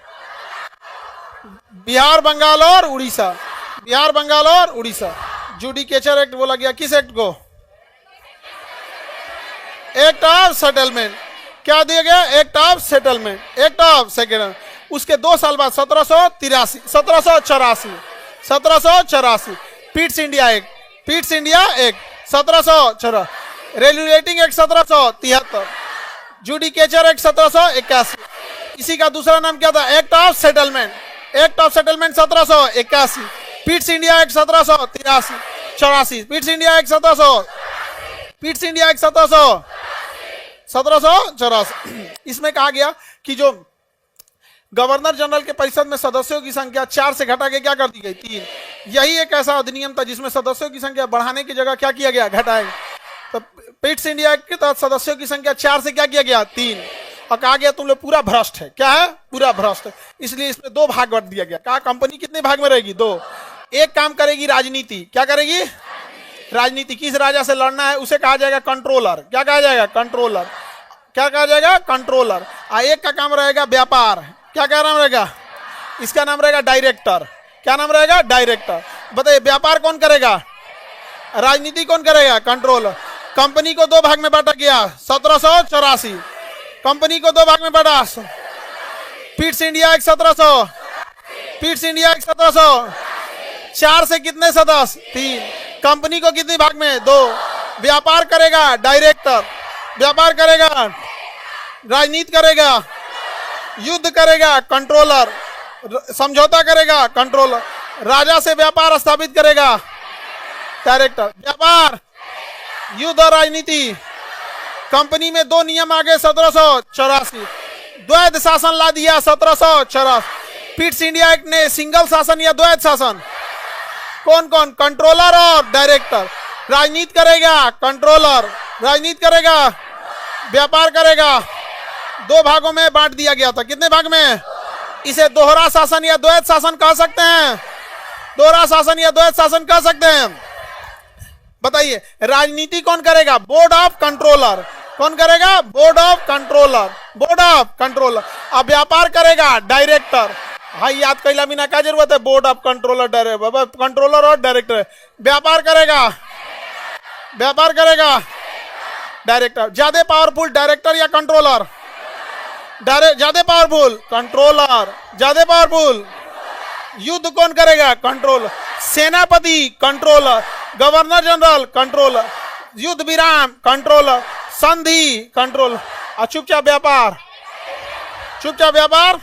बिहार, बंगाल और उड़ीसा। बिहार, बंगाल और उड़ीसा। जुडिकेचर एक्ट बोला गया किस एक्ट को? Act of settlement. क्या दिया गया? Act of settlement. Act of settlement. उसके 2 साल बाद 1784 Pitt's India act. Pitt's India act 1784। Regulating act 1773। Judicature act 1781। इसी का दूसरा नाम क्या था? Act of settlement. Act of settlement 1781। Pitt's India act 1784। Pitt's India act 1784। इसमें कहा गया कि जो गवर्नर जनरल के परिषद में सदस्यों की संख्या 4 से घटा के क्या कर दी गई? 3। यही एक ऐसा अधिनियम था जिसमें सदस्यों की संख्या बढ़ाने की जगह क्या किया गया? घटाए। तो पीट्स इंडिया एक्ट के तहत सदस्यों की संख्या 4 से क्या किया गया? 3। और कहा गया तुम लोग पूरा भ्रष्ट है। क्या है? पूरा भ्रष्ट है। इसलिए इसमें 2 भाग बांट दिया गया। कहा कंपनी कितने भाग में रहेगी? 2। एक काम करेगी राजनीति। क्या करेगी? राजनीति। किस राजा से लड़ना है उसे कहा जाएगा कंट्रोलर। क्या कहा जाएगा? कंट्रोलर। क्या कहा जाएगा? कंट्रोलर। और एक का काम रहेगा व्यापार। क्या क्या नाम रहेगा? इसका नाम रहेगा डायरेक्टर। क्या नाम रहेगा? डायरेक्टर। बताइए व्यापार कौन करेगा? राजनीति कौन करेगा? कंट्रोलर। कंपनी को 2 भाग में बांटा गया 1784। कंपनी को 2 भाग में बांटा। Pitt's India act 1700। Pitt's India act 1700। 4 से कितने सदस्य? 3। कंपनी को कितने भाग में? 2। व्यापार करेगा डायरेक्टर। व्यापार करेगा, राजनीति करेगा, युद्ध करेगा कंट्रोलर, समझौता करेगा कंट्रोलर, राजा से व्यापार स्थापित करेगा डायरेक्टर। व्यापार, युद्ध और राजनीति। कंपनी में 2 नियम आ गए 1784। द्वैध शासन ला दिया 1784। पीट्स इंडिया एक्ट ने सिंगल शासन या द्वैध शासन? कौन कौन? कंट्रोलर और डायरेक्टर। राजनीति करेगा कंट्रोलर, राजनीति करेगा, व्यापार करेगा। 2 भागों में बांट दिया गया था। कितने भाग में? इसे दोहरा शासन या द्वैध शासन कह सकते हैं। दोहरा शासन या द्वैध शासन कह सकते हैं। बताइए राजनीति कौन करेगा? Board of controller. कौन करेगा? Board of controller. Board of controller. अब व्यापार करेगा डायरेक्टर। हाँ याद कैला बिना क्या जरूरत है? Board of controller, director, controller और डायरेक्टर। व्यापार करेगा, व्यापार करेगा डायरेक्टर। ज्यादा पावरफुल डायरेक्टर या कंट्रोलर? ज्यादा पावरफुल कंट्रोलर। ज्यादा पावरफुल। युद्ध कौन करेगा? कंट्रोलर। सेनापति कंट्रोलर, गवर्नर जनरल कंट्रोलर, युद्ध विराम कंट्रोलर, संधि कंट्रोलर। और चुपचाप व्यापार, चुपचाप व्यापार।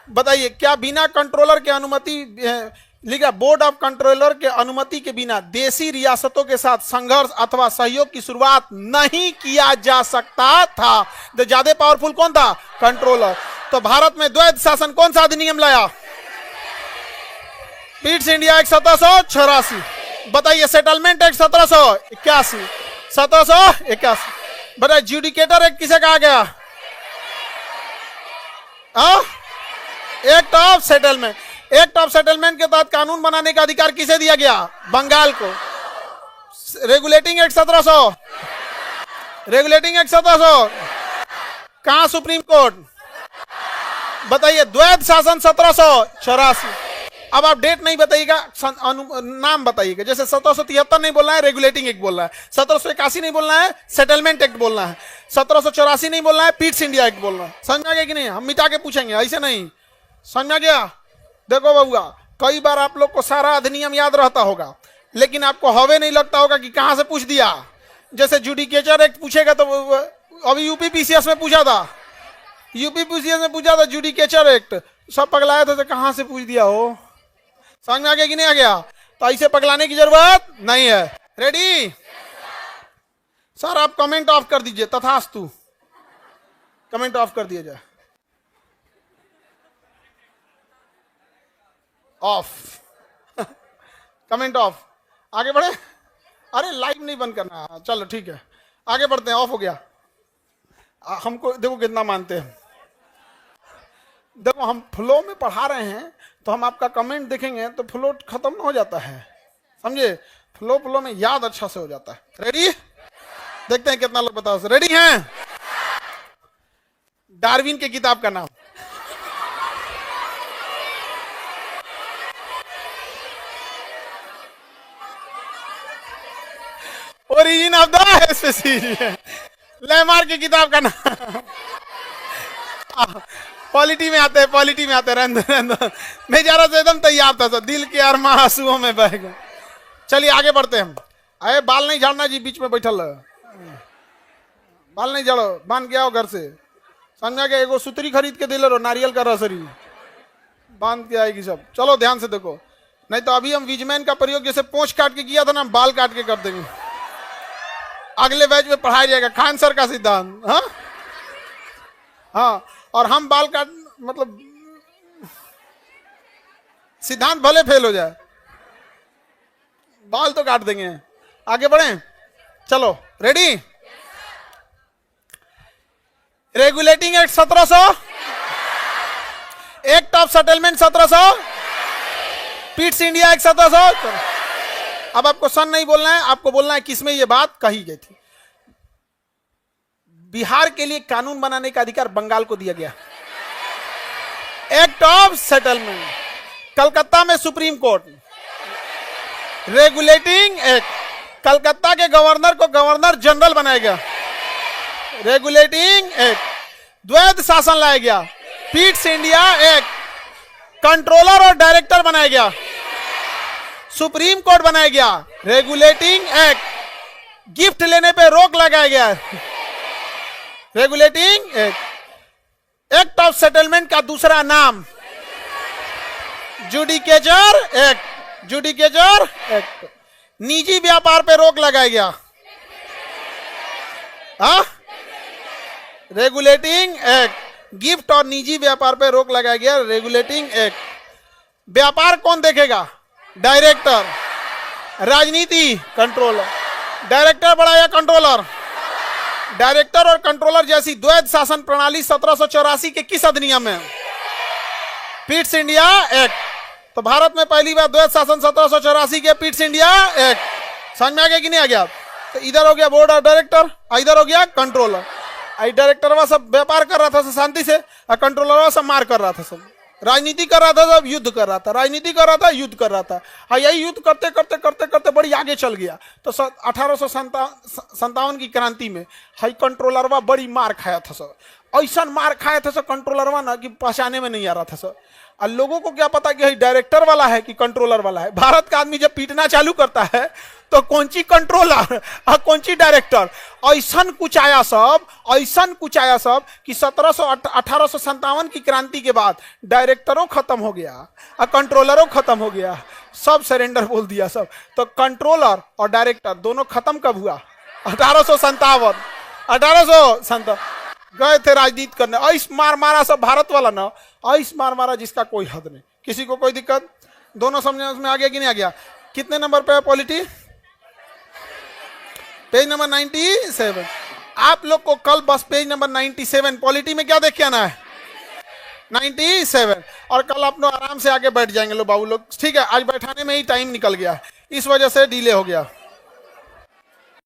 बताइए क्या बिना कंट्रोलर के अनुमति लिखा? बोर्ड ऑफ कंट्रोलर के अनुमति के बिना देशी रियासतों के साथ संघर्ष अथवा सहयोग की शुरुआत नहीं किया जा सकता था। तो ज्यादा पावरफुल कौन था? कंट्रोलर। तो भारत में द्वैध शासन कौन सा अधिनियम लाया? Pitt's India act 1784। बताइए सेटलमेंट एक्ट 1781। 1781। बताइए जुडिकेटर एक्ट किसे कहा गया? Act of settlement. Act of settlement के तहत कानून बनाने का अधिकार किसे दिया गया? बंगाल को। Regulating act 1700। रेगुलेटिंग एक्ट 1700 कहां? Supreme court. बताइए द्वैध शासन 1784। अब आप डेट नहीं बताइएगा, नाम बताइएगा। जैसे 1773 नहीं बोलना है, रेगुलेटिंग एक्ट बोलना है। 1781 नहीं बोलना है, सेटलमेंट एक्ट बोलना है। 1784 नहीं बोलना है, पीट्स इंडिया एक्ट बोलना है। समझ में आ गया कि नहीं? हम मिटा के पूछेंगे, ऐसे नहीं। समझ में आ गया? देखो बबुआ, कई बार आप लोग को सारा अधिनियम याद रहता होगा, लेकिन आपको हवे नहीं लगता होगा कि कहां से पूछ दिया। जैसे जुडिकेचर एक्ट पूछेगा तो अभी यूपी पीसीएस में पूछा था, यूपी पीसीएस में पूछा था जुडिकेचर एक्ट, सब पगलाए थे तो कहां से पूछ दिया हो। समझ में आ गया कि नहीं आ गया? तो ऐसे पगलाने की जरूरत नहीं है। रेडी? सर आप कमेंट ऑफ कर दीजिए, तथास्तु। कमेंट ऑफ कर दिया जाए, ऑफ। Comment of. आगे बढ़े? अरे लाइव नहीं बंद करना, चलो ठीक है आगे बढ़ते हैं। ऑफ हो गया। हमको देखो कितना मानते हैं। देखो हम फ्लो में पढ़ा रहे हैं तो हम आपका कमेंट देखेंगे तो फ्लो खत्म हो जाता है, समझे? फ्लो में याद अच्छा से हो जाता है। रेडी? देखते हैं कितना लोग बताओ। रेडी हैं? डार्विन की किताब का नाम। Origin of the species. Lamarck की किताब का नाम। पॉलिटी में आते हैं, पॉलिटी में आते हैं। मैं जा रहा था एकदम तैयार था सर, दिल के अरमा आंसुओं में बह गए। चलिए आगे बढ़ते हैं। अरे बाल नहीं झाड़ना जी, बीच में बैठल बाल नहीं झाड़ो, बांध के आओ घर से। समझा के एगो सुतरी खरीद के दिले रहो, नारियल का रसरी बांध के आएगी सब। चलो ध्यान से देखो, नहीं तो अभी हम विजमैन का प्रयोग जैसे पोंछ काट के किया था ना, बाल काट के कर देंगे। अगले बैच में पढ़ाया जाएगा खान सर का सिद्धांत। हाँ हाँ, और हम बाल काट मतलब सिद्धांत भले फेल हो जाए, बाल तो काट देंगे। आगे बढ़े, चलो। Ready? Regulating act 1700, act of settlement 1700, Pitt's India act 1700। अब आपको सन नहीं बोलना है, आपको बोलना है किसमें ये बात कही गई थी। बिहार के लिए कानून बनाने का अधिकार बंगाल को दिया गया। एक्ट ऑफ सेटलमेंट, कलकत्ता में supreme court. Regulating act, Calcutta के गवर्नर को गवर्नर जनरल बनाया गया। रेगुलेटिंग एक्ट, द्वैध शासन लाया गया। पीट्स इंडिया एक्ट, कंट्रोलर और डायरेक्टर बनाया गया। सुप्रीम कोर्ट बनाया गया। रेगुलेटिंग एक्ट, गिफ्ट लेने पे रोक लगाया गया। Regulating act, act of settlement का दूसरा नाम जुडिकेचर एक्ट। जुडिकेचर एक्ट, निजी व्यापार पे रोक लगाया गया। हाँ, रेगुलेटिंग एक्ट, गिफ्ट और निजी व्यापार पे रोक लगाया गया। रेगुलेटिंग एक्ट, व्यापार कौन देखेगा? डायरेक्टर। राजनीति कंट्रोलर। डायरेक्टर बड़ा या कंट्रोलर? डायरेक्टर और कंट्रोलर जैसी द्वैध शासन प्रणाली 1784 के किस अधिनियम में? Pitt's India act. तो भारत में पहली बार द्वैध शासन 1784 के पीट्स इंडिया एक्ट। समझ में आ गया कि नहीं आ गया? तो इधर हो गया बोर्ड ऑफ डायरेक्टर, इधर हो गया कंट्रोलर। डायरेक्टर सब व्यापार कर रहा था शांति से, और कंट्रोलर सब मार कर रहा था, सब राजनीति कर रहा था, सब युद्ध कर रहा था। राजनीति कर रहा था, युद्ध कर रहा था। हाँ, यही युद्ध करते करते करते करते बड़ी आगे चल गया। तो 1857 की क्रांति में हाई कंट्रोलरवा बड़ी मार खाया था सब। ऐसा मार खाया था सब कंट्रोलरवा ना कि पहचाने में नहीं आ रहा था सब। और लोगों को क्या पता कि डायरेक्टर वाला है कि कंट्रोलर वाला है। भारत का आदमी जब पीटना चालू करता है तो कौन सी कंट्रोलर और कौन सी डायरेक्टर, ऐसा कुछ आया सब, ऐसा कुछ आया सब कि 1857 की क्रांति के बाद डायरेक्टरों खत्म हो गया और कंट्रोलरों खत्म हो गया, सब सरेंडर बोल दिया सब। तो कंट्रोलर और डायरेक्टर दोनों खत्म कब हुआ? 1857 गए थे राजनीति करने। ऐस मार मारा सब भारत वाला ना, ऐस मार मारा जिसका कोई हद नहीं। किसी को कोई दिक्कत? दोनों समझने में आ गया कि नहीं आ गया? कितने नंबर पे है पॉलिटी? Page number 97। आप लोग को कल बस पेज नंबर 97 पॉलिटी में क्या देख के आना है? 97। और कल आप लोग आराम से आगे बैठ जाएंगे लो बाबू लोग, ठीक है? आज बैठाने में ही टाइम निकल गया, इस वजह से डिले हो गया।